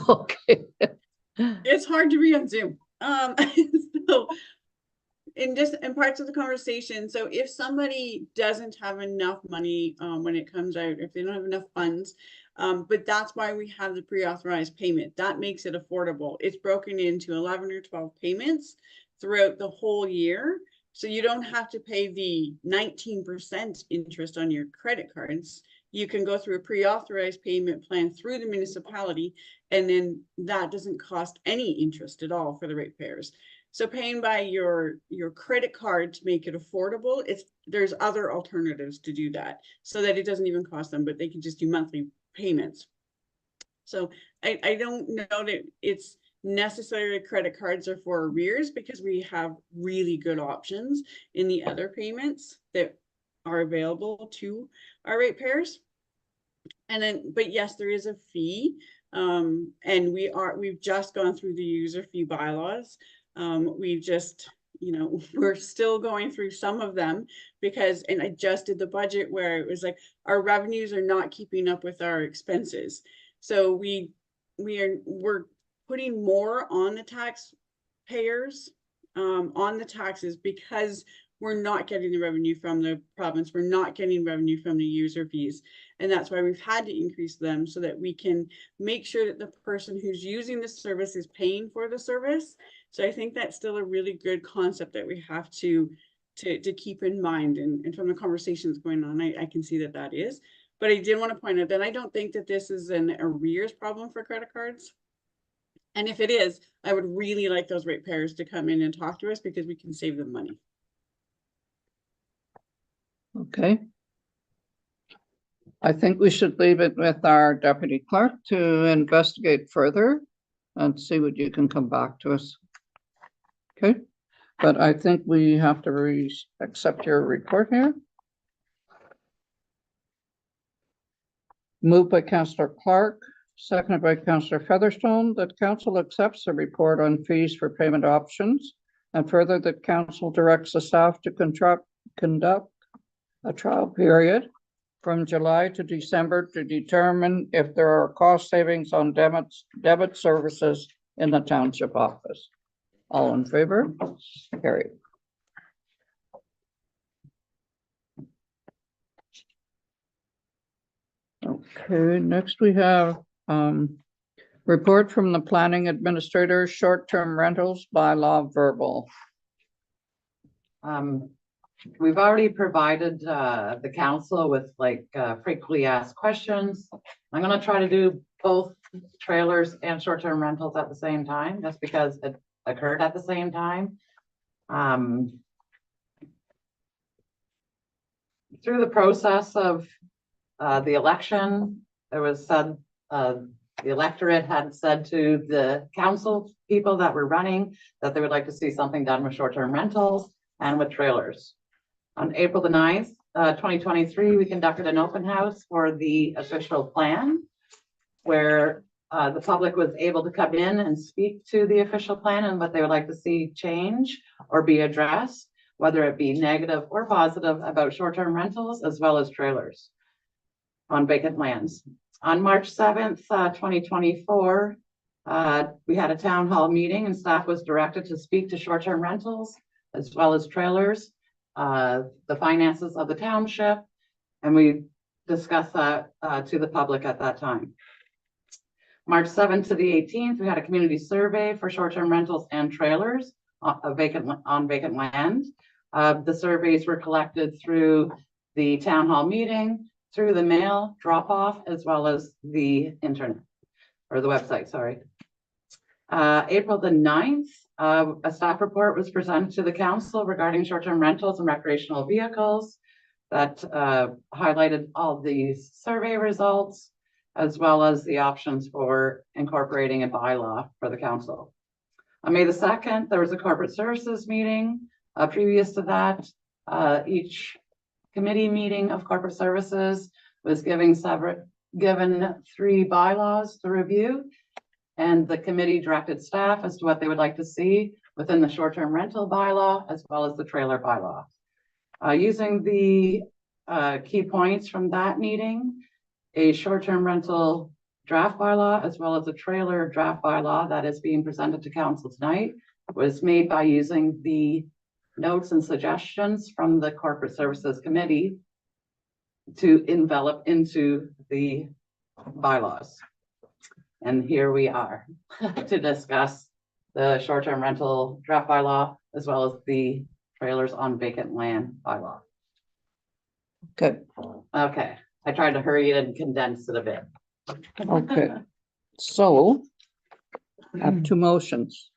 Okay. It's hard to read on Zoom. So in parts of the conversation, so if somebody doesn't have enough money when it comes out, if they don't have enough funds, but that's why we have the pre-authorized payment. That makes it affordable. It's broken into 11 or 12 payments throughout the whole year. So you don't have to pay the 19% interest on your credit cards. You can go through a pre-authorized payment plan through the municipality, and then that doesn't cost any interest at all for the ratepayers. So paying by your credit card to make it affordable, there's other alternatives to do that so that it doesn't even cost them, but they can just do monthly payments. So I don't know that it's necessarily credit cards are for arrears, because we have really good options in the other payments that are available to our ratepayers. And then, but yes, there is a fee. And we've just gone through the user fee bylaws. We've just, we're still going through some of them and I just did the budget where it was like, our revenues are not keeping up with our expenses. So we're putting more on the taxpayers, on the taxes, because we're not getting the revenue from the province. We're not getting revenue from the user fees. And that's why we've had to increase them so that we can make sure that the person who's using the service is paying for the service. So I think that's still a really good concept that we have to to keep in mind, and from the conversations going on, I can see that that is. But I did want to point out that I don't think that this is an arrears problem for credit cards. And if it is, I would really like those ratepayers to come in and talk to us because we can save them money. Okay. I think we should leave it with our deputy clerk to investigate further and see what you can come back to us. Okay, but I think we have to accept your report here. Moved by Councillor Clark, seconded by Councillor Featherstone, that council accepts the report on fees for payment options, and further that council directs the staff to conduct a trial period from July to December to determine if there are cost savings on debit services in the township office. All in favor? Carried. Okay, next we have report from the planning administrator, short-term rentals bylaw verbal. We've already provided the council with like frequently asked questions. I'm gonna try to do both trailers and short-term rentals at the same time, just because it occurred at the same time. Through the process of the election, there was said, the electorate had said to the council people that were running that they would like to see something done with short-term rentals and with trailers. On April the 9th, 2023, we conducted an open house for the official plan where the public was able to come in and speak to the official plan and what they would like to see change or be addressed, whether it be negative or positive about short-term rentals as well as trailers on vacant lands. On March 7th, 2024, we had a town hall meeting and staff was directed to speak to short-term rentals as well as trailers, the finances of the township, and we discussed that to the public at that time. March 7th to the 18th, we had a community survey for short-term rentals and trailers on vacant land. The surveys were collected through the town hall meeting, through the mail drop-off, as well as the internet, or the website, sorry. April the 9th, a staff report was presented to the council regarding short-term rentals and recreational vehicles that highlighted all these survey results, as well as the options for incorporating a bylaw for the council. On May the 2nd, there was a corporate services meeting. Previous to that, each committee meeting of corporate services was given 3 bylaws to review, and the committee directed staff as to what they would like to see within the short-term rental bylaw as well as the trailer bylaw. Using the key points from that meeting, a short-term rental draft bylaw as well as a trailer draft bylaw that is being presented to council tonight was made by using the notes and suggestions from the corporate services committee to envelop into the bylaws. And here we are to discuss the short-term rental draft bylaw as well as the trailers on vacant land bylaw. Good. Okay, I tried to hurry it and condense it a bit. Okay, so I have 2 motions.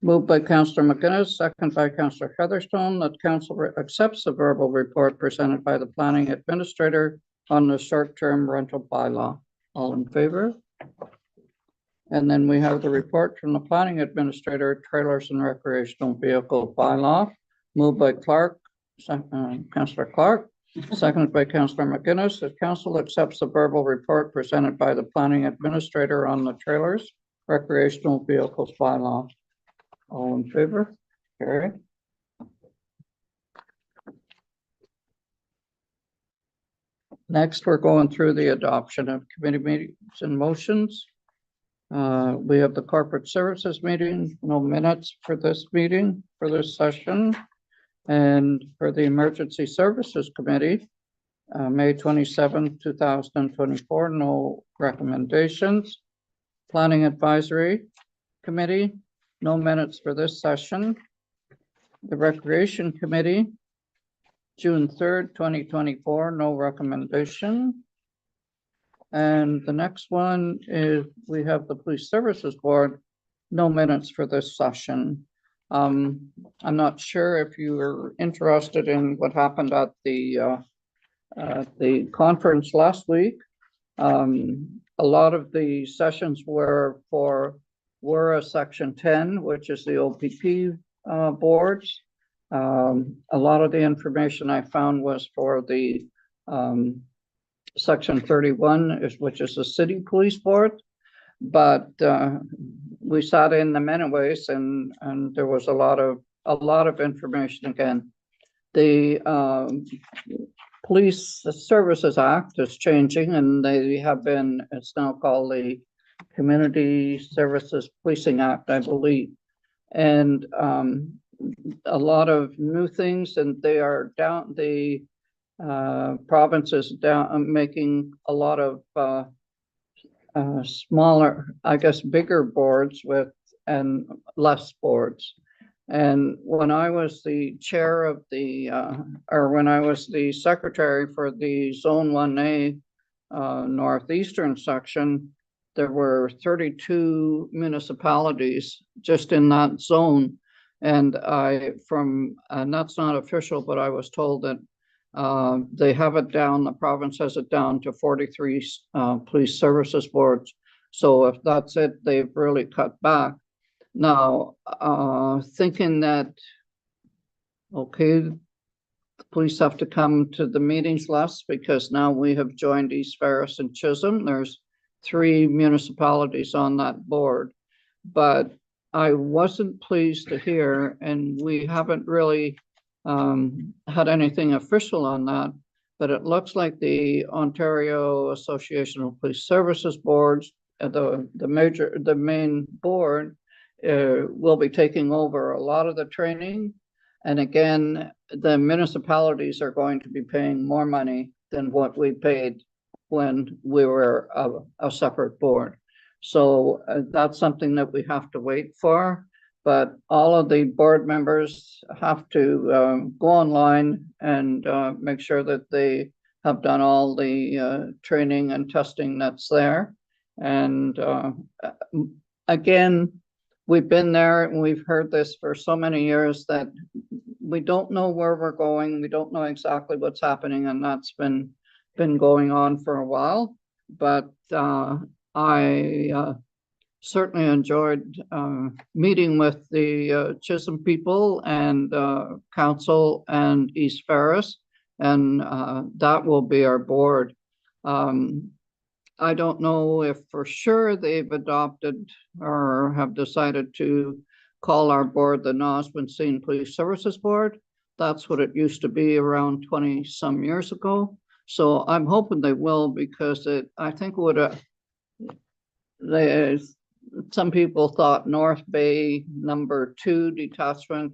Moved by Councillor McGuinness, second by Councillor Featherstone, that council accepts the verbal report presented by the planning administrator on the short-term rental bylaw. All in favor? And then we have the report from the planning administrator, trailers and recreational vehicle bylaw, moved by Councillor Clark, seconded by Councillor McGuinness, that council accepts the verbal report presented by the planning administrator on the trailers, recreational vehicles bylaw. All in favor? Carry. Next, we're going through the adoption of committee meetings and motions. We have the corporate services meeting, no minutes for this meeting, for this session. And for the emergency services committee, May 27, 2024, no recommendations. Planning advisory committee, no minutes for this session. The Recreation Committee, June 3rd, 2024, no recommendation. And the next one is we have the Police Services Board, no minutes for this session. I'm not sure if you are interested in what happened at the conference last week. A lot of the sessions were a Section 10, which is the OPP boards. A lot of the information I found was for the Section 31, which is the city police board. But we sat in them anyways, and there was a lot of information again. The Police Services Act is changing, and they have been, it's now called the Community Services Policing Act, I believe. And a lot of new things, and they are down, the province is down, making a lot of smaller, I guess, bigger boards and less boards. And when I was the chair of when I was the secretary for the Zone 1A Northeastern section, there were 32 municipalities just in that zone. And that's not official, but I was told that they have it down, the province has it down to 43 police services boards. So if that's it, they've really cut back. Now, thinking that, okay, the police have to come to the meetings less because now we have joined East Ferris and Chisholm. There's 3 municipalities on that board. But I wasn't pleased to hear, and we haven't really had anything official on that, but it looks like the Ontario Association of Police Services Boards, the main board, will be taking over a lot of the training. And again, the municipalities are going to be paying more money than what we paid when we were a separate board. So that's something that we have to wait for. But all of the board members have to go online and make sure that they have done all the training and testing that's there. And again, we've been there and we've heard this for so many years that we don't know where we're going. We don't know exactly what's happening, and that's been going on for a while. But I certainly enjoyed meeting with the Chisholm people and council and East Ferris, and that will be our board. I don't know if for sure they've adopted or have decided to call our board the Oswestry Police Services Board. That's what it used to be around 20 some years ago. So I'm hoping they will, because I think it would some people thought North Bay number 2 detachment.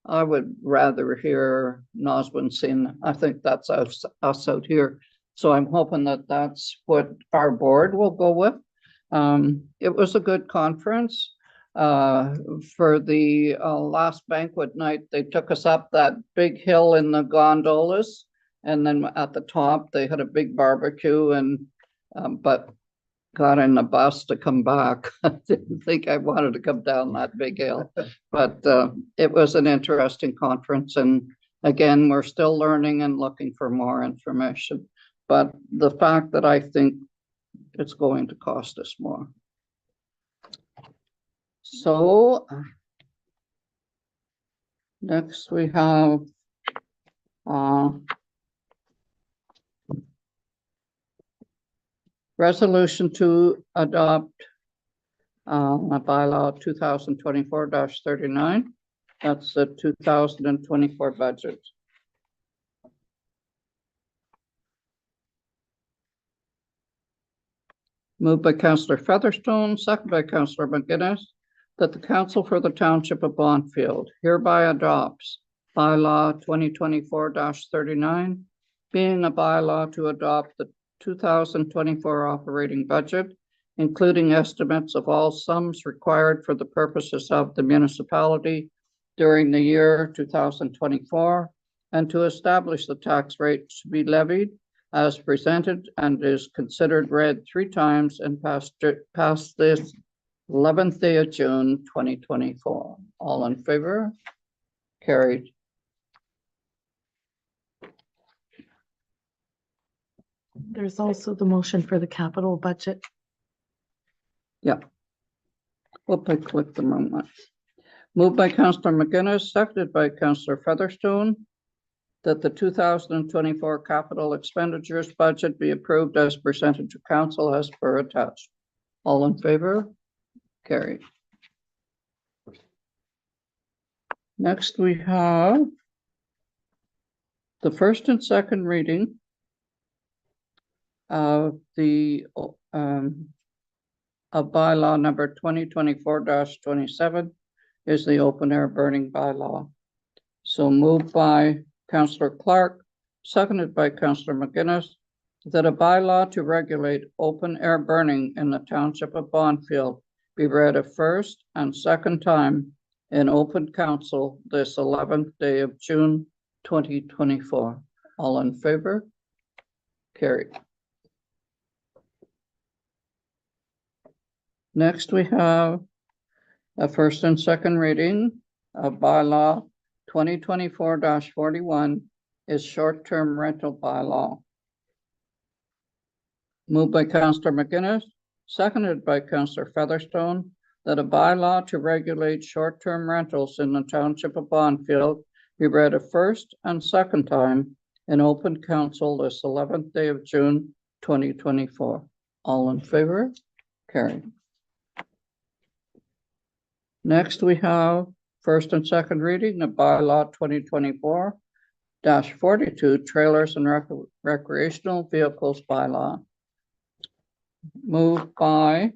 I would rather hear Oswestry. I think that's us out here. So I'm hoping that that's what our board will go with. It was a good conference. For the last banquet night, they took us up that big hill in the gondolas, and then at the top they had a big barbecue, and but got in the bus to come back. I didn't think I wanted to come down that big hill, but it was an interesting conference. And again, we're still learning and looking for more information. But the fact that I think it's going to cost us more. So next we have resolution to adopt a bylaw 2024-39. That's the 2024 budget. Moved by Councillor Featherstone, second by Councillor McGuinness, that the Council for the Township of Bonnfield hereby adopts bylaw 2024-39, being a bylaw to adopt the 2024 operating budget, including estimates of all sums required for the purposes of the municipality during the year 2024 and to establish the tax rate to be levied as presented and is considered read 3 times and passed this 11th day of June 2024. All in favor? Carried. There's also the motion for the capital budget. We'll click the moment. Moved by Councillor McGuinness, seconded by Councillor Featherstone, that the 2024 capital expenditures budget be approved as presented to council as per attached. All in favor? Carried. Next, we have the first and second reading of the of bylaw number 2024-27 is the open air burning bylaw. So moved by Councillor Clark, seconded by Councillor McGuinness, that a bylaw to regulate open air burning in the township of Bonnfield be read a first and second time in open council this 11th day of June 2024. All in favor? Carried. Next, we have a first and second reading of bylaw 2024-41 is short-term rental bylaw. Moved by Councillor McGuinness, seconded by Councillor Featherstone, that a bylaw to regulate short-term rentals in the township of Bonnfield be read a first and second time in open council this 11th day of June 2024. All in favor? Carried. Next, we have first and second reading of bylaw 2024-42 trailers and recreational vehicles bylaw. Moved by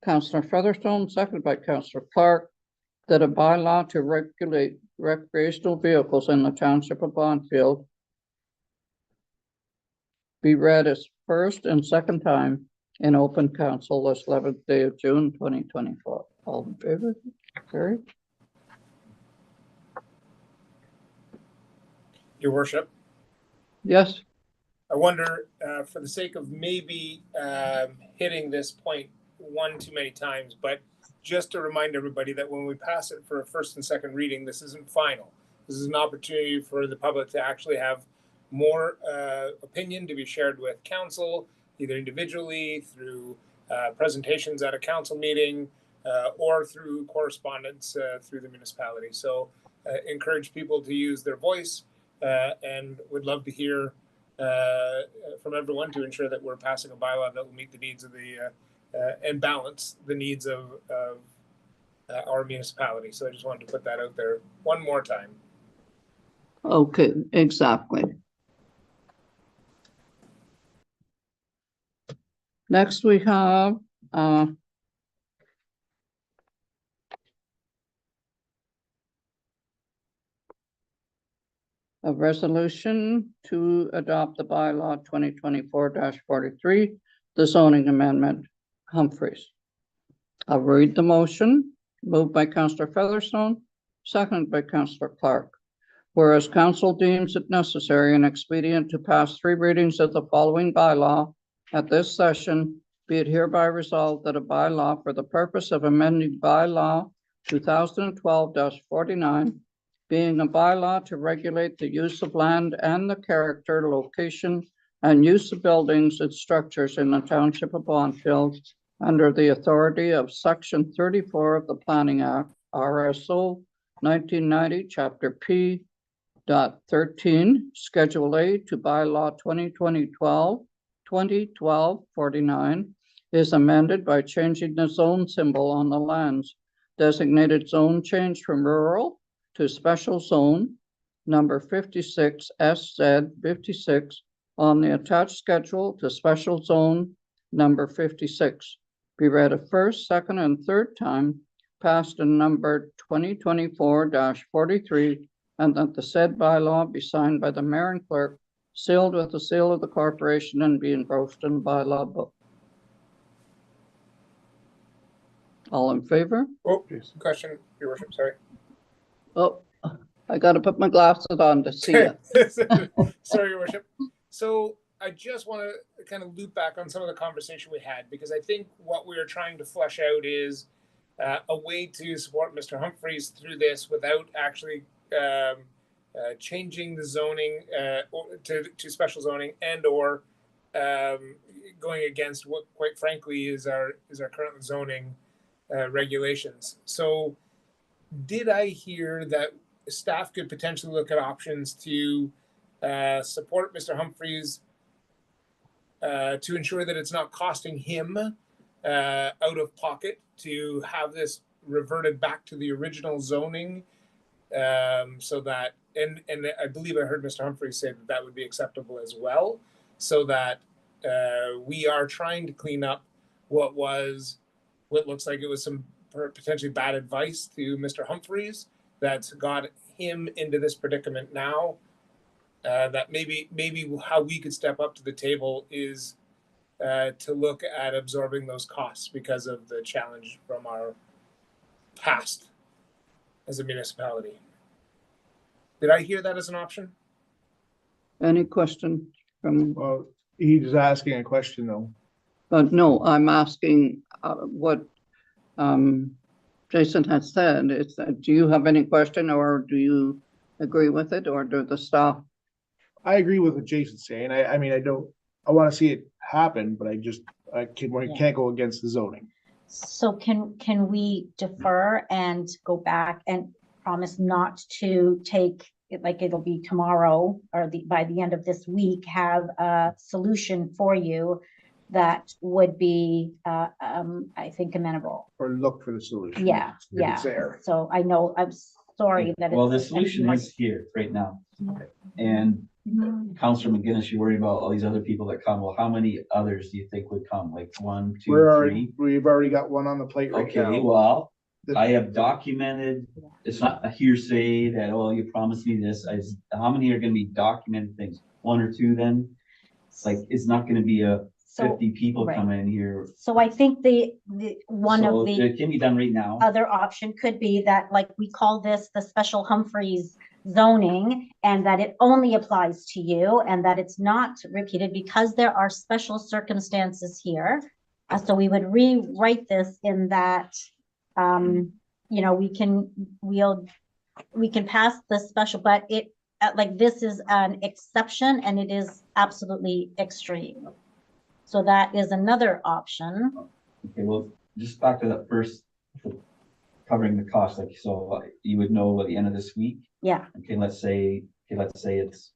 Councillor Featherstone, seconded by Councillor Clark, that a bylaw to regulate recreational vehicles in the township of Bonnfield be read as first and second time in open council this 11th day of June 2024. All in favor? Carried. Your worship, Yes. I wonder, for the sake of maybe hitting this point one too many times, but just to remind everybody that when we pass it for a first and second reading, this isn't final. This is an opportunity for the public to actually have more opinion to be shared with council, either individually, through presentations at a council meeting, or through correspondence through the municipality. So encourage people to use their voice and would love to hear from everyone to ensure that we're passing a bylaw that will meet the needs of the and balance the needs of our municipality. So I just wanted to put that out there one more time. Okay, exactly. Next, we have a resolution to adopt the bylaw 2024-43, the zoning amendment. Humphreys. I'll read the motion. Moved by Councillor Featherstone, seconded by Councillor Clark. Whereas council deems it necessary and expedient to pass 3 readings of the following bylaw at this session, be it hereby resolved that a bylaw for the purpose of amending bylaw 2012-49, being a bylaw to regulate the use of land and the character, location, and use of buildings and structures in the township of Bonnfield under the authority of Section 34 of the Planning Act, RSO 1990, Chapter P. 13, Schedule A to Bylaw 2012-49 is amended by changing the zone symbol on the lands. Designated zone change from rural to special zone number 56 SZ 56 on the attached schedule to special zone number 56. Be read a first, second, and third time, passed in number 2024-43, and that the said bylaw be signed by the mayor and clerk, sealed with the seal of the corporation, and be engrossed in the bylaw book. All in favor? Oh, question, your worship, sorry. Oh, I gotta put my glasses on to see it. Sorry, your worship. So I just want to kind of loop back on some of the conversation we had, because I think what we are trying to flesh out is a way to support Mr. Humphries through this without actually changing the zoning to special zoning and or going against what, quite frankly, is our current zoning regulations. So did I hear that staff could potentially look at options to support Mr. Humphries to ensure that it's not costing him out of pocket to have this reverted back to the original zoning, so that, and I believe I heard Mr. Humphries say that that would be acceptable as well, so that we are trying to clean up what looks like it was some potentially bad advice to Mr. Humphries that's got him into this predicament now. That maybe how we could step up to the table is to look at absorbing those costs because of the challenge from our past as a municipality. Did I hear that as an option? Any question from, Well, he's asking a question though. no, I'm asking what Jason has said. Is that, do you have any question or do you agree with it, or do the staff? I agree with what Jason's saying. I mean, I want to see it happen, but I can't go against the zoning. So can we defer and go back and promise not to take it, like it'll be tomorrow or by the end of this week, have a solution for you that would be, I think, amenable. Or look for the solution. Yeah, if it's there. So I know, I'm sorry that. Well, the it's- solution is here right now. And Councillor McGinnis, you're worried about all these other people that come. Well, how many others do you think would come? Like 1, 2, 3? We've already got one on the plate right Okay, now. well, I have documented, it's not a hearsay that, oh, you promised me this. How many are gonna be documented things? 1 or 2 then? It's like, it's not gonna be a 50 people right. coming in here. So I think the one So of the it can be done right now. other option could be that, like, we call this the special Humphreys zoning, and that it only applies to you and that it's not repeated because there are special circumstances here. So we would rewrite this in that, you know, we can pass the special, but it, like, this is an exception and it is absolutely extreme. So that is another option. Okay, well, just back to that first, covering the cost, like, so you would know at the end of this week. Yeah, Okay, let's say it's,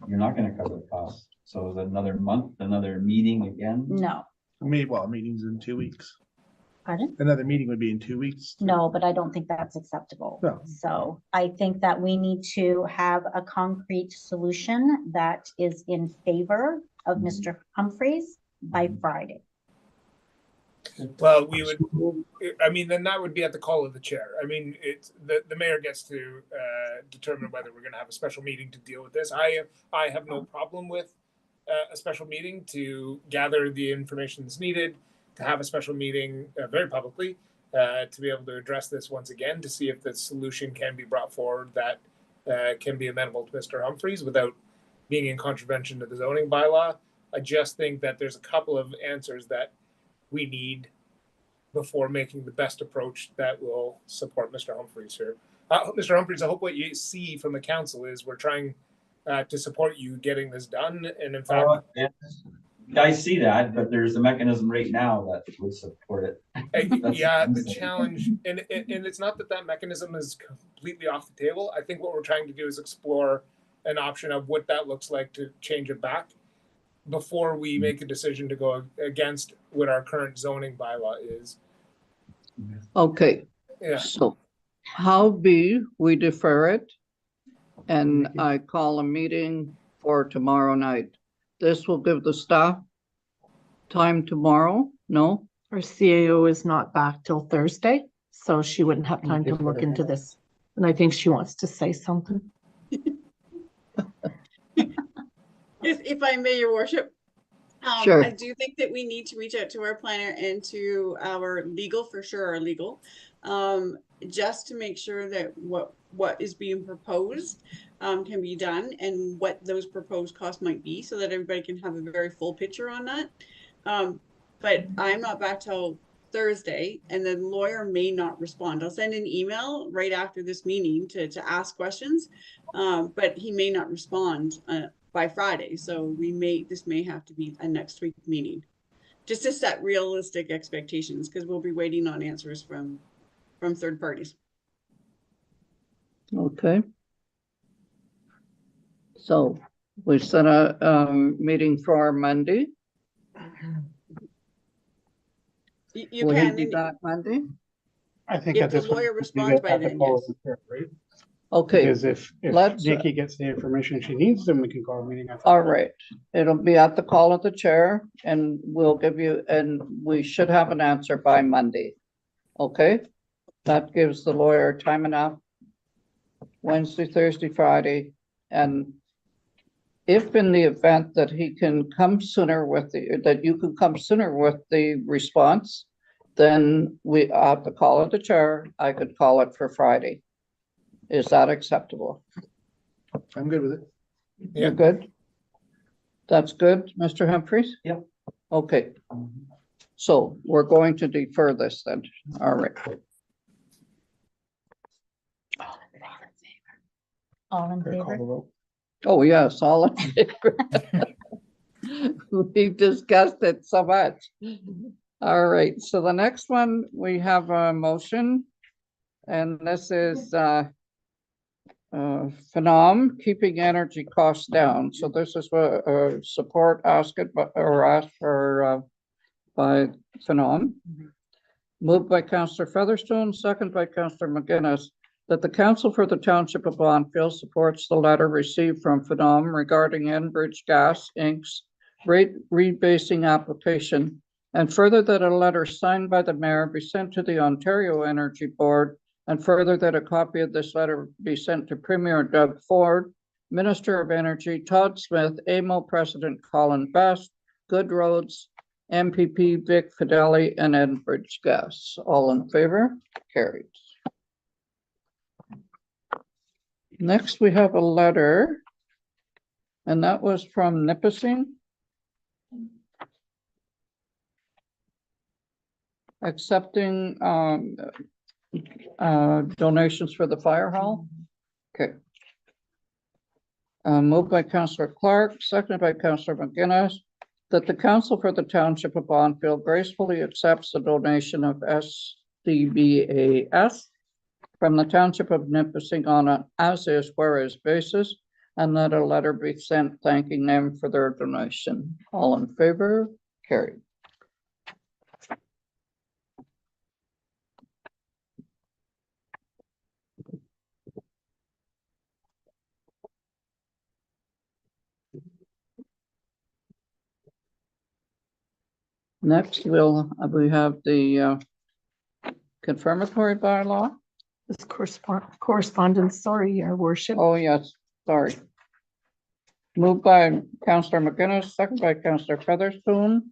you're not gonna cover the cost. So is it another month, another meeting again? no, Meeting's in 2 weeks. pardon? Another meeting would be in 2 weeks. No, but I don't think that's acceptable. No. So I think that we need to have a concrete solution that is in favor of Mr. Humphreys by Friday. Well, we would, I mean, then that would be at the call of the chair. I mean, it's the mayor gets to determine whether we're gonna have a special meeting to deal with this. I have no problem with a special meeting to gather the information that's needed, to have a special meeting very publicly, to be able to address this once again, to see if the solution can be brought forward that can be amenable to Mr. Humphries without being in contravention to the zoning bylaw. I just think that there's a couple of answers that we need before making the best approach that will support Mr. Humphries here. Mr. Humphries, I hope what you see from the council is we're trying to support you getting this done. And in fact, I see that, but there's a mechanism right now that would support it. yeah, the challenge, and it's not that mechanism is completely off the table. I think what we're trying to do is explore an option of what that looks like to change it back before we make a decision to go against what our current zoning bylaw is. Okay, Yeah. so how be we defer it? And I call a meeting for tomorrow night. This will give the staff time tomorrow, no? Our CAO is not back till Thursday, so she wouldn't have time to look into this. And I think she wants to say something. If I may, your worship, Sure. I do think that we need to reach out to our planner and to our legal, for sure, our legal, just to make sure that what is being proposed can be done and what those proposed costs might be, so that everybody can have a very full picture on that. But I'm not back till Thursday, and the lawyer may not respond. I'll send an email right after this meeting to ask questions, but he may not respond by Friday. So this may have to be a next week meeting, just to set realistic expectations, because we'll be waiting on answers from third parties. Okay. So we set a meeting for Monday. You Will he can, be and back Monday? I think if at the this point, lawyer we responds by have to then, call yes. it a right? Okay, Because if let's, Nikki gets the information she needs, then we can call a meeting. after all that. right. It'll be at the call of the chair, and we'll give you, and we should have an answer by Monday. Okay? That gives the lawyer time enough. Wednesday, Thursday, Friday, and if in the event that he can come sooner with that you can come sooner with the response, then we have to call it the chair. I could call it for Friday. Is that acceptable? I'm good with it. You're good? That's good, Mr. Humphries? Yep. Okay. So we're going to defer this then. All right. All in Okay, call favor? the vote. Oh, yes, all in favor. We've discussed it so much. All right, so the next one, we have a motion. And this is Phenom, keeping energy costs down. So this is what support asked for by Phenom. Moved by Councillor Featherstone, second by Councillor McGuinness, that the Council for the Township of Bonfield supports the letter received from Phenom regarding Enbridge Gas Inc.'s rate rebasing application, and further that a letter signed by the mayor be sent to the Ontario Energy Board, and further that a copy of this letter be sent to Premier Doug Ford, Minister of Energy Todd Smith, AMO President Colin Best, Good Roads, MPP Vic Fideli, and Enbridge Gas. All in favor? Carried. Next, we have a letter, and that was from Nipissing. Accepting donations for the fire hall. Okay. Moved by Councillor Clark, seconded by Councillor McGuinness, that the Council for the Township of Bonfield gracefully accepts the donation of SDBAS from the Township of Nipissing on an as-is whereas basis, and that a letter be sent thanking them for their donation. All in favor? Carried. Next, we have the confirmatory bylaw. This correspondence, sorry, your worship. Oh, yes, sorry. Moved by Councillor McGuinness, second by Councillor Featherstone.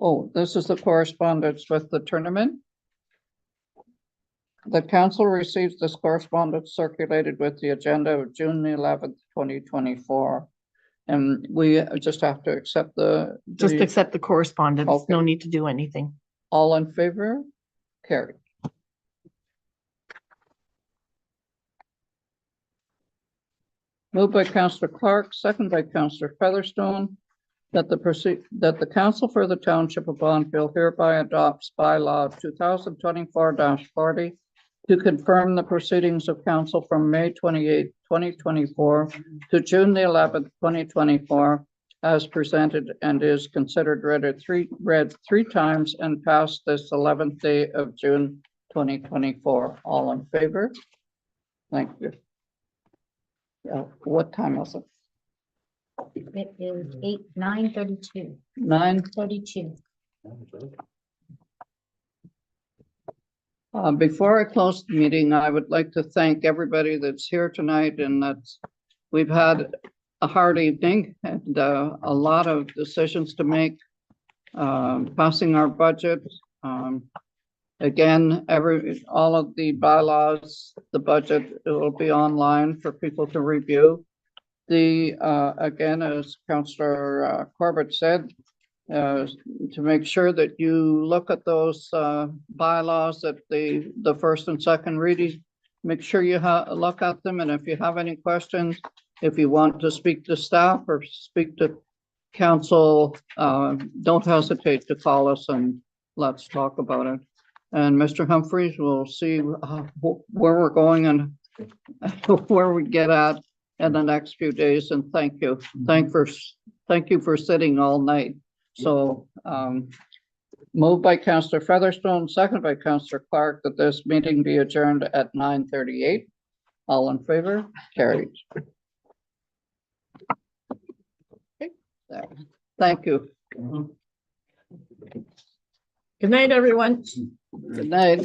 Oh, this is the correspondence with the tournament. The council receives this correspondence circulated with the agenda of June the 11th, 2024. And we just have to accept Just accept the correspondence. Okay. No need to do anything. All in favor? Carried. Moved by Councillor Clark, second by Councillor Featherstone, that the Council for the Township of Bonfield hereby adopts bylaw 2024-40 to confirm the proceedings of council from May 28, 2024 to June the 11th, 2024, as presented and is considered read three times and passed this 11th day of June 2024. All in favor? Thank you. Yeah, what time is it? It is 9:32. 9:32. 32. Before I close the meeting, I would like to thank everybody that's here tonight, and we've had a hard evening and a lot of decisions to make. Passing our budget. Again, all of the bylaws, the budget, it will be online for people to review. Again, as Councillor Corbett said, to make sure that you look at those bylaws at the first and second reading. Make sure you look at them, and if you have any questions, if you want to speak to staff or speak to council, don't hesitate to call us and let's talk about it. And Mr. Humphries, we'll see where we're going and where we get at in the next few days. And thank you. Thank you for sitting all night. So moved by Councillor Featherstone, second by Councillor Clark, that this meeting be adjourned at 9:38. All in favor? Carried. Thank you. Good night, everyone. Good night.